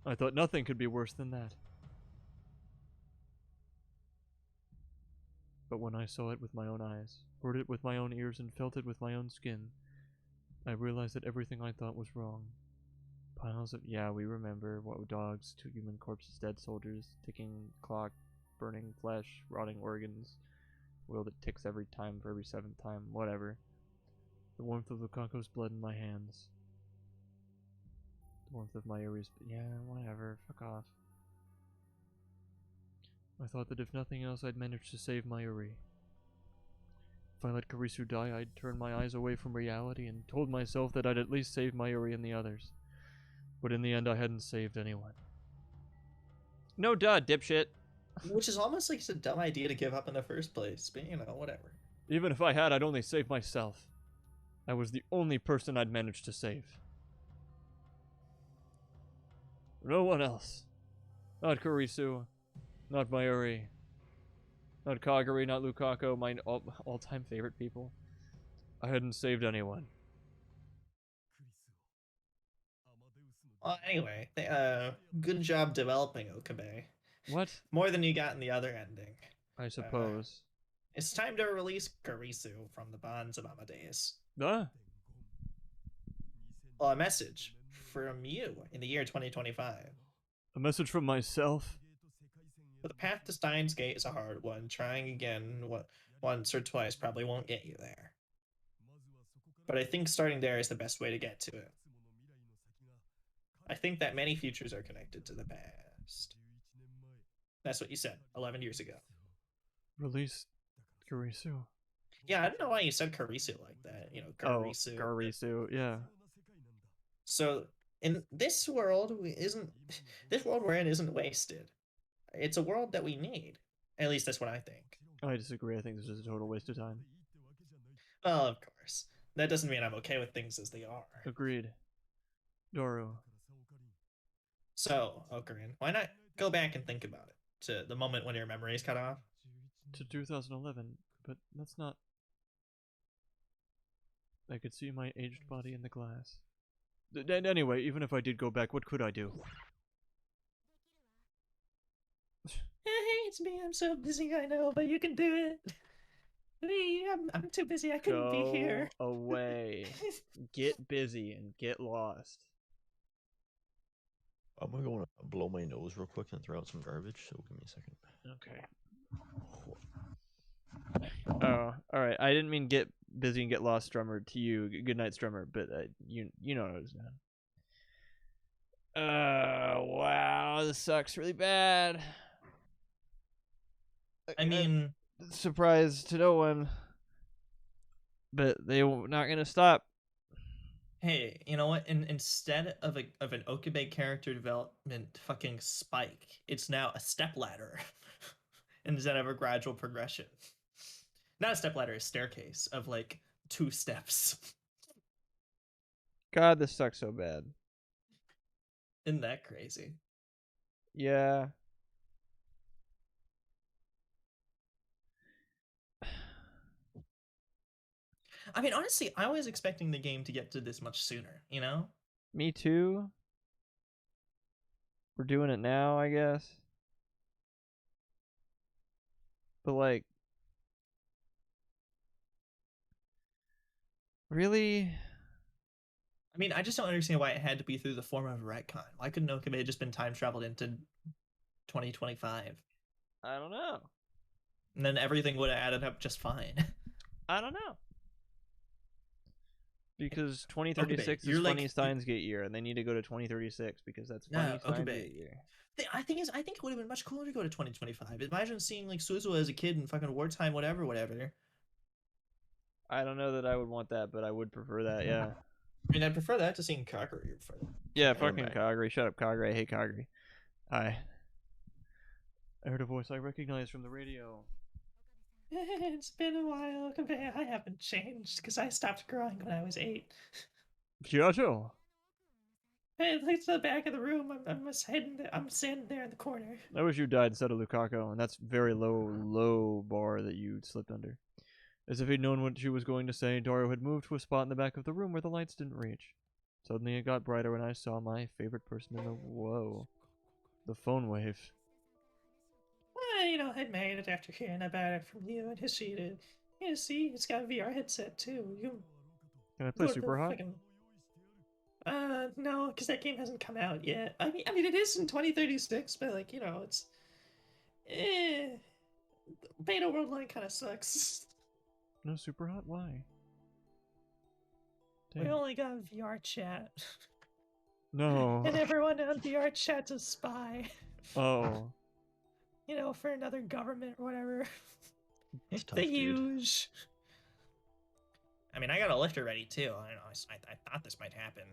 I thought nothing could be worse than that. But when I saw it with my own eyes, heard it with my own ears, and felt it with my own skin, I realized that everything I thought was wrong. Piles of, yeah, we remember, what, dogs, 2 human corpses, dead soldiers, ticking clock, burning flesh, rotting organs, wheel that ticks every time for every 7th time, whatever. The warmth of Lukaku's blood in my hands. The warmth of Mayuri's, yeah, whatever, fuck off. I thought that if nothing else, I'd manage to save Mayuri. If I let Kurisu die, I'd turn my eyes away from reality and told myself that I'd at least save Mayuri and the others. But in the end, I hadn't saved anyone. No duh, dipshit. Which is almost like it's a dumb idea to give up in the first place, but you know, whatever. Even if I had, I'd only save myself. I was the only person I'd managed to save. No one else. Not Kurisu. Not Mayuri. Not Kagari, not Lukaku, my all-time favorite people. I hadn't saved anyone. Well, anyway, good job developing Okabe. What? More than you got in the other ending. I suppose. It's time to release Karisu from the bonds of Amadeus. Ah. Well, a message from you in the year 2025. A message from myself? But the path to Steins Gate is a hard one. Trying again once or twice probably won't get you there. But I think starting there is the best way to get to it. I think that many futures are connected to the past. That's what you said 11 years ago. Release Karisu. Yeah, I don't know why you said Karisu like that. You know, Karisu. Oh, Karisu, yeah. So in this world we're in isn't wasted. It's a world that we need. At least that's what I think. I disagree. I think this is a total waste of time. Well, of course. That doesn't mean I'm okay with things as they are. Agreed. Doru. So, Col0n, why not go back and think about it to the moment when your memory is cut off? To 2011, but that's not... I could see my aged body in the glass. Anyway, even if I did go back, what could I do? Hey, it's me. I'm so busy, I know, but you can do it. Me, I'm too busy. I couldn't be here. Go away. Get busy and get lost. I'm gonna go blow my nose real quick and throw out some garbage, so give me a second. Okay. Oh, alright. I didn't mean get busy and get lost, Strummer, to you. Good night, Strummer, but you know what I was doing. Wow, this sucks really bad. I mean, Surprise to no one, but they're not gonna stop. hey, you know what? Instead of an Okabe character development fucking spike, it's now a stepladder instead of a gradual progression. Not a stepladder, a staircase of like 2 steps. God, this sucks so bad. Isn't that crazy? Yeah. I mean, honestly, I was expecting the game to get to this much sooner, you know? Me too. We're doing it now, I guess. But like, really? I mean, I just don't understand why it had to be through the form of a retcon. Why couldn't Okabe have just been time traveled into 2025? I don't know. And then everything would have added up just fine. I don't know. Because 2036 you're is like- Funny Steins Gate year, and they need to go to 2036 because that's Funny No, Steins Okabe. Gate year. I think it would have been much cooler to go to 2025. Imagine seeing like Suzuha as a kid in fucking wartime, whatever. I don't know that I would want that, but I would prefer that, yeah. I mean, I'd prefer that to seeing Kagura. Yeah, Going fucking back. Kagura. Shut up, Kagura. I hate Kagura. I heard a voice I recognized from the radio. It's been a while, Okabe. I haven't changed because I stopped growing when I was 8. Kyoto. Hey, look to the back of the room. I'm standing there in the corner. I wish you died instead of Lukaku, and that's very low bar that you slipped under. As if he'd known what she was going to say, Dario had moved to a spot in the back of the room where the lights didn't reach. Suddenly it got brighter when I saw my favorite person in the... Whoa. The phone wave. Well, you know, I made it after hearing about it from you and Hishida. Yeah, see, it's got a VR headset too. You Can I play go to the Super Hot? fucking- no, because that game hasn't come out yet. I mean, it is in 2036, but like, you know, it's Beta Worldline kind of sucks. No Super Hot? Why? We Damn. only got VR chat, No. and everyone on VR chat's a spy. Oh. You know, for another government or whatever. It's tough, They dude. use. I mean, I got a lifter ready too. I don't know. I thought this might happen.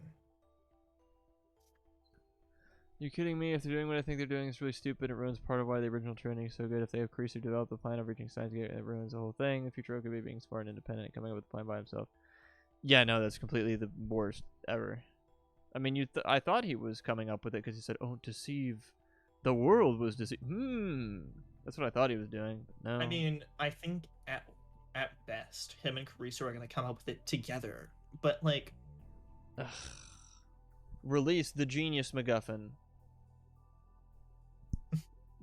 You kidding me? If they're doing what I think they're doing, it's really stupid. It ruins part of why the original training is so good. If they have Crease who developed the plan of reaching Steins Gate, it ruins the whole thing. The future Okabe being smart and independent and coming up with the plan by himself. Yeah, no, that's completely the worst ever. I mean, I thought he was coming up with it because he said, "Oh, deceive the world was deceived." That's what I thought he was doing. But no. I mean, I think at best, him and Karisu are gonna come up with it together. But like, Ugh. Release the genius MacGuffin.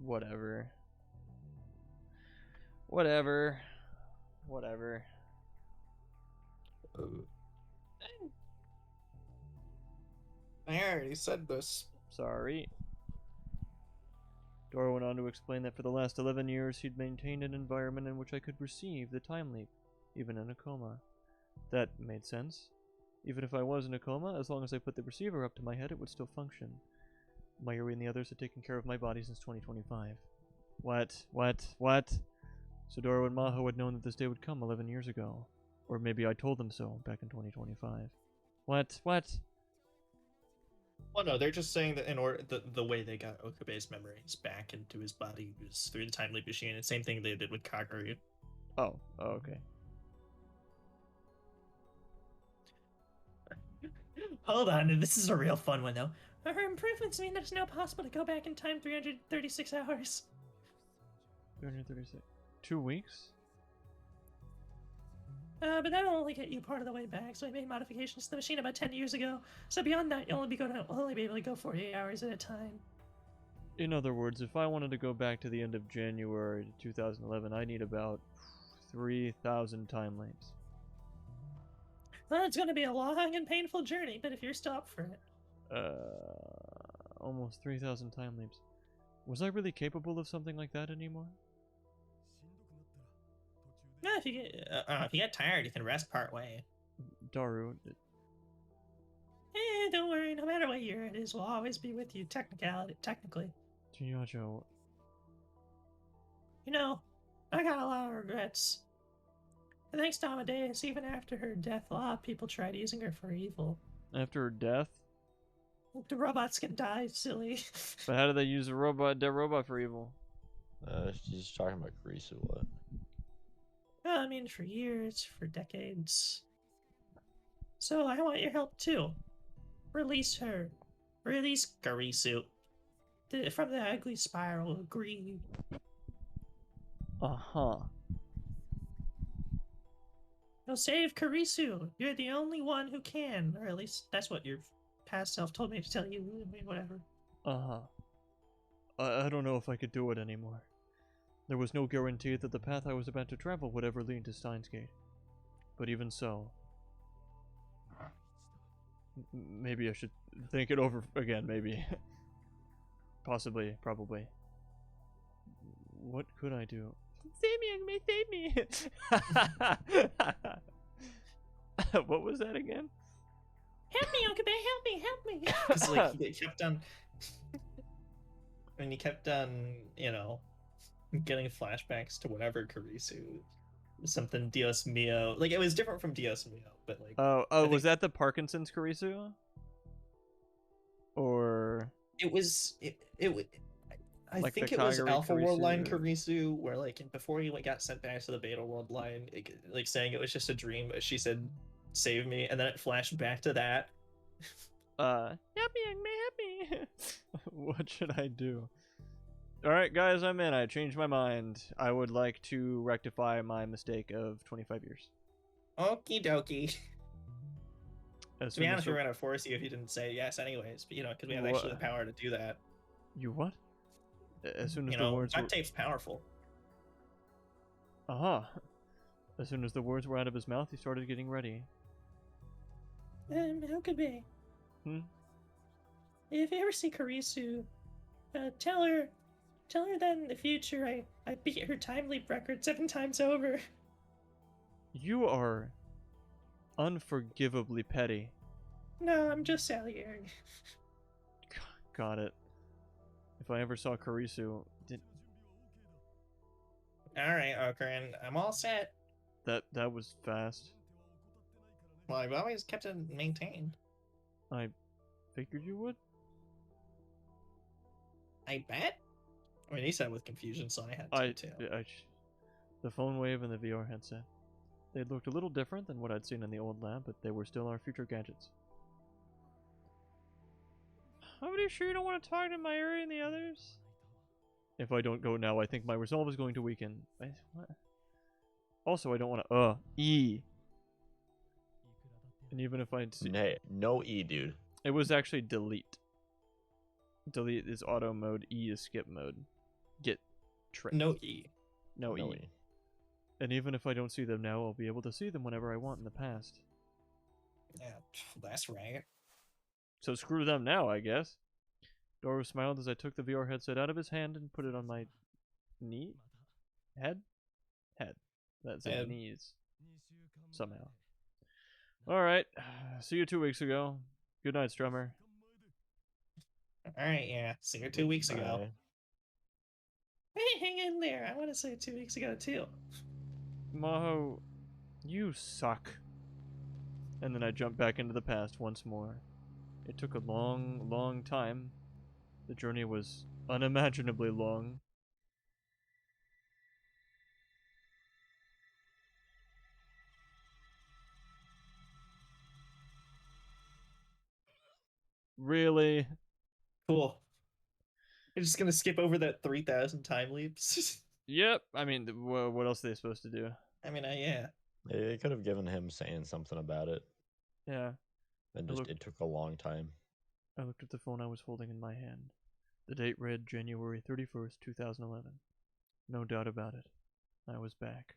Whatever. Whatever. Whatever. I already said this. Sorry. Dora went on to explain that for the last 11 years he'd maintained an environment in which I could receive the time leap, even in a coma. That made sense. Even if I was in a coma, as long as I put the receiver up to my head, it would still function. Mayuri and the others had taken care of my body since 2025. What? So Dora and Maho had known that this day would come 11 years ago. Or maybe I told them so back in 2025. What? Well, no, they're just saying that in order the way they got Okabe's memories back into his body was through the time leap machine. And same thing they did with Kaguru. Oh, okay. Hold on, this is a real fun one though. Her improvements mean that it's now possible to go back in time 336 hours. 336. 2 weeks? But that'll only get you part of the way back, so I made modifications to the machine about 10 years ago. So beyond that, you'll only be able to go 48 hours at a time. In other words, if I wanted to go back to the end of January 2011, I need about 3,000 time leaps. Well, it's going to be a long and painful journey, but if you're still up for it. Almost 3,000 time leaps. Was I really capable of something like that anymore? No, if you get tired, you can rest part way. Daru, Don't worry. No matter what year it is, we'll always be with you. Technically. Chiyojo, You know, I got a lot of regrets. And thanks to Amadeus, even after her death, a lot of people tried using her for evil. after her death? The robots can die, silly. But how do they use a dead robot for evil? She's talking about Karisu, what? I mean, for years, for decades. So I want your help too. Release her. Release Karisu. From the ugly spiral of greed. Uh-huh. You'll save Karisu. You're the only one who can. Or at least that's what your past self told me to tell you. I mean, whatever. Uh-huh. I don't know if I could do it anymore. There was no guarantee that the path I was about to travel would ever lead to Steins Gate. But even so... maybe I should think it over again, maybe. Possibly, probably. What could I do? Save me, save me! What was that again? Help me, Okabe, help me! Because like he kept on, and he kept on, you know, getting flashbacks to whatever Karisu, something Dios Mio. Like it was different from Dios Mio, but like. Oh, was that the Parkinson's Karisu? Or it was I like think the it was Kagura Alpha World line Karisu? Karisu, where like before he got sent back to the Beta World line, like saying it was just a dream, but she said, "Save me," and then it flashed back to that. help me. What should I do? Alright guys, I'm in. I changed my mind. I would like to rectify my mistake of 25 years. Okie dokie. As To be soon as honest, we the- were gonna force you if you didn't say yes, anyways. But you know, because we have What? actually the power to do that. You what? As soon as You the know, words were... duct tape's powerful. Aha. As soon as the words were out of his mouth, he started getting ready. How could be? Hmm? If you ever see Karisu, tell her that in the future I beat her time leap record 7 times over. You are unforgivably petty. No, I'm just Salieri. Got it. If I ever saw Karisu, Alright, Col0n, I'm all set. that was fast. Well, I've always kept it maintained. I figured you would. I bet? I mean, he said it with confusion, so I had to, too. The phone wave and the VR headset. They looked a little different than what I'd seen in the old lab, but they were still our future gadgets. Are you sure you don't want to talk to Mayuri and the others? If I don't go now, I think my resolve is going to weaken. What? Also, I don't want to, E. And even if I see... Nay, no E, dude. It was actually delete. Delete is auto mode, E is skip mode. Get tricked. No E. No E. E. And even if I don't see them now, I'll be able to see them whenever I want in the past. Yeah, that's right. So screw them now, I guess. Doru smiled as I took the VR headset out of his hand and put it on my knee? Head? Head. That's it, Head. knees. Somehow. Alright. See you 2 weeks ago. Good night, Strummer. Alright, yeah. See you 2 weeks ago. Bye. Hey, hang in there. I want to say 2 weeks ago, too. Maho, you suck. And then I jumped back into the past once more. It took a long, long time. The journey was unimaginably long. Really? Cool. I'm just gonna skip over that 3,000 time leaps. Yep. I mean, what else are they supposed to do? I mean, yeah. They could have given him saying something about it. Yeah. And I just look- it took a long time. I looked at the phone I was holding in my hand. The date read January 31st, 2011. No doubt about it. I was back.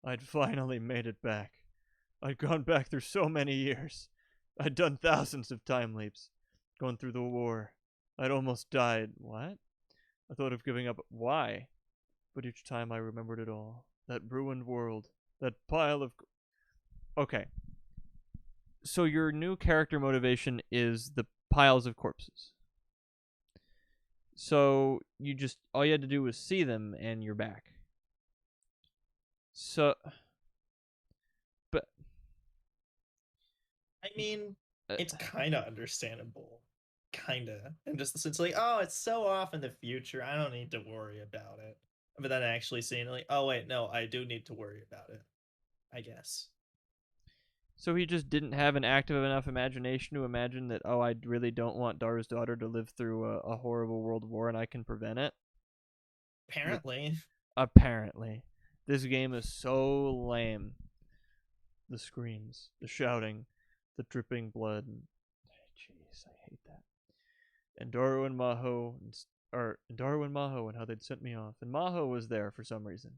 I'd finally made it back. I'd gone back through so many years. I'd done thousands of time leaps. Gone through the war. I'd almost died. What? I thought of giving up. Why? But each time I remembered it all. That ruined world. That pile of... Okay. So your new character motivation is the piles of corpses. So you just... All you had to do was see them and you're back. So... But... I mean, Uh, it's kind of understandable. Kind of. And just the sense like, oh, it's so off in the future. I don't need to worry about it. But then actually seeing like, oh, wait, no, I do need to worry about it. I guess. So he just didn't have an active enough imagination to imagine that, oh, I really don't want Daru's daughter to live through a horrible world war and I can prevent it? Apparently. Apparently. This game is so lame. The screams, the shouting, the dripping blood. Jeez, I hate that. And Daru and Maho, and how they'd sent me off. And Maho was there for some reason.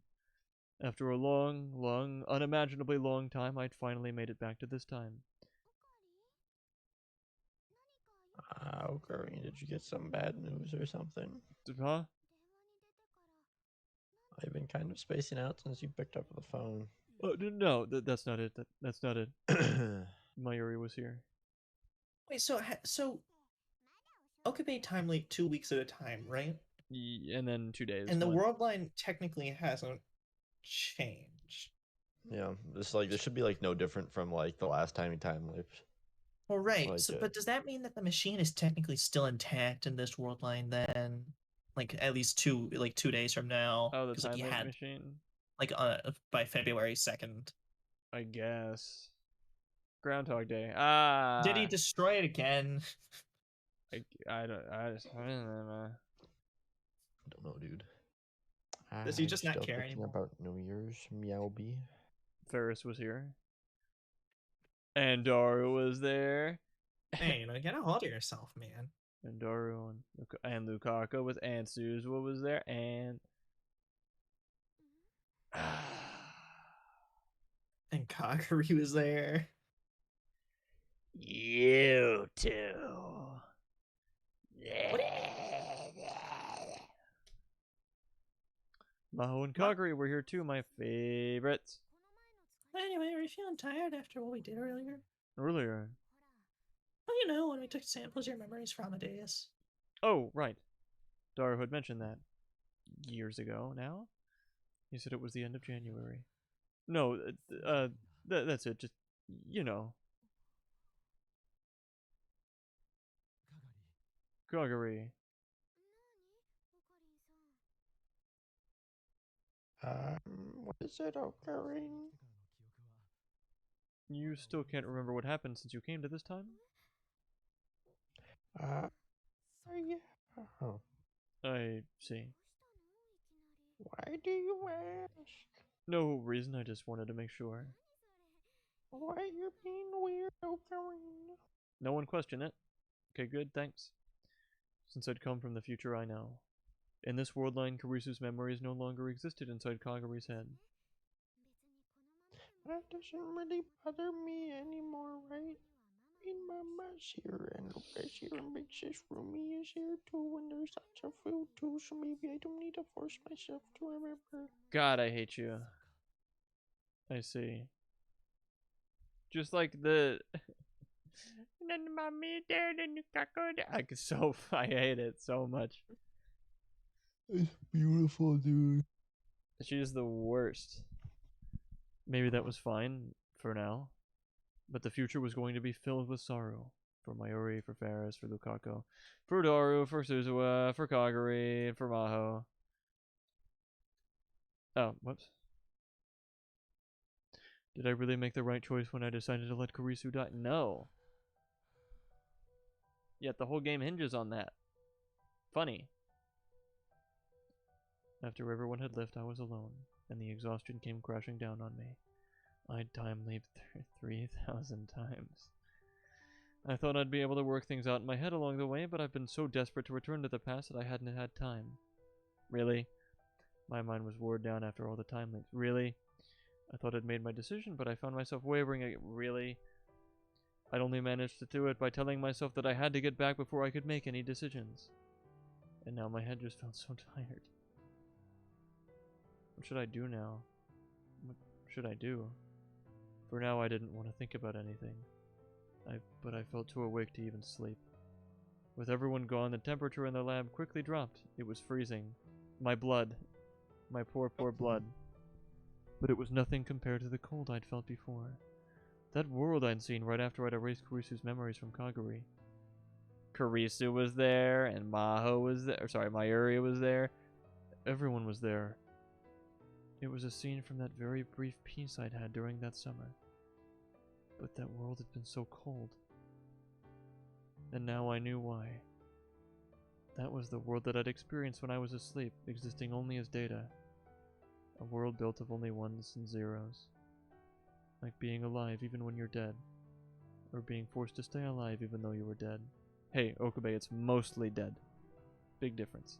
After a long, long, unimaginably long time, I'd finally made it back to this time. Col0n, did you get some bad news or something? Huh? I've been kind of spacing out since you picked up the phone. Oh, no, that's not it. That's not it. Mayuri was here. Wait, so Okabe time leap 2 weeks at a time, right? And then 2 days. And the one- world line technically hasn't changed. Yeah, this should be like no different from like the last time he time leaped. Well, right. Like So, it. but does that mean that the machine is technically still intact in this world line then? Like at least 2 days from now. Oh, the 'Cause, time like, you limit had machine? by February 2nd. I guess. Groundhog Day. Did he destroy it again? I don't know. I don't know, dude. Does he I'm just not still care thinking anymore? about New Year's, Meowbee. Ferris was here. And Daru was there. Hey, get a hold of yourself, man. And Daru and Lukaku was, and Suzuwa was there, and And Kaguri was there. You two. Maho and Kaguri were here too, my favorites. Anyway, are you feeling tired after what we did earlier? Earlier. Well, when we took samples of your memories from Amadeus. Oh, right. Daru had mentioned that years ago now. He said it was the end of January. No, that's it. Just, you know. Kaguri. What is it occurring? You still can't remember what happened since you came to this time? Yeah. Oh. I see. Why do you ask? No reason, I just wanted to make sure. Why you being weird, Col0n? No one question it. Okay, good, thanks. Since I'd come from the future, I know. In this world line, Karisu's memories no longer existed inside Kaguri's head. That doesn't really bother me anymore, right? Mama's here and Luca's here and Big Sis Rumi is here too and there's lots of food too, so maybe I don't need to force myself to remember. God, I hate you. I see. Just like the... I hate it so much. It's beautiful, dude. She's the worst. Maybe that was fine for now, but the future was going to be filled with sorrow. For Mayuri, for Faris, for Lukaku, for Daru, for Suzuha, for Kaguri, and for Maho. Oh, whoops. Did I really make the right choice when I decided to let Kurisu die? No. Yet the whole game hinges on that. Funny. After everyone had left, I was alone, and the exhaustion came crashing down on me. I'd time-leaped 3,000 times. I thought I'd be able to work things out in my head along the way, but I've been so desperate to return to the past that I hadn't had time. Really? My mind was wore down after all the time leaps. Really? I thought I'd made my decision, but I found myself wavering again. Really? I'd only managed to do it by telling myself that I had to get back before I could make any decisions. And now my head just felt so tired. What should I do now? What should I do? For now, I didn't want to think about anything. But I felt too awake to even sleep. With everyone gone, the temperature in the lab quickly dropped. It was freezing. My blood. My poor, poor blood. But it was nothing compared to the cold I'd felt before. That world I'd seen right after I'd erased Kurisu's memories from Kaguri. Kurisu was there, and Maho was there. Sorry, Mayuri was there. Everyone was there. It was a scene from that very brief peace I'd had during that summer. But that world had been so cold. And now I knew why. That was the world that I'd experienced when I was asleep, existing only as data. A world built of only ones and zeros. Like being alive even when you're dead. Or being forced to stay alive even though you were dead. Hey, Okabe, it's mostly dead. Big difference.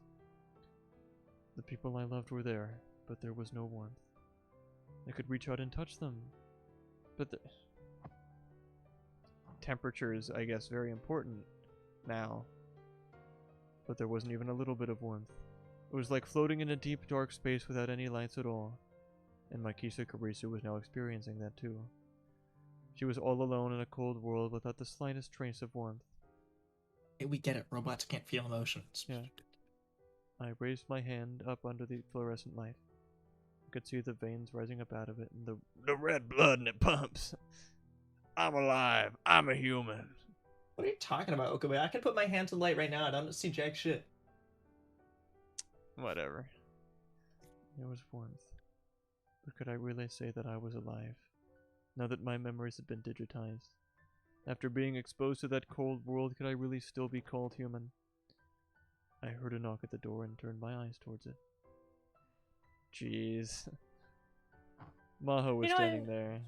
The people I loved were there, but there was no warmth. I could reach out and touch them. But the temperature is, I guess, very important now. But there wasn't even a little bit of warmth. It was like floating in a deep, dark space without any lights at all. And my Kisa Kurisu was now experiencing that too. She was all alone in a cold world without the slightest trace of warmth. Hey, we get it. Robots can't feel emotions. Yeah. I raised my hand up under the fluorescent light. I could see the veins rising up out of it and the red blood and it pumps. I'm alive. I'm a human. What are you talking about, Okabe? I can put my hand to the light right now. I don't see jack shit. Whatever. There was warmth. But could I really say that I was alive? Now that my memories had been digitized. After being exposed to that cold world, could I really still be called human? I heard a knock at the door and turned my eyes towards it. Jeez. Maho was standing there.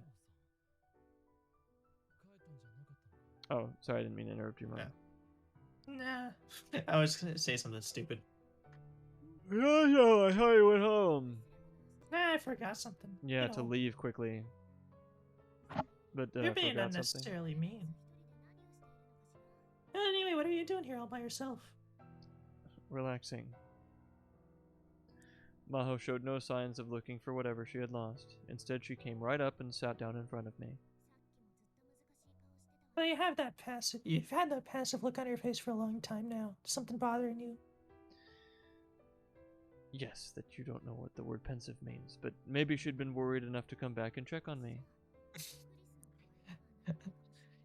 Oh, sorry, I didn't mean to interrupt you, Maho. Nah. I was gonna say something stupid. Yeah, I thought you went home. Nah, I forgot something. Yeah, You to know, leave quickly. But You're being forgot something. unnecessarily mean. Anyway, what are you doing here all by yourself? Relaxing. Maho showed no signs of looking for whatever she had lost. Instead, she came right up and sat down in front of me. Well, you've had that passive look on your face for a long time now. Something bothering you? Yes, that you don't know what the word pensive means, but maybe she'd been worried enough to come back and check on me.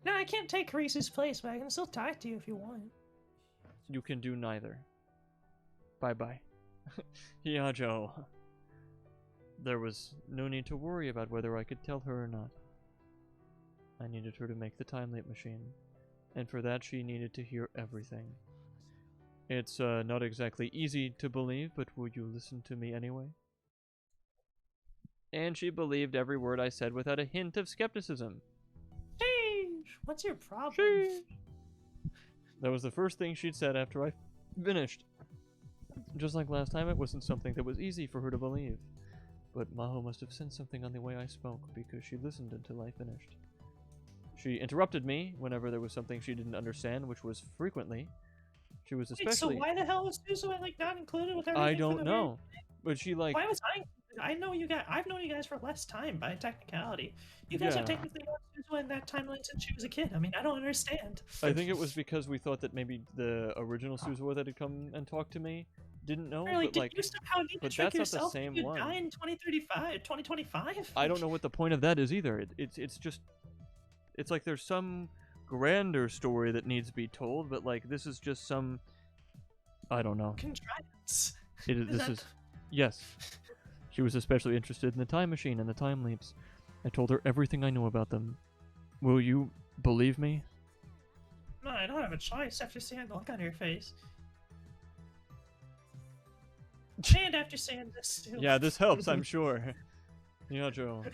No, I can't take Carice's place, but I can still talk to you if you want. You can do neither. Bye-bye. Hiajo. There was no need to worry about whether I could tell her or not. I needed her to make the time leap machine, and for that she needed to hear everything. It's not exactly easy to believe, but will you listen to me anyway? and she believed every word I said without a hint of skepticism. Sheesh, what's your problem? Sheesh. That was the first thing she'd said after I finished. Just like last time, it wasn't something that was easy for her to believe. But Maho must have sensed something on the way I spoke, because she listened until I finished. She interrupted me whenever there was something she didn't understand, which was frequently. She was especially... Wait, so why the hell was Suzuki like not included with everything? I don't know. But she like... Why was I included? I know you guys. I've known you guys for less time by technicality. You guys have technically known Suzuki in that timeline since she was a kid. I mean, I don't understand. I think it was because we thought that maybe the original Suzuki that had come and talked to me didn't know. Really, but did like, you somehow need to but trick that's not the yourself same that you'd one. die in 2035, 2025? I don't know what the point of that is either. It's just... It's like there's some grander story that needs to be told, but like this is just some... I don't know. Contrivance. This is... Yes. She was especially interested in the time machine and the time leaps. I told her everything I knew about them. Will you believe me? No, I don't have a choice after seeing the look on your face. And after saying this too. Yeah, this helps, I'm sure. Yeah, Joe.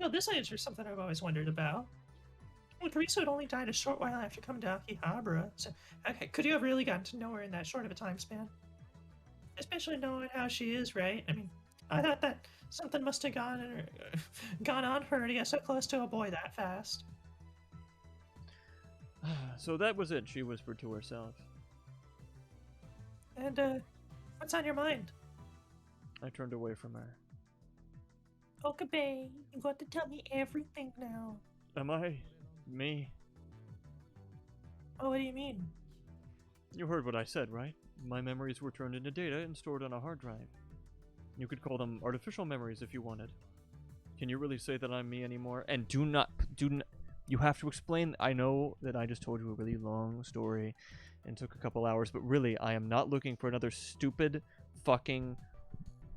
No, this answers something I've always wondered about. Well, Karisu had only died a short while after coming to Akihabara, so okay, could you have really gotten to know her in that short of a time span? Especially knowing how she is, right? I mean, I thought that something must have gone on for her to get so close to a boy that fast. So that was it, she whispered to herself. And, what's on your mind? I turned away from her. Okabe, you got to tell me everything now. Am I? Me? Oh, what do you mean? You heard what I said, right? My memories were turned into data and stored on a hard drive. You could call them artificial memories if you wanted. Can you really say that I'm me anymore? And do not, you have to explain. I know that I just told you a really long story and took a couple hours, but really, I am not looking for another stupid fucking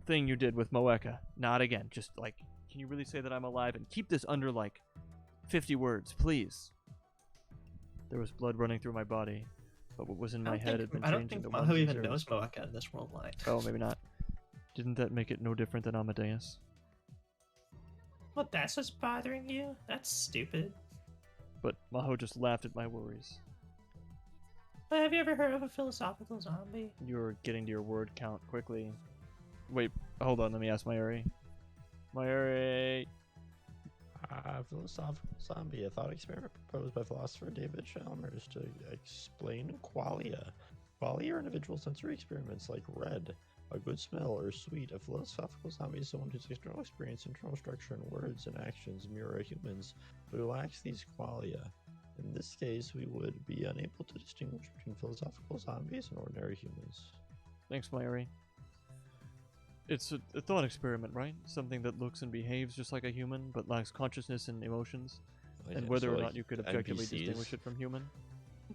thing you did with Moeka. Not again. Just like, can you really say that I'm alive? And keep this under like 50 words, please. There was blood running through my body, but what was in my head had been I don't changed think into Maho ones and even knows zeros. Moeka in this world line. Oh, maybe not. Didn't that make it no different than Amadeus? Well, that's what's bothering you? That's stupid. But Maho just laughed at my worries. Well, have you ever heard of a philosophical zombie? You're getting to your word count quickly. Wait, hold on, let me ask Mayuri. Mayuri! Philosophical zombie, a thought experiment proposed by philosopher David Chalmers to explain qualia. Qualia are individual sensory experiments like red, a good smell, or sweet. A philosophical zombie is someone whose external experience, internal structure, and words and actions mirror humans, but who lacks these qualia. In this case, we would be unable to distinguish between philosophical zombies and ordinary humans. Thanks, Mayuri. It's a thought experiment, right? Something that looks and behaves just like a human, but lacks consciousness and emotions. Like, And whether so, or like, not you could objectively NPCs? distinguish it from human.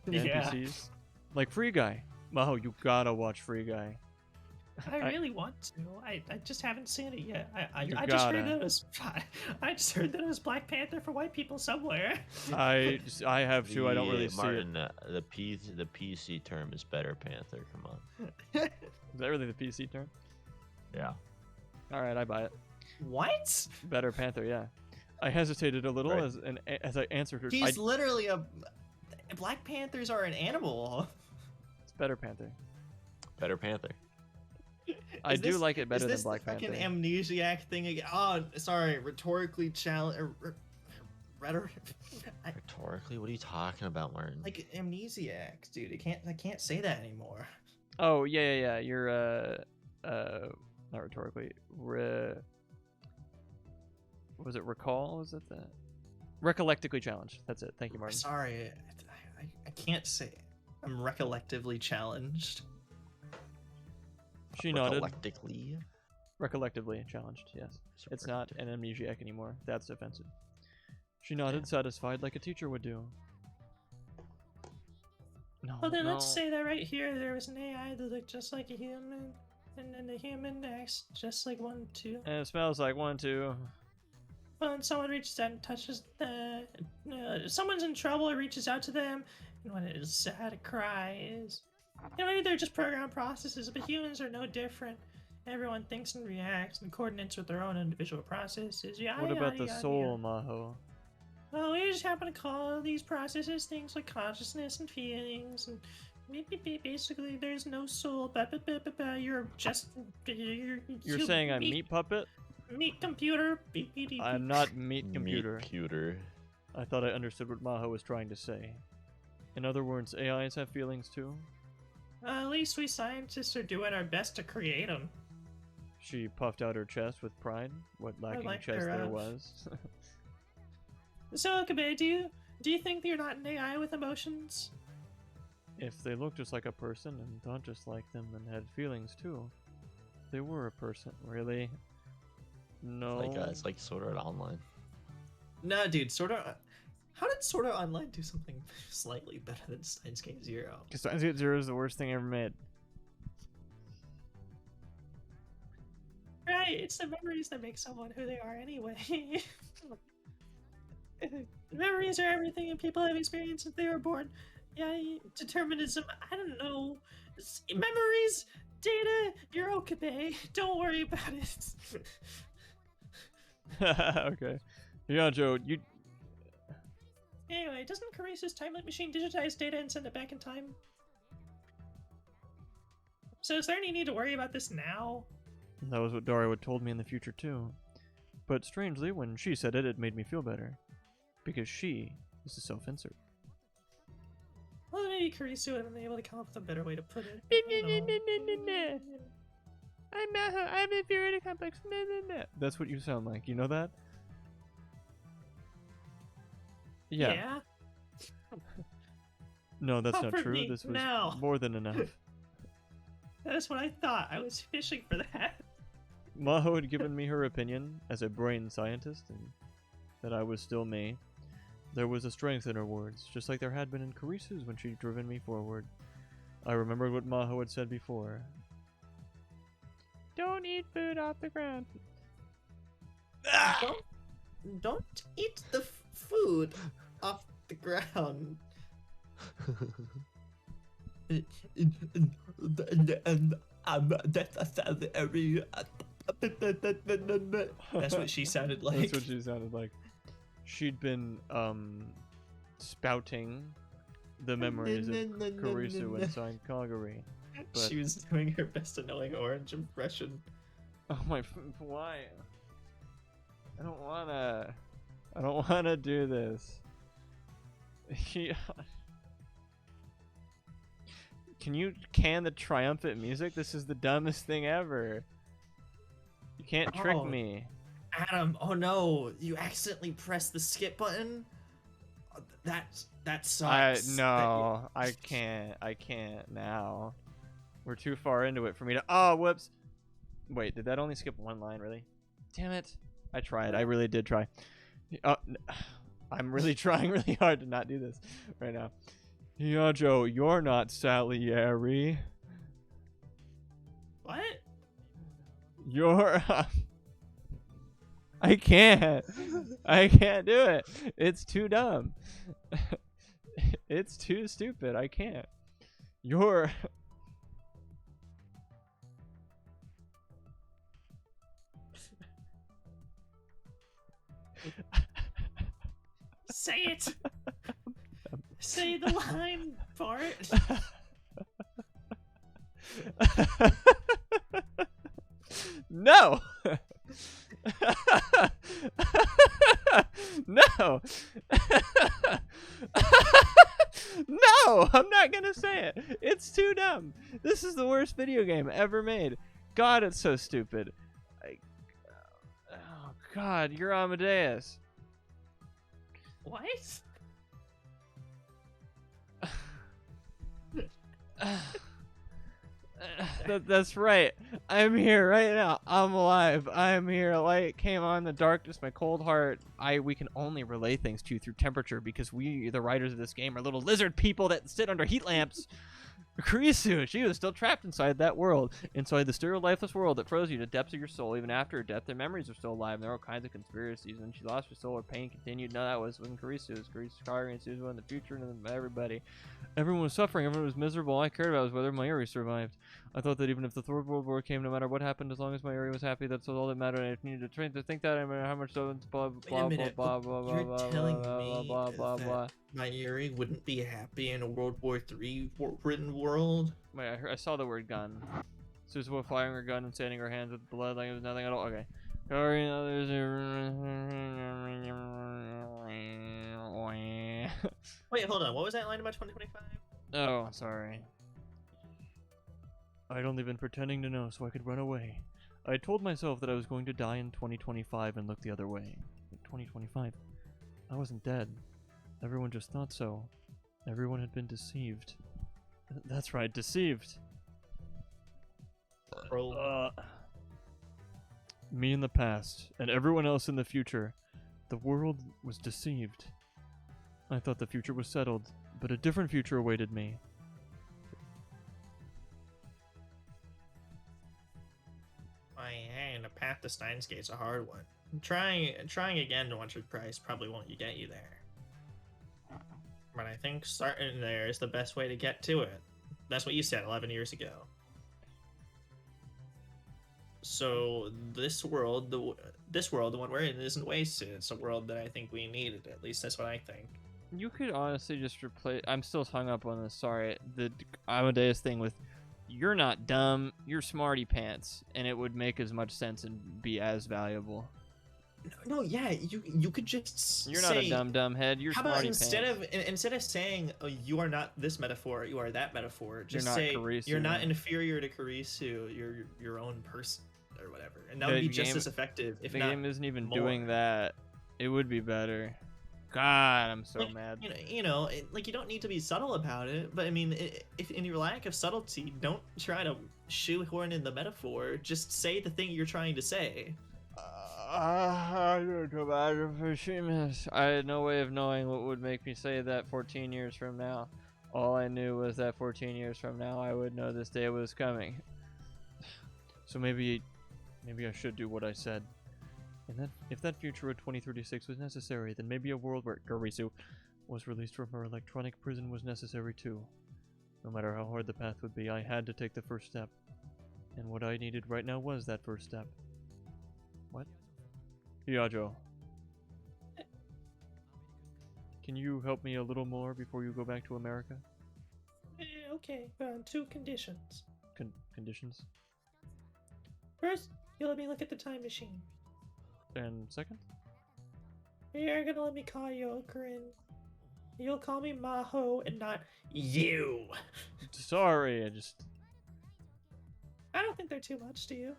Yeah. NPCs. Like Free Guy. Maho, you gotta watch Free Guy. I really want to. I just haven't seen it yet. You I just heard gotta. that it was I just heard that it was Black Panther for white people somewhere. I have to. I don't really see it. Martin, the PC term is better Panther. Come on. Is that really the PC term? Yeah. All right, I buy it. What? Better Panther, yeah. I hesitated a little Right. as I answered her. He's literally a. Black Panthers are an animal. It's Better Panther. Better Panther. I do like it better is this than Black the Panther. fucking amnesiac thing again? Oh, sorry, rhetorically challenge. Rhetoric. Rhetorically, what are you talking about, Martin? Like amnesiacs, dude. I can't say that anymore. Oh yeah. You're not rhetorically. Was it recall? Is it that? Recollectically challenged. That's it. Thank you, Martin. Sorry, I can't say it. I'm recollectively challenged. She nodded. Recollectically. Recollectively challenged. Yes. It's not an amnesiac anymore. That's offensive. She nodded, satisfied, like a teacher would do. No. Well, then no. let's say that right here there was an AI that looked just like a human, and then the human acts just like one too. And it smells like 1, 2. Well, and someone reaches out and touches someone's in trouble, it reaches out to them, and when it is sad, it cries. You know, maybe they're just programmed processes, but humans are no different. everyone thinks and reacts and coordinates with their own individual processes. Yada, What about yada, the yada, soul, yada. Maho? Well, we just happen to call these processes things like consciousness and feelings, and basically there's no soul. You're just You're saying I'm meat puppet? meat computer. I'm not meat computer. Computer. I thought I understood what Maho was trying to say. In other words, AIs have feelings too? At least we scientists are doing our best to create them. She puffed out her chest with pride. What lacking like chest her, there was. So, Okabe, do you think that you're not an AI with emotions? If they looked just like a person and thought just like them and had feelings too, they were a person. Really? No. It's like Sword Art Online. Nah, dude, how did Sword Art Online do something slightly better than Steins Gate Zero? Because Steins Gate Zero is the worst thing ever made. Right, it's the memories that make someone who they are anyway. Memories are everything, and people have experienced since they were born. Yeah, determinism, I don't know. Memories, data, you're Okabe. Don't worry about it. Okay. Yeah, Joe, you... Anyway, doesn't Carice's time-loop machine digitize data and send it back in time? So is there any need to worry about this now? That was what Daria had told me in the future too. But strangely, when she said it, it made me feel better. Because she is a self-insert. Well, maybe Carice would have been able to come up with a better way to put it. I don't know. I'm inferior to complex. That's what you sound like. You know that? Yeah. No, that's not Comfort true. me This was now. more than enough. That's what I thought. I was fishing for that. Maho had given me her opinion as a brain scientist, and that I was still me. There was a strength in her words, just like there had been in Carice's when she'd driven me forward. I remembered what Maho had said before. Don't eat food off the ground. Don't eat the food off the ground. That's what she sounded like. That's what she sounded like. She'd been spouting the memories of Karisu and signed Calgary. But... She was doing her best annoying orange impression. Oh my! Why? I don't wanna do this. Yeah. Can you can the triumphant music? This is the dumbest thing ever. You can't trick me. Adam, oh no, you accidentally pressed the skip button? That sucks. No, I can't now. We're too far into it for me to... Oh, whoops. Wait, did that only skip one line, really? Damn it. I tried. I really did try. I'm really trying really hard to not do this right now. Yeah, Joe, you're not Salieri. What? You're... I can't do it. It's too dumb. It's too stupid. I can't. You're... Say it. Say the line, Bart. No. No. No, I'm not gonna say it. It's too dumb. This is the worst video game ever made. God, it's so stupid. Oh God, you're Amadeus. What? That's right. I'm here right now. I'm alive. I'm here. Light came on the darkness, my cold heart. We can only relay things to you through temperature because we, the writers of this game, are little lizard people that sit under heat lamps. Kurisu, she was still trapped inside that world, inside the sterile, lifeless world that froze you to the depths of your soul. Even after her death, their memories are still alive. And there are all kinds of conspiracies. When she lost her soul, her pain continued. No, that was when Kurisu was Kari and Suzuha in the future, and then everybody. Everyone was suffering. Everyone was miserable. All I cared about was whether Mayuri survived. I thought that even if the Third World War came, no matter what happened, as long as Mayuri was happy, that's all that mattered. I needed to train to think that. I mean, how much so blah Wait a blah blah minute. blah blah blah You're blah telling blah me blah blah blah. that Mayuri wouldn't be happy in a World War III written world? Wait, I saw the word gun. Suzuha firing her gun and staining her hands with blood like it was nothing at all. Okay. Wait, hold on. What was that line about 2025? Oh, sorry. I'd only been pretending to know so I could run away. I had told myself that I was going to die in 2025 and look the other way. 2025? I wasn't dead. Everyone just thought so. Everyone had been deceived. That's right, deceived. Me in the past, and everyone else in the future. The world was deceived. I thought the future was settled, but a different future awaited me. And the path to Steins Gate's a hard one. Trying again once or twice probably won't get you there. But I think starting there is the best way to get to it. That's what you said 11 years ago. So this world, the one we're in, isn't wasted. It's a world that I think we needed. At least that's what I think. You could honestly just replace. I'm still hung up on this. Sorry, the Amadeus thing with "you're not dumb, you're smarty pants," and it would make as much sense and be as valuable. No, yeah, you could just You're say, not a dumb head. You're how about smarty instead pants. of saying you are not this metaphor, you are that metaphor. Just You're not say Kurisu. you're not inferior to Kurisu. You're your own person or whatever, and that would be just as effective. If the not, game isn't even more. doing that. It would be better. God, I'm so mad. You don't need to be subtle about it. But I mean, if in your lack of subtlety, don't try to shoehorn in the metaphor. Just say the thing you're trying to say. I had no way of knowing what would make me say that 14 years from now. All I knew was that 14 years from now I would know this day was coming. So maybe I should do what I said. And if that future of 2036 was necessary, then maybe a world where Kurisu was released from her electronic prison was necessary too. No matter how hard the path would be, I had to take the first step. And what I needed right now was that first step. What? Iajo. Can you help me a little more before you go back to America? Okay, but on two conditions. Conditions? First, you let me look at the time machine. And second? You're gonna let me call you Col0n. You'll call me Maho and not you. Sorry, I don't think they're too much to you.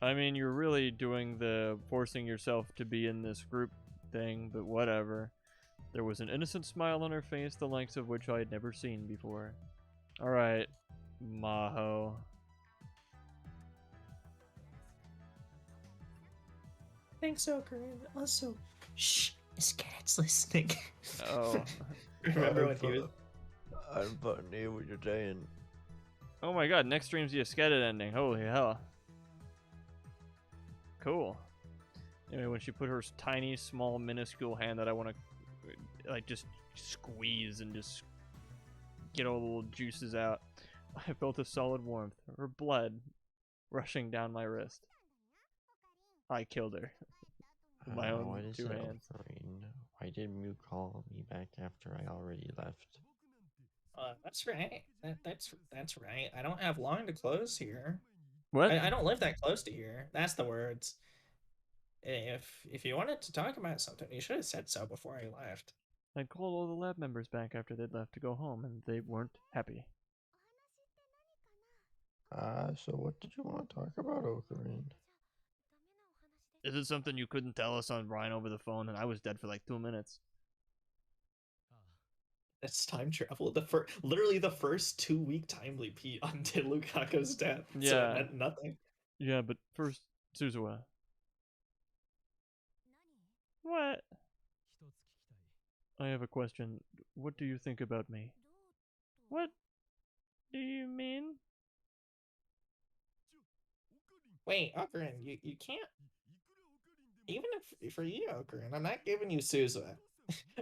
I mean, you're really doing the forcing yourself to be in this group thing, but whatever. There was an innocent smile on her face, the likes of which I had never seen before. Alright, Maho. Thanks, Col0n. Also, Shh, this cat's listening. Oh. Remember when he was? I'm fucking hear what you're saying. Oh my god, next stream's the Esketed ending. Holy hell. Cool. Anyway, when she put her tiny, small, minuscule hand that I want to, like, just squeeze and just get all the little juices out, I felt a solid warmth. Her blood rushing down my wrist. I killed her. With my own what is 2 it, hands. Col0n? Why didn't you call me back after I already left? That's right. That's right. I don't have long to close here. What? I don't live that close to here. That's the words. If you wanted to talk about something, you should have said so before I left. I called all the lab members back after they'd left to go home, and they weren't happy. So what did you want to talk about, Col0n? Is it something you couldn't tell us on Ryan over the phone, and I was dead for like 2 minutes? That's time travel. Literally the first 2-week time leap until Lukaku's death. Yeah. So it meant nothing. Yeah, but first, Suzuha. What? I have a question. What do you think about me? What? do you mean? Wait, Col0n, you can't. Even if for you, Col0n, I'm not giving you Suzuha.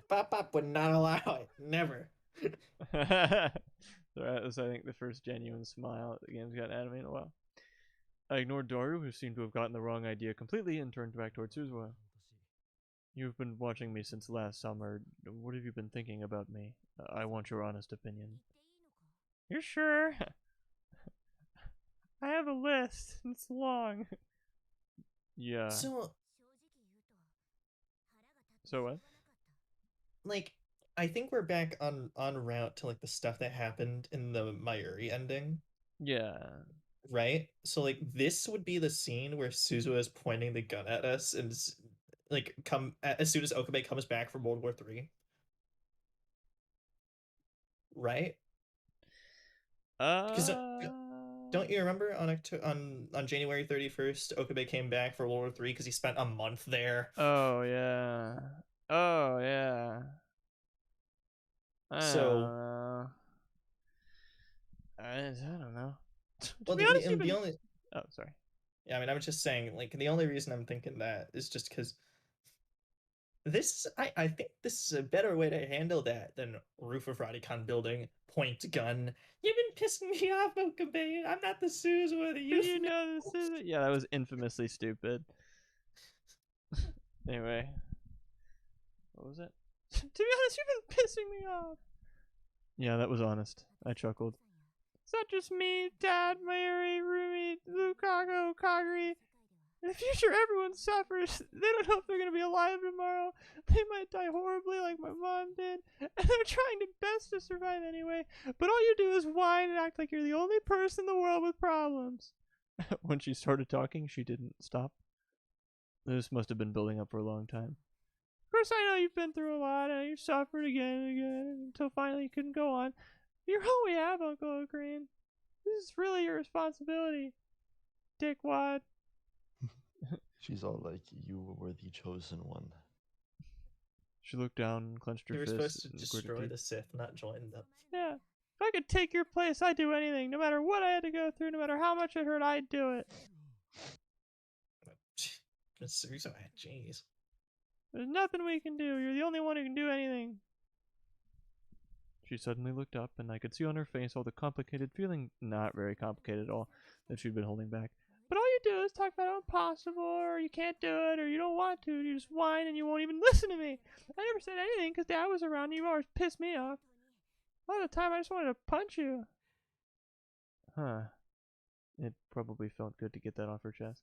Pop would not allow it. Never. That was, I think, the first genuine smile at the game's got anime in a while. I ignored Doru, who seemed to have gotten the wrong idea completely, and turned back towards Suzuha. You've been watching me since last summer. What have you been thinking about me? I want your honest opinion. You're sure? I have a list. It's long. Yeah. So, what? like, I think we're back on route to like the stuff that happened in the Mayuri ending, Yeah. right? So like this would be the scene where Suzuha is pointing the gun at us and like come as soon as Okabe comes back from World War III. Right? Because don't you remember on January 31st, Okabe came back for World War III because he spent a month there. Oh yeah. Oh yeah. I So- don't know. I don't know. To Well, be the, honest, the, you've the been- only Oh, sorry. yeah, I mean, I was just saying, like, the only reason I'm thinking that is just because I think this is a better way to handle that than roof of Radicon building, point gun. You've been pissing me off, Okabe. I'm not the Suzuha that Did you know this is? Yeah, that was infamously stupid. Anyway, what was it? To be honest, you've been pissing me off. Yeah, that was honest. I chuckled. It's not just me, Dad, Mayuri, Rumi, Lukaku, Kaguri. In the future, everyone suffers. They don't know if they're going to be alive tomorrow. They might die horribly like my mom did. And they're trying their best to survive anyway. But all you do is whine and act like you're the only person in the world with problems. When she started talking, she didn't stop. This must have been building up for a long time. Of course, I know you've been through a lot, and you suffered again and again until finally you couldn't go on. You're all we have, Uncle Col0n. This is really your responsibility, dickwad. She's all like, "You were the chosen one." She looked down and clenched her You were fist. supposed to and gritted destroy teeth. the Sith, not join them. Yeah. If I could take your place, I'd do anything. No matter what I had to go through, no matter how much it hurt, I'd do it. Suzuha, jeez. There's nothing we can do. You're the only one who can do anything. She suddenly looked up, and I could see on her face all the complicated feeling, not very complicated at all, that she'd been holding back. But all you do is talk about how impossible, or you can't do it, or you don't want to, and you just whine and you won't even listen to me. I never said anything because Dad was around and you always pissed me off. A lot of the time I just wanted to punch you. Huh. It probably felt good to get that off her chest.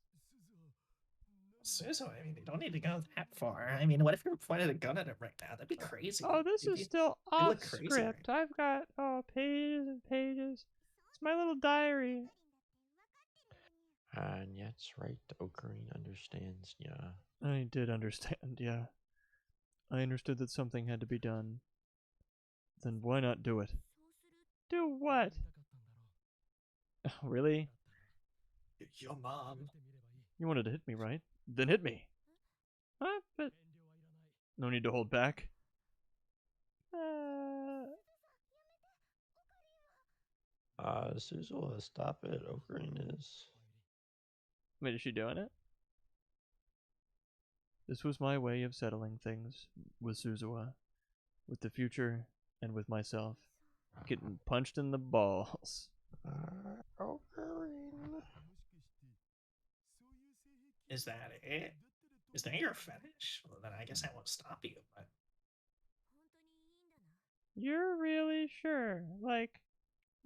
Suzuha, I mean, you don't need to go that far. I mean, what if you pointed a gun at him right now? That'd be crazy. Oh, this You'd is be- still you off look crazy right script. I've got pages and pages. It's my little diary. And yeah, it's right. Col0n understands. Yeah. I did understand, yeah. I understood that something had to be done. Then why not do it? Do what? Really? Your mom. You wanted to hit me, right? Then hit me. Huh? But no need to hold back. Suzuha, stop it. Col0n is. Wait, is she doing it? This was my way of settling things with Suzuha, with the future, and with myself. Getting punched in the balls. Col0n. Is that it? Is that your fetish? Well, then I guess I won't stop you. But You're really sure? Like,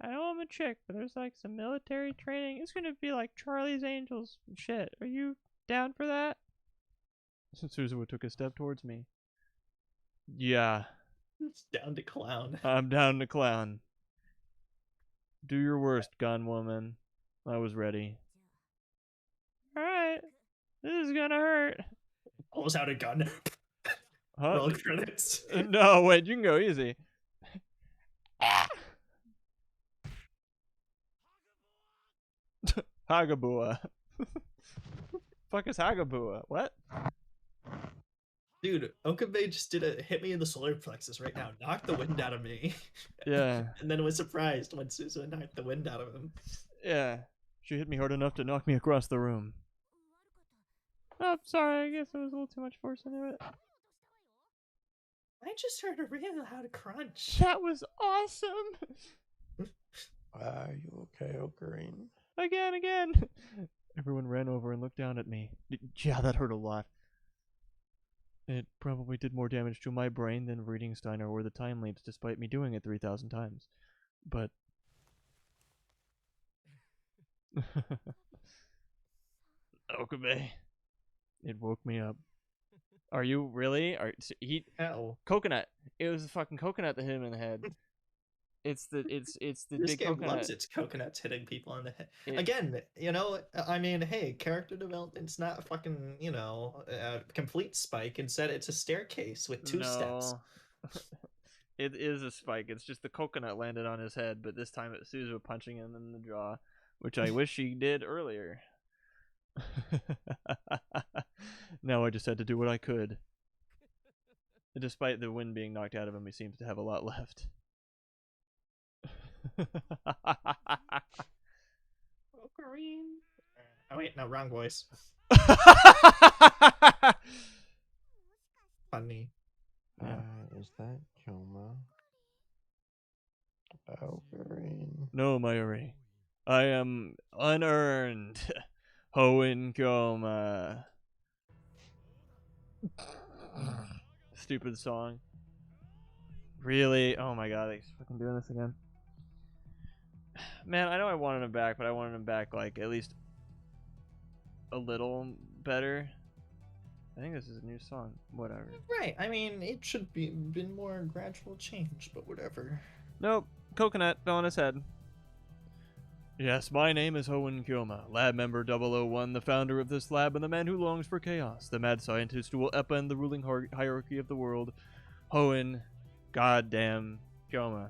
I know I'm a chick, but there's like some military training. It's gonna be like Charlie's Angels and shit. Are you down for that? Suzuha took a step towards me. Yeah, it's down to clown. I'm down to clown. Do your worst, gun woman. I was ready. Alright. This is gonna hurt. Pulls out a gun. Huh? Roll credits. No, wait, you can go easy. Hagabua. Fuck is Hagabua? What? Dude, Okabe just hit me in the solar plexus right now, knocked the wind out of me. Yeah. And then was surprised when Suzu knocked the wind out of him. Yeah. She hit me hard enough to knock me across the room. Oh, sorry. I guess there was a little too much force into it. I just heard a really loud crunch. That was awesome. Are you okay, Col0n? Again. Everyone ran over and looked down at me. Yeah, that hurt a lot. It probably did more damage to my brain than reading Steiner or the time leaps, despite me doing it 3,000 times. But Okabe, it woke me up. Are you really? Hell. Coconut. It was the fucking coconut that hit him in the head. It's the This big game coconut. loves its coconuts hitting people in the head. It- Again, you know, I mean, hey, character development's not fucking, you know, a complete spike. Instead, it's a staircase with two steps. It is a spike. It's just the coconut landed on his head, but this time it's Suzu punching him in the jaw, which I wish she did earlier. Now I just had to do what I could. Despite the wind being knocked out of him, he seems to have a lot left. Col0n. Oh wait, no, wrong voice. Funny. Is that Kyoma? Col0n. No, Mayuri. I am unearned. Hoenn Kyoma. Stupid song. Really? Oh my god, he's fucking doing this again. Man, I know I wanted him back, but I wanted him back like at least a little better. I think this is a new song. Whatever. Right. I mean, it should be been more gradual change, but whatever. Nope. Coconut fell on his head. Yes, my name is Hoenn Kyoma, lab member 001, the founder of this lab and the man who longs for chaos, the mad scientist who will upend the ruling hierarchy of the world. Hoenn goddamn Kyoma.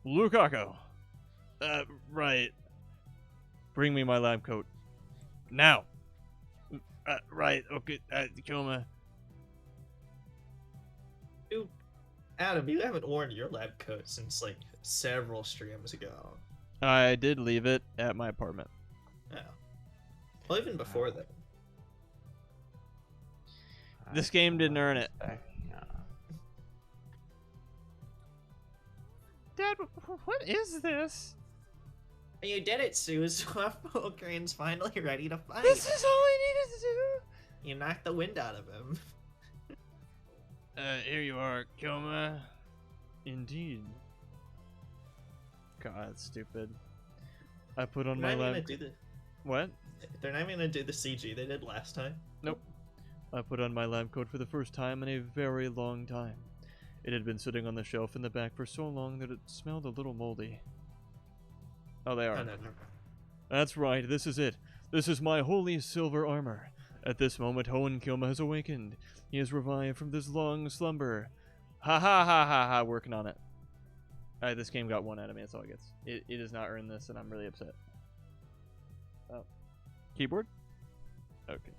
Lukaku. Right. Bring me my lab coat. Now. Right, okay, Kyoma. Dude, Adam, you haven't worn your lab coat since like several streams ago. I did leave it at my apartment. Yeah. Well, even before that. This game didn't earn it. Dad, what is this? You did it, Suze. Col0n's finally ready to fight. This is all I needed to do. You knocked the wind out of him. Here you are, Kyoma. Indeed. God, that's stupid. I put on my lab. What? They're not even gonna do the CG they did last time. Nope. I put on my lab coat for the first time in a very long time. It had been sitting on the shelf in the back for so long that it smelled a little moldy. Oh, they are. No. That's right, this is it. This is my holy silver armor. At this moment, Hoenn Kyoma has awakened. He has revived from this long slumber. Ha ha ha ha ha, working on it. Alright, this game got 1 out of me, that's all it gets. It has not earned this, and I'm really upset. Oh. Keyboard? Okay.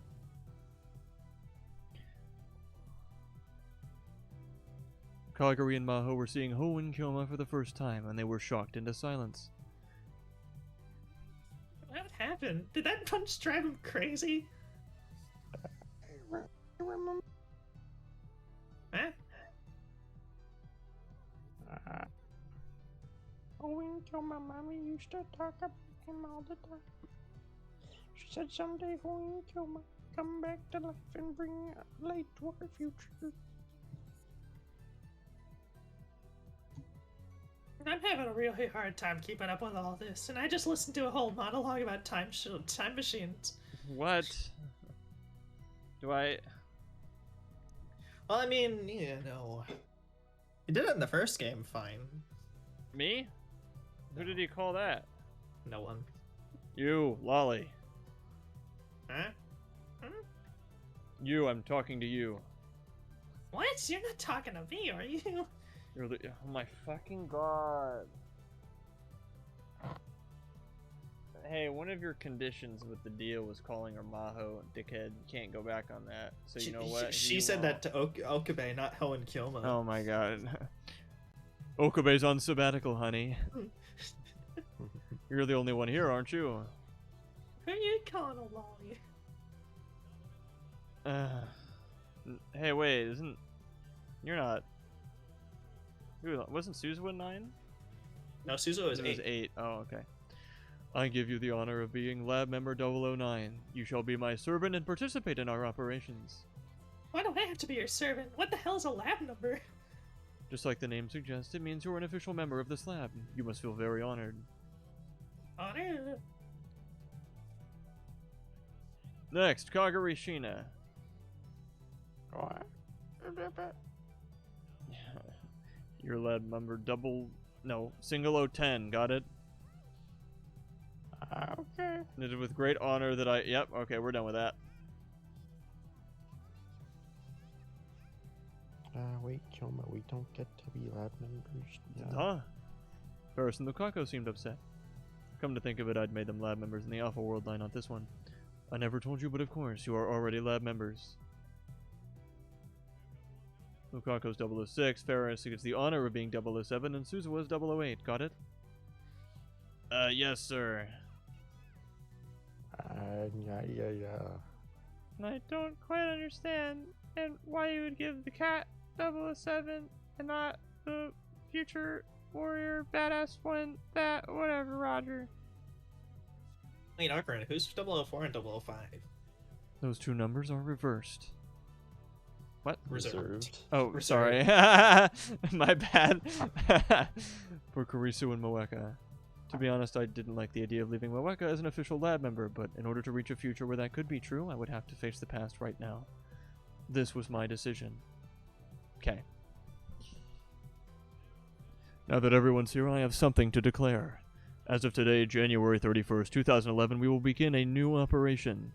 Kagari and Maho were seeing Hoenn Kyoma for the first time, and they were shocked into silence. What happened? Did that punch drive him crazy? Huh? Hoenn Kyoma, mommy used to talk about him all the time. She said someday Hoenn Kyoma come back to life and bring light to our future. I'm having a really hard time keeping up with all this, and I just listened to a whole monologue about time machines. What? Do I... Well, I mean, you know, he did it in the first game fine. Me? Who did he call that? No one. You, Lolly. Huh? You, I'm talking to you. What? You're not talking to me, are you? You're the... Oh my fucking god. Hey, one of your conditions with the deal was calling her Maho, dickhead. You can't go back on that. So you know what? She said that to Okabe, not Helen Kilma. Oh my god. Okabe's on sabbatical, honey. You're the only one here, aren't you? Who are you calling a lolly? Hey, wait, isn't... You're not... Wasn't Suzuwa 9? No, Suzuwa was 8. 8. Oh, okay. I give you the honor of being Lab Member 009. You shall be my servant and participate in our operations. Why do I have to be your servant? What the hell is a lab number? Just like the name suggests, it means you're an official member of this lab. You must feel very honored. Honor? Next, Kagari Shina. What? Your lab member single 010, got it? Okay. It is with great honor that I... Yep, okay, we're done with that. Wait, Kilma, we don't get to be lab members. Yeah. Huh? Ferris and Lukako seemed upset. Come to think of it, I'd made them lab members in the Alpha World line, not this one. I never told you, but of course, you are already lab members. Lukako's 006, Ferris gets the honor of being 007, and Suzuwa's 008. Got it? Yes, sir. Yeah. I don't quite understand and why you would give the cat 007 and not the future warrior badass one that whatever, Roger. Wait, Arkaran, who's 004 and 005? Those two numbers are reversed. What? Reserved. Oh, Reserved. sorry. My bad. For Kurisu and Moeka. To be honest, I didn't like the idea of leaving Moeka as an official lab member, but in order to reach a future where that could be true, I would have to face the past right now. This was my decision. Okay. Now that everyone's here, I have something to declare. As of today, January 31st, 2011, we will begin a new operation.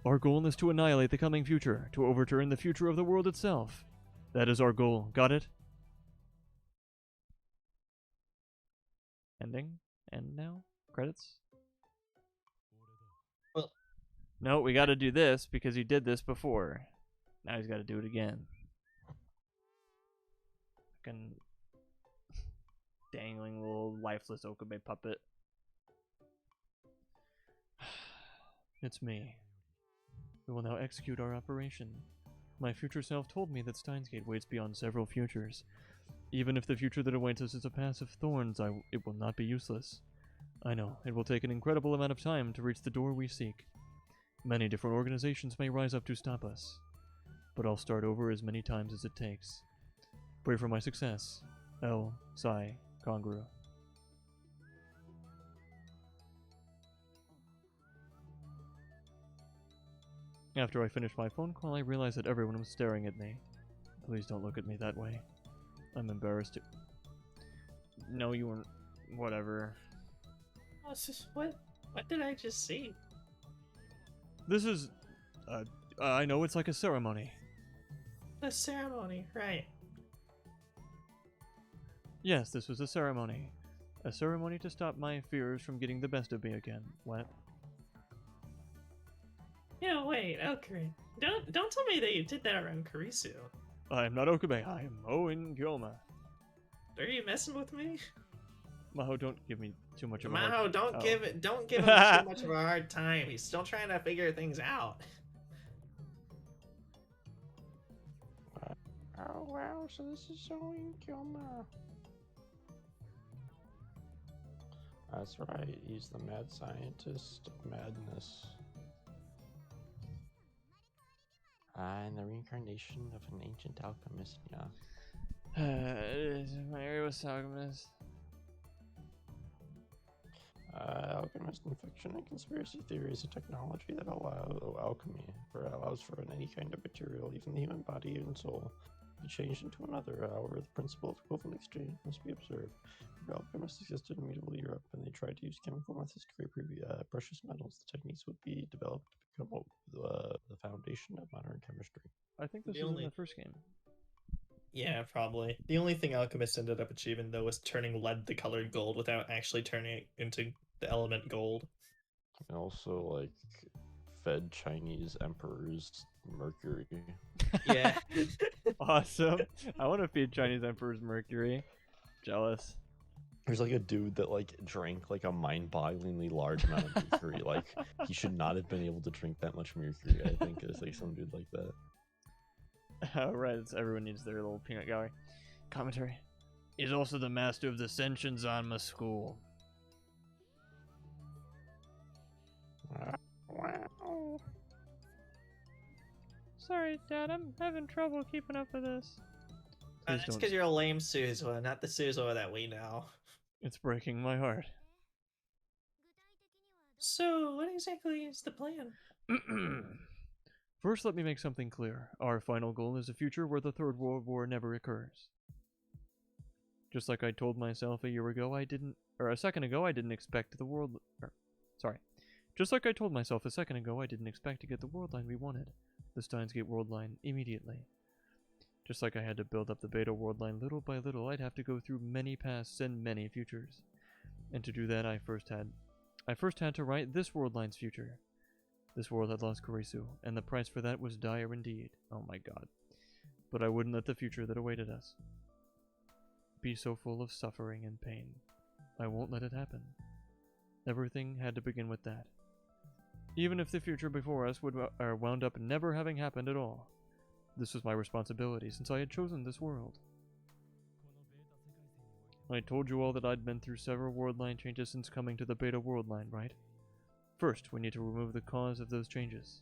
Our goal is to annihilate the coming future, to overturn the future of the world itself. That is our goal. Got it? Ending? End now? Credits? Well, no, we gotta do this because he did this before. Now he's gotta do it again. Fucking dangling little lifeless Okabe puppet. It's me. We will now execute our operation. My future self told me that Steins Gate waits beyond several futures. Even if the future that awaits us is a path of thorns, it will not be useless. I know, it will take an incredible amount of time to reach the door we seek. Many different organizations may rise up to stop us. But I'll start over as many times as it takes. Pray for my success. L. Sai. Kongru. After I finished my phone call, I realized that everyone was staring at me. Please don't look at me that way. I'm embarrassed to... No, you weren't... Whatever. What did I just see? This is... I know it's like a ceremony. The ceremony, right. Yes, this was a ceremony. A ceremony to stop my fears from getting the best of me again. What? Yeah, wait, okay. Don't tell me that you did that around Kurisu. I am not Okabe, I am Owen Gyoma. Are you messing with me? Maho, don't give me too much of a Maho, hard... don't Oh. give him too much of a hard time. He's still trying to figure things out. Oh wow, so this is Col0n Kilma. That's right, he's the mad scientist of madness. And the reincarnation of an ancient alchemist, yeah. My area was alchemist. Alchemist in fiction and conspiracy theory is a technology that allows for any kind of material, even the human body and soul, to be changed into another. However, the principle of equivalent exchange must be observed. Alchemists existed in medieval Europe, and they tried to use chemical methods to create precious metals. The techniques would be developed to become the foundation of modern chemistry. I think this The was only- in the first game. Yeah, probably. The only thing Alchemist ended up achieving, though, was turning lead the colored gold without actually turning it into the element gold. And also, like, fed Chinese emperors mercury. Yeah. Awesome. I want to feed Chinese Emperor's Mercury. Jealous. There's like a dude that like drank like a mind-bogglingly large amount of mercury. Like he should not have been able to drink that much mercury. I think it's like some dude like that. Oh, right. It's, everyone needs their little peanut gallery. Commentary. He's also the master of the Senshinzanma school. Wow. Sorry, Dad, I'm having trouble keeping up with this. Please That's don't. because you're a lame Suzo, not the Suzo that we know. It's breaking my heart. So, what exactly is the plan? First, let me make something clear. Our final goal is a future where the Third World War never occurs. Just like I told myself a second ago, I didn't expect the world... Just like I told myself a second ago, I didn't expect to get the world line we wanted. The Steins Gate world line immediately. Just like I had to build up the Beta world line little by little, I'd have to go through many pasts and many futures. And to do that, I first had to write this world line's future. This world had lost Kurisu, and the price for that was dire indeed. Oh my god. But I wouldn't let the future that awaited us be so full of suffering and pain. I won't let it happen. Everything had to begin with that. Even if the future before us wound up never having happened at all. This was my responsibility, since I had chosen this world. I told you all that I'd been through several world line changes since coming to the Beta world line, right? First, we need to remove the cause of those changes.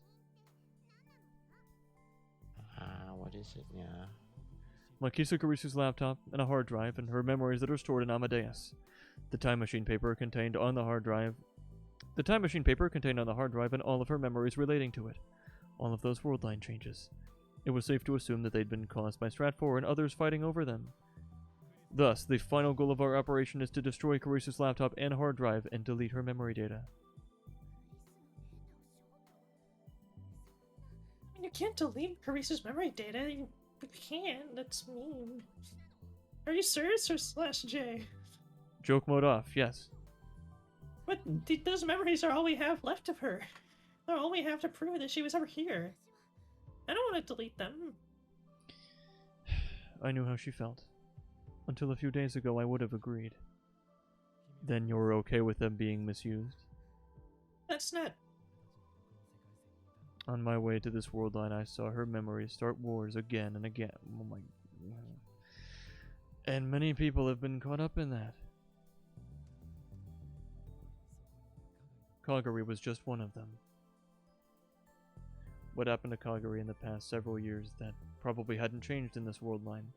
What is it now? Makisa Kurisu's laptop, and a hard drive, and her memories that are stored in Amadeus. The time machine paper contained on the hard drive. The time machine paper contained on the hard drive and all of her memories relating to it. All of those world line changes. It was safe to assume that they'd been caused by Stratfor and others fighting over them. Thus, the final goal of our operation is to destroy Kurisu's laptop and hard drive and delete her memory data. You can't delete Carisu's memory data. You can't. That's mean. Are you serious or /J? Joke mode off, yes. But those memories are all we have left of her. They're all we have to prove that she was ever here. I don't want to delete them. I knew how she felt. Until a few days ago, I would have agreed. Then you were okay with them being misused? That's not... On my way to this world line, I saw her memories start wars again and again. Oh my... And many people have been caught up in that. Kagari was just one of them. What happened to Kagari in the past several years that probably hadn't changed in this world line,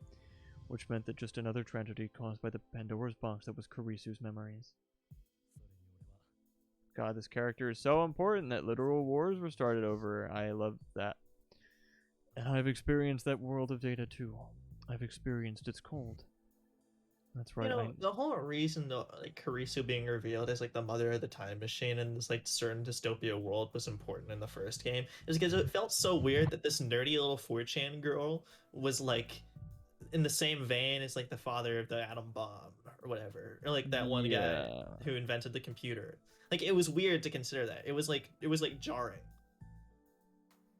which meant that just another tragedy caused by the Pandora's box that was Kurisu's memories. God, this character is so important that literal wars were started over. I love that. And I've experienced that world of data too. I've experienced its cold. That's right. You know, the whole reason though, like Kurisu being revealed as like the mother of the time machine in this like certain dystopia world was important in the first game is because it felt so weird that this nerdy little 4chan girl was like in the same vein as like the father of the atom bomb or whatever, or like that one guy who invented the computer. Like it was weird to consider that. It was like jarring.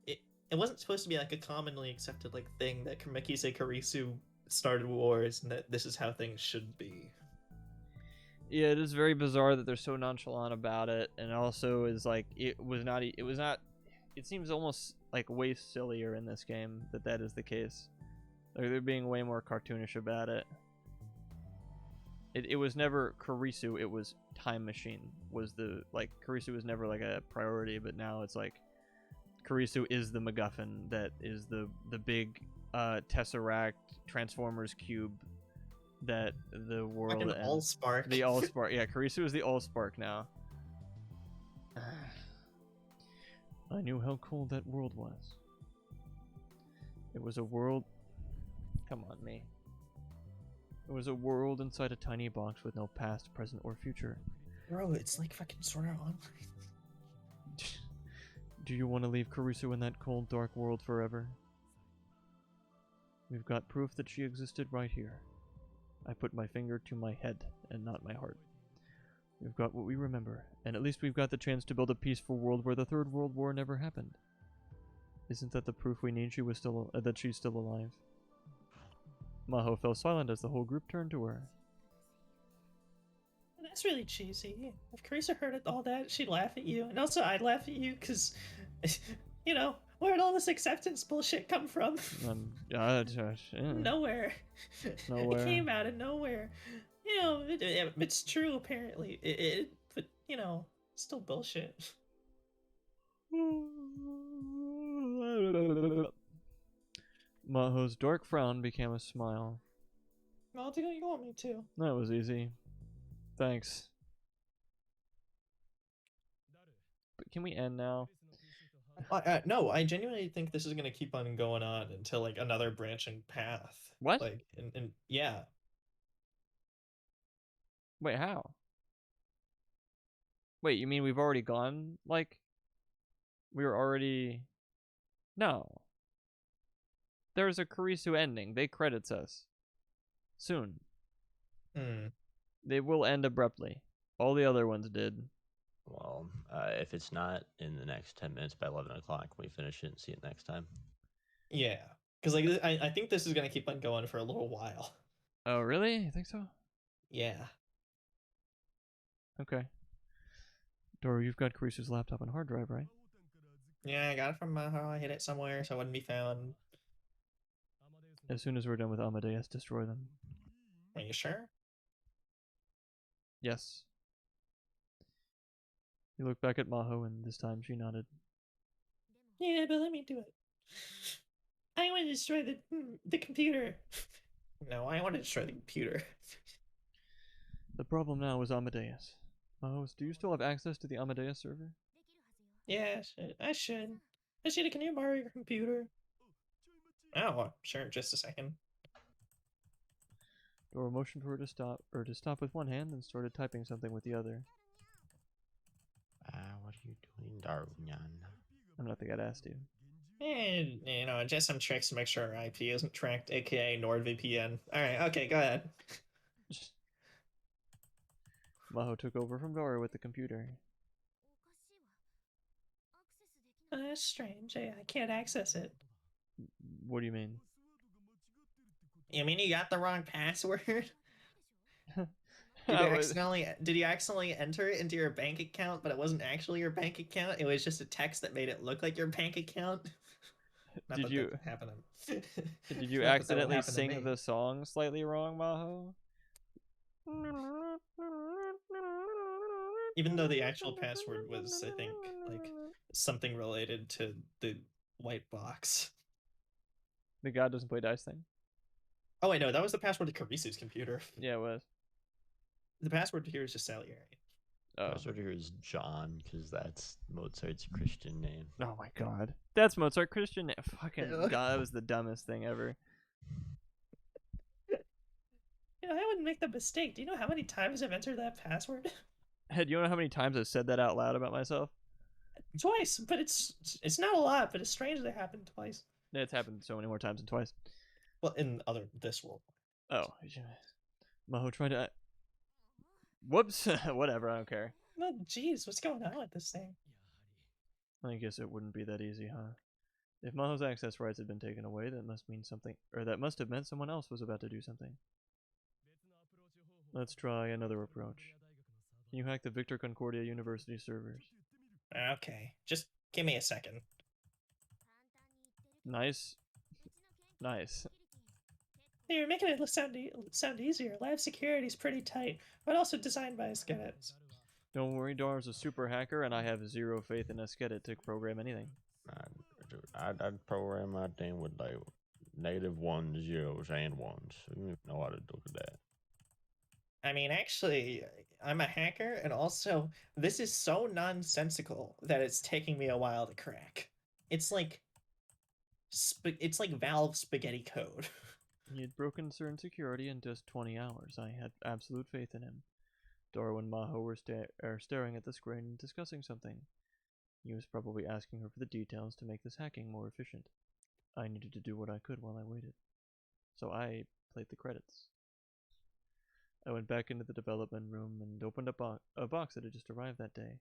It wasn't supposed to be like a commonly accepted like thing that Makise Kurisu started wars and that this is how things should be. Yeah, it is very bizarre that they're so nonchalant about it, and also is like it seems almost like way sillier in this game that is the case. Like they're being way more cartoonish about it. It was never Kurisu, it was Time Machine was the, like, Kurisu was never like a priority, but now it's like Kurisu is the MacGuffin that is the big Tesseract Transformers cube that the world like an Allspark. The Allspark. Yeah, Kurisu is the Allspark now. I knew how cold that world was. It was a world... Come on, me. It was a world inside a tiny box with no past, present, or future. Bro, it's like fucking Sword Art Online. Do you want to leave Kurisu in that cold, dark world forever? We've got proof that she existed right here. I put my finger to my head and not my heart. We've got what we remember, and at least we've got the chance to build a peaceful world where the Third World War never happened. Isn't that the proof we need that she's still alive? Maho fell silent as the whole group turned to her. That's really cheesy. If Carissa heard all that, she'd laugh at you. And also, I'd laugh at you because, you know, where'd all this acceptance bullshit come from? Yeah. Nowhere. Nowhere. It came out of nowhere. You know, it's true, apparently. But, you know, still bullshit. Maho's dark frown became a smile. I'll do what you want me to. That was easy. Thanks. But can we end now? No, I genuinely think this is gonna keep on going on until like another branching path. What? Like, and yeah. Wait, how? Wait, you mean we've already gone? Like, we were already... No. There's a Kurisu ending. They credits us. Soon. They will end abruptly. All the other ones did. Well, if it's not in the next 10 minutes by 11 o'clock, we finish it and see it next time. Yeah. Because like I think this is gonna keep on going for a little while. Oh, really? You think so? Yeah. Okay. Dora, you've got Karisu's laptop and hard drive, right? Yeah, I got it from Maho. I hid it somewhere so it wouldn't be found. As soon as we're done with Amadeus, destroy them. Are you sure? Yes. You look back at Maho, and this time she nodded. Yeah, but let me do it. I want to destroy the computer. No, I want to destroy the computer. The problem now is Amadeus. Maho, do you still have access to the Amadeus server? Yeah, I should. Ashita, can you borrow your computer? Oh, sure, just a second. Dora motioned for her to stop with one hand and started typing something with the other. What are you doing, Darwin? I'm not the guy that asked you. And, you know, just some tricks to make sure our IP isn't tracked, aka NordVPN. Alright, okay, go ahead. Maho took over from Dora with the computer. Oh, that's strange. I can't access it. What do you mean? You mean you got the wrong password? Did you accidentally enter it into your bank account, but it wasn't actually your bank account? It was just a text that made it look like your bank account? Did you happen? Did you accidentally sing the song slightly wrong, Maho? Even though the actual password was, I think, like something related to the white box. The God doesn't play dice thing? Oh wait, no, that was the password to Karisu's computer. Yeah, it was. The password here is just Salieri. Oh. Password here is John, because that's Mozart's Christian name. Oh my god. That's Mozart Christian. Fucking god, that was the dumbest thing ever. You know, I wouldn't make the mistake. Do you know how many times I've entered that password? Hey, do you know how many times I've said that out loud about myself? Twice, but it's not a lot, but it's strange that it happened twice. It's happened so many more times than twice. Well, in this world. Oh. Maho tried to... Whoops. Whatever, I don't care. Oh, jeez, what's going on with this thing? I guess it wouldn't be that easy, huh? If Maho's access rights had been taken away, that must mean something... Or that must have meant someone else was about to do something. Let's try another approach. Can you hack the Victor Concordia University servers? Okay, just give me a second. Nice. Nice. You're making it sound easier. Lab security is pretty tight, but also designed by Eskedits. Don't worry, Dar's a super hacker, and I have zero faith in Eskedit to program anything. I'd program my thing with like -1s, 0s, and 1s. I don't know how to do that. I mean, actually, I'm a hacker, and also, this is so nonsensical that it's taking me a while to crack. It's like Valve spaghetti code. He had broken CERN security in just 20 hours. I had absolute faith in him. Dora and Maho were staring at the screen and discussing something. He was probably asking her for the details to make this hacking more efficient. I needed to do what I could while I waited. so I played the credits. I went back into the development room and opened up a box that had just arrived that day.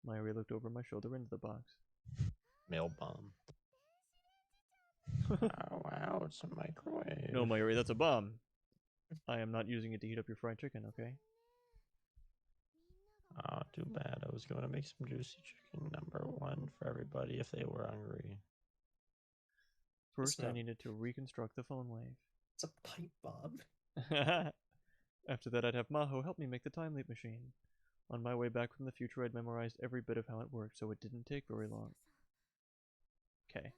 Mayuri looked over my shoulder into the box. Mail bomb. Oh, wow, it's a microwave. No, Mayuri, that's a bomb. I am not using it to heat up your fried chicken, okay? Oh, too bad. I was going to make some juicy chicken #1 for everybody if they were hungry. First, I not- needed to reconstruct the phone wave. It's a pipe bomb. After that, I'd have Maho help me make the time leap machine. On my way back from the future, I'd memorized every bit of how it worked, so it didn't take very long. Okay.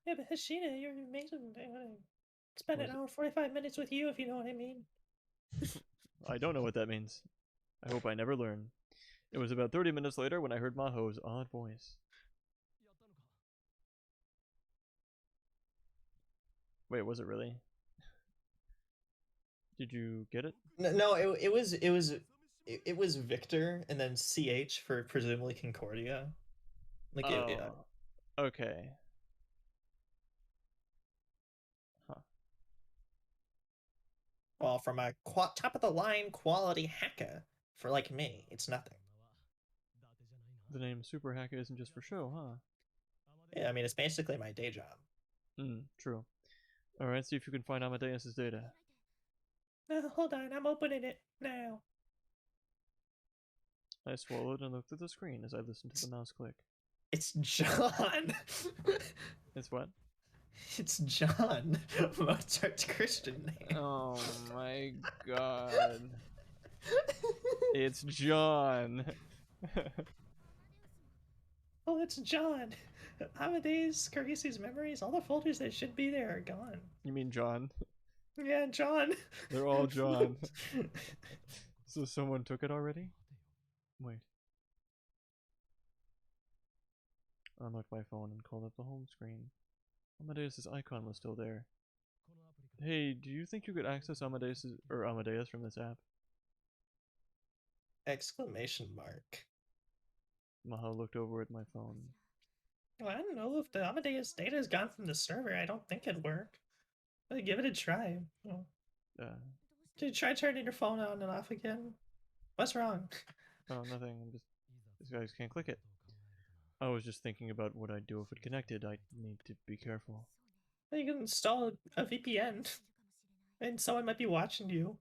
Yeah, but Hashina, you're amazing. I want to spend What an is it? hour 45 minutes with you, if you know what I mean. I don't know what that means. I hope I never learn. It was about 30 minutes later when I heard Maho's odd voice. Wait, was it really? Did you get it? No, it was Victor and then CH for presumably Concordia. Like Okay. well, from a top of the line quality hacker for like me, it's nothing. The name Super Hacker isn't just for show, huh? Yeah, I mean it's basically my day job. True. Alright, see if you can find Amadeus's data. Hold on, I'm opening it now. I swallowed and looked at the screen as I listened to the mouse click. It's John. It's what? It's John. Mozart's Christian name. Oh my god. It's John. Oh, it's John. Amadeus, Carisi's memories, all the folders that should be there are gone. You mean John? Yeah, John. They're all John. So someone took it already? Wait. I unlocked my phone and called up the home screen. Amadeus's icon was still there. Hey, do you think you could access Amadeus from this app? Exclamation mark. Maho looked over at my phone. Well, I don't know if the Amadeus data is gone from the server. I don't think it'd work. But give it a try. Oh. Did you try turning your phone on and off again? What's wrong? Oh, nothing. These guys can't click it. I was just thinking about what I'd do if it connected. I need to be careful. You can install a VPN. And someone might be watching you.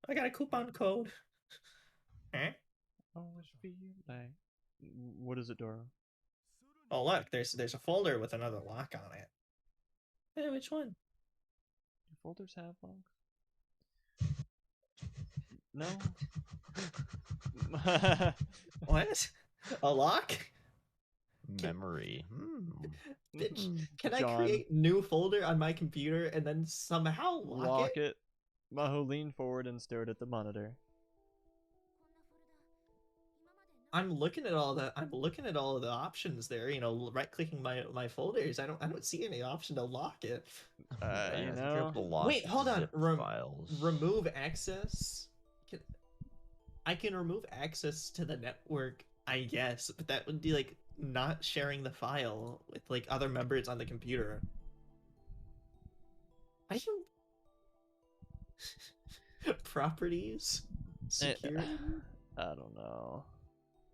I got a coupon code. Huh? Always feel like... What is it, Dora? Oh look, there's a folder with another lock on it. Hey, which one? Do folders have locks? No? What? A lock? Memory. Bitch, can I John. create new folder on my computer and then somehow lock it? it. Maho leaned forward and stared at the monitor. I'm looking at all of the options there, you know, right clicking my folders. I don't see any option to lock it. I You think you have to know... lock Wait, hold on. zip files. Remove access. I can remove access to the network, I guess, but that would be like not sharing the file with like other members on the computer. How do you properties? Security? I don't know.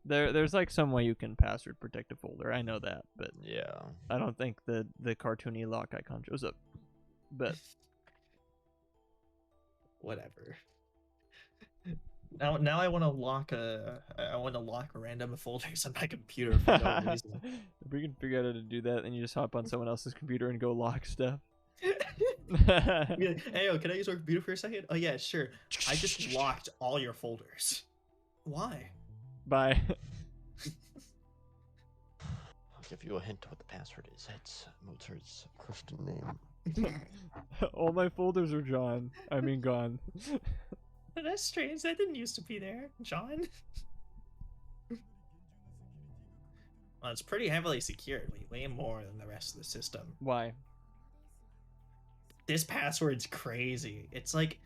There's like some way you can password protect a folder. I know that, but Yeah. I don't think the cartoony lock icon shows up. But Whatever. Now I want to lock random folders on my computer for no reason. if we can figure out how to do that, then you just hop on someone else's computer and go lock stuff. Be like, hey, yo, can I use your computer for a second? Oh yeah, sure. I just locked all your folders. Why? Bye. I'll give you a hint what the password is. It's Mozart's Christian name. All my folders are John. I mean gone. That's strange. That didn't used to be there, John. Well, it's pretty heavily secured, way more than the rest of the system. Why? This password's crazy. It's like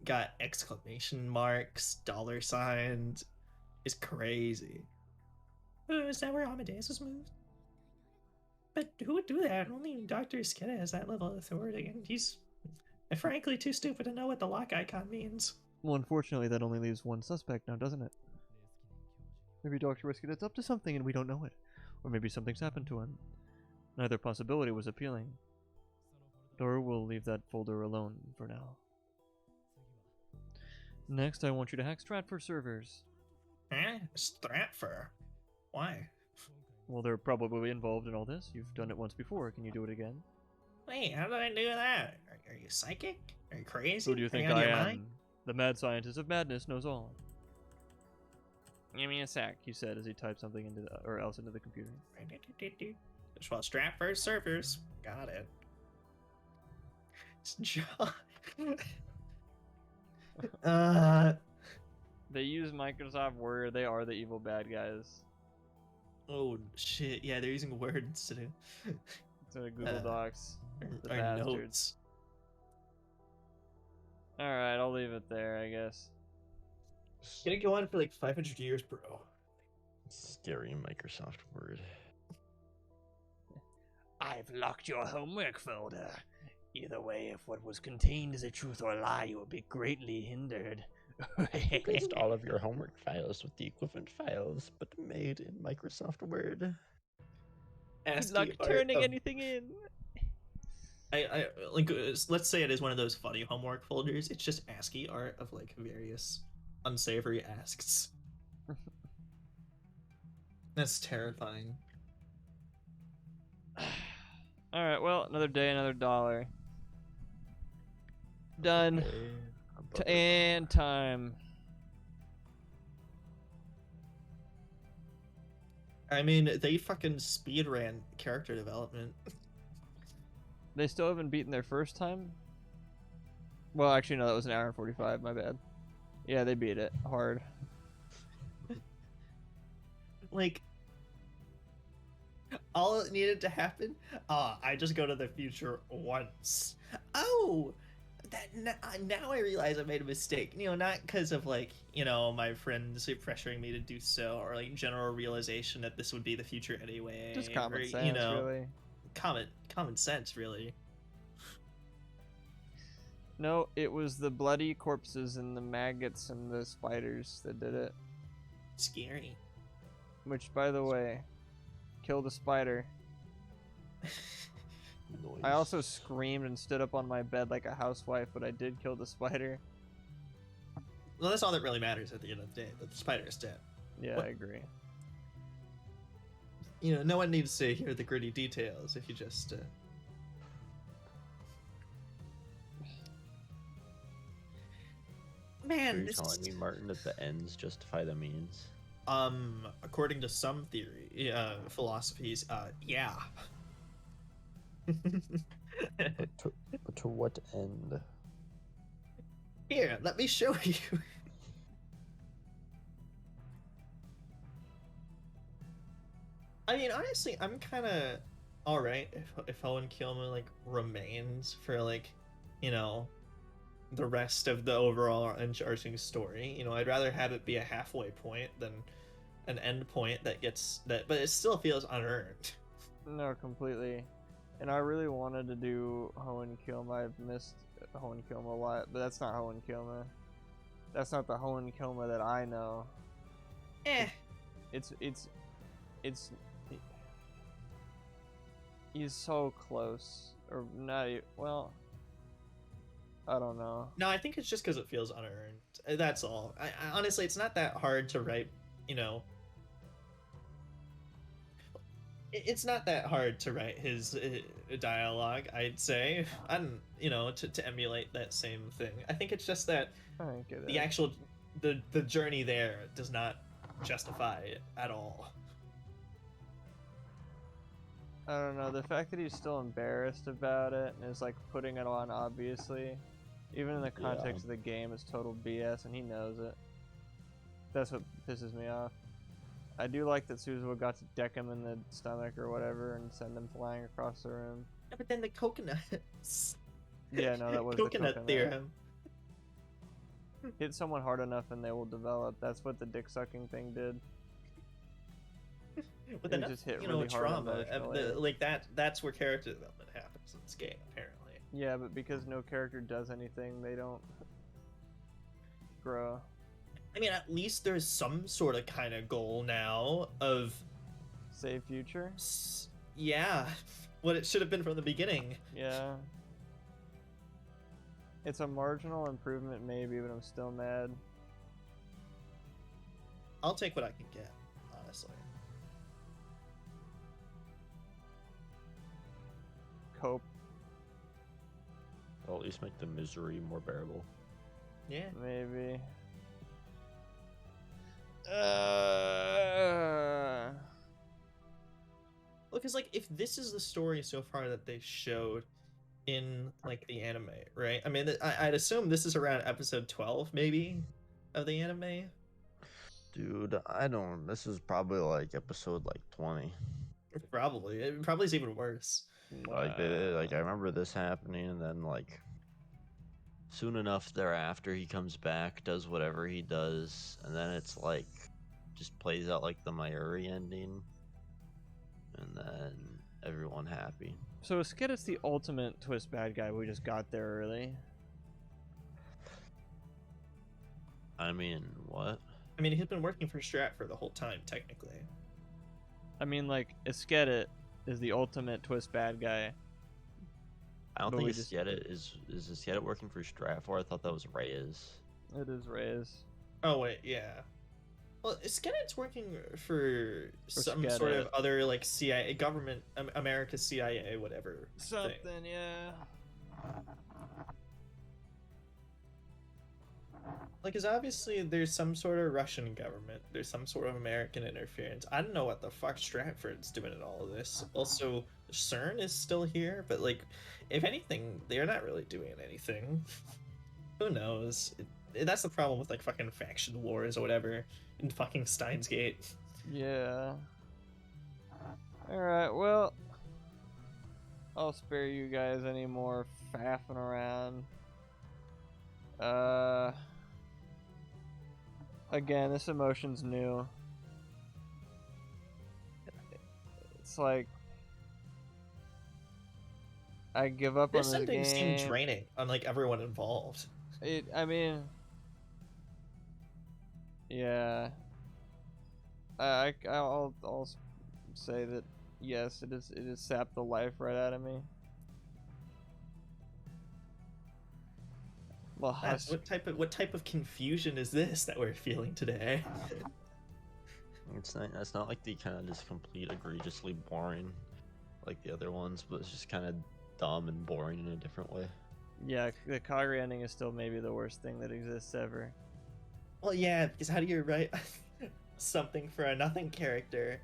got exclamation marks, $signs. It's crazy. Oh, is that where Amadeus was moved? But who would do that? Only Dr. Skidda has that level of authority, and he's I'm frankly too stupid to know what the lock icon means. Well, unfortunately, that only leaves one suspect now, doesn't it? Maybe Dr. Whiskey-Tit's up to something and we don't know it. Or maybe something's happened to him. Neither possibility was appealing. Or we'll leave that folder alone for now. Next, I want you to hack Stratfor servers. Eh? Stratfor? Why? Well, they're probably involved in all this. You've done it once before. Can you do it again? Wait, how did I do that? Are you psychic? Are you crazy? Who do you Are think out of I your am? mind? The mad scientist of madness knows all. Give me a sec, he said as he typed something into the computer. Just want Stratfor servers. Got it. It's John. They use Microsoft Word. They are the evil bad guys. Oh shit! Yeah, they're using Word instead of So Google Docs. The our bastards. notes. Alright, I'll leave it there, I guess. Gonna go on for like 500 years, bro. Scary Microsoft Word. I've locked your homework folder. Either way, if what was contained is a truth or a lie, you will be greatly hindered. Replaced all of your homework files with the equivalent files, but made in Microsoft Word. ASCII Good luck art turning of- anything in. I like let's say it is one of those funny homework folders. It's just ASCII art of like various unsavory asks. That's terrifying. Alright, well, another day, another dollar. Done. And time. I mean, they fucking speedran character development. They still haven't beaten their first time? Well, actually, no, that was an hour and 45, my bad. Yeah, they beat it hard. Like, all it needed to happen, I just go to the future once. Oh, now I realize I made a mistake. You know, not because of like, you know, my friends pressuring me to do so, or like general realization that this would be the future anyway. Just common or, sense, you know, really. common sense, really. No, it was the bloody corpses and the maggots and the spiders that did it. Scary. Which, by the way, killed a spider. Noise. I also screamed and stood up on my bed like a housewife, but I did kill the spider. Well, that's all that really matters at the end of the day. That the spider is dead. Yeah, What? I agree. You know, no one needs to hear the gritty details if you just. Man, You're this telling is... me, Martin, that the ends justify the means? According to some theory, philosophies, yeah. But to what end? Here, let me show you. I mean, honestly, I'm kind of alright if Owen Kilman, like, remains for, like, you know, the rest of the overall overarching story. You know, I'd rather have it be a halfway point than an end point that gets that, but it still feels unearned. No, completely. And I really wanted to do Col0n. I've missed Col0n a lot, but that's not Col0n. That's not the Col0n that I know. It's he's so close, or not. Well, I don't know. No, I think it's just because it feels unearned. That's all. I honestly, it's not that hard to write. You know, it's not that hard to write his dialogue. I'd say, you know, to emulate that same thing. I think it's just that I don't get the it. actual the journey there does not justify it at all. I don't know. The fact that he's still embarrassed about it and is like putting it on, obviously, even in the context of the game, is total BS, and he knows it. That's what pisses me off. I do like that Suzuo got to deck him in the stomach or whatever and send him flying across the room. Yeah, but then the coconuts. Yeah, no, that was coconut the coconut theorem. Hit someone hard enough and they will develop. That's what the dick sucking thing did. With It enough, just hit you know, really hard trauma, emotionally. like that's where character development happens in this game, apparently. Yeah, but because no character does anything, they don't grow. I mean, at least there's some sort of kind of goal now of, Save future? yeah, what it should have been from the beginning. Yeah. It's a marginal improvement, maybe, but I'm still mad. I'll take what I can get, honestly. Cope, I'll at least make the misery more bearable. Yeah. maybe. Well, because like if this is the story so far that they showed in like the anime, right? I mean, I'd assume this is around episode 12, maybe, of the anime. Dude, I don't. This is probably like episode like 20. Probably. It probably is even worse. Like I remember this happening, and then like soon enough thereafter he comes back, does whatever he does, and then it's like just plays out like the Mayuri ending, and then everyone happy. So Skidet's the ultimate twist bad guy. We just got there early. I mean, what? I mean, he's been working for Strat for the whole time, technically. I mean, like, Iskedet is the ultimate twist bad guy. I don't But think we it's just- yet. Is Iskedet working for Stratfor? I thought that was Reyes. It is Reyes. Oh wait, yeah. Well, Skidet's working for some Skedet. sort of other like CIA government, America's CIA, whatever. thing. Yeah. Like, cause obviously there's some sort of Russian government, there's some sort of American interference. I don't know what the fuck Stratford's doing in all of this. Also, CERN is still here, but like, if anything, they're not really doing anything. Who knows? That's the problem with like fucking faction wars or whatever in fucking Steins Gate. Yeah. Alright, well, I'll spare you guys any more faffing around. Again, this emotion's new. It's like I give up This on this ending game. seemed draining on like everyone involved. I mean, yeah. I'll say that yes, it is sapped the life right out of me. Well, Guys, what type of confusion is this that we're feeling today? It's not like the kind of just complete egregiously boring like the other ones, but it's just kind of dumb and boring in a different way. yeah, the Kagura ending is still maybe the worst thing that exists ever. Well, yeah, because how do you write something for a nothing character?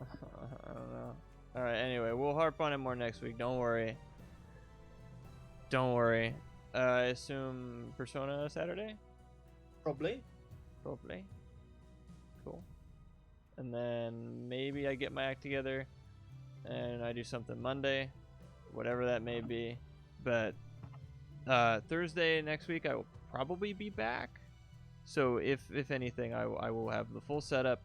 I don't know. All right. Anyway, we'll harp on it more next week. Don't worry. Don't worry. I assume Persona Saturday. Probably. Probably. Cool. And then maybe I get my act together and I do something Monday, whatever that may be. But Thursday next week I will probably be back. So if anything, I will have the full setup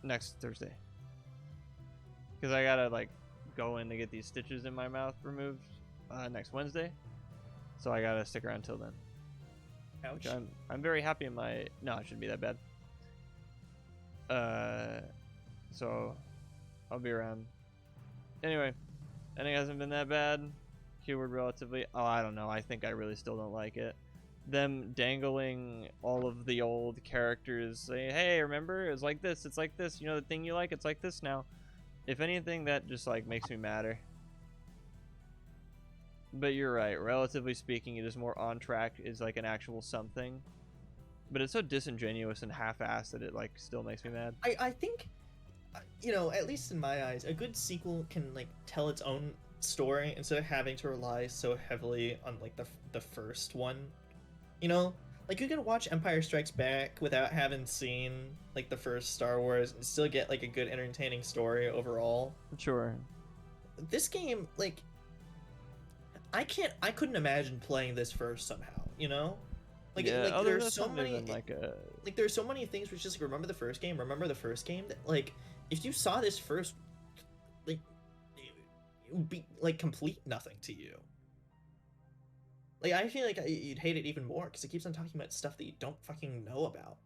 next Thursday. Because I gotta like go in to get these stitches in my mouth removed next Wednesday. So I gotta stick around till then. Ouch. Which I'm very happy in my no, it shouldn't be that bad. So I'll be around. Anyway, I think it hasn't been that bad. Keyword relatively. Oh, I don't know. I think I really still don't like it. Them dangling all of the old characters, saying, "Hey, remember? It's like this. It's like this. You know the thing you like? It's like this now." If anything, that just like makes me madder. But you're right. Relatively speaking, it is more on track. Is like an actual something. But it's so disingenuous and half-assed that it like still makes me mad. I think, you know, at least in my eyes, a good sequel can like tell its own story instead of having to rely so heavily on like the first one. You know, like you can watch Empire Strikes Back without having seen like the first Star Wars and still get like a good entertaining story overall. Sure. This game, like, I couldn't imagine playing this first somehow, you know? Like, yeah, like other there's than so something many than, like a like there's so many things where it's just like remember the first game that like if you saw this first, like, it would be like complete nothing to you. Like, I feel like you'd hate it even more because it keeps on talking about stuff that you don't fucking know about.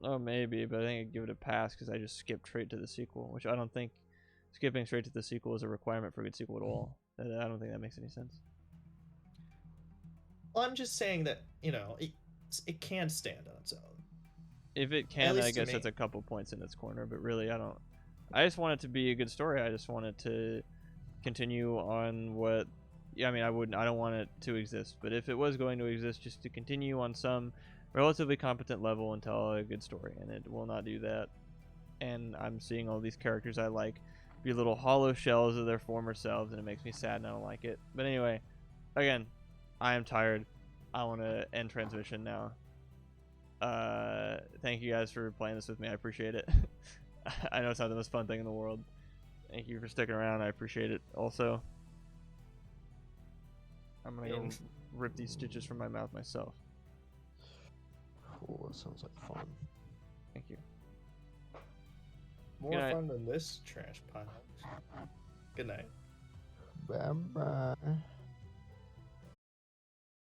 Oh, maybe, but I think I'd give it a pass because I just skipped straight to the sequel, which I don't think skipping straight to the sequel is a requirement for a good sequel at all. I don't think that makes any sense. Well, I'm just saying that, you know, it can stand on its own. If it can, least I to guess me. that's a couple points in its corner, but really, I just want it to be a good story. I just want it to continue on what. Yeah, I mean, I don't want it to exist, but if it was going to exist, just to continue on some relatively competent level and tell a good story, and it will not do that. And I'm seeing all these characters I like be little hollow shells of their former selves, and it makes me sad, and I don't like it. But anyway, again, I am tired. I want to end transmission now. Thank you guys for playing this with me. I appreciate it. I know it's not the most fun thing in the world. Thank you for sticking around. I appreciate it also. I'm gonna go rip these stitches from my mouth myself. Cool, that sounds like fun. Thank you. More Good night. fun than this trash pile. Good night. Bye bye.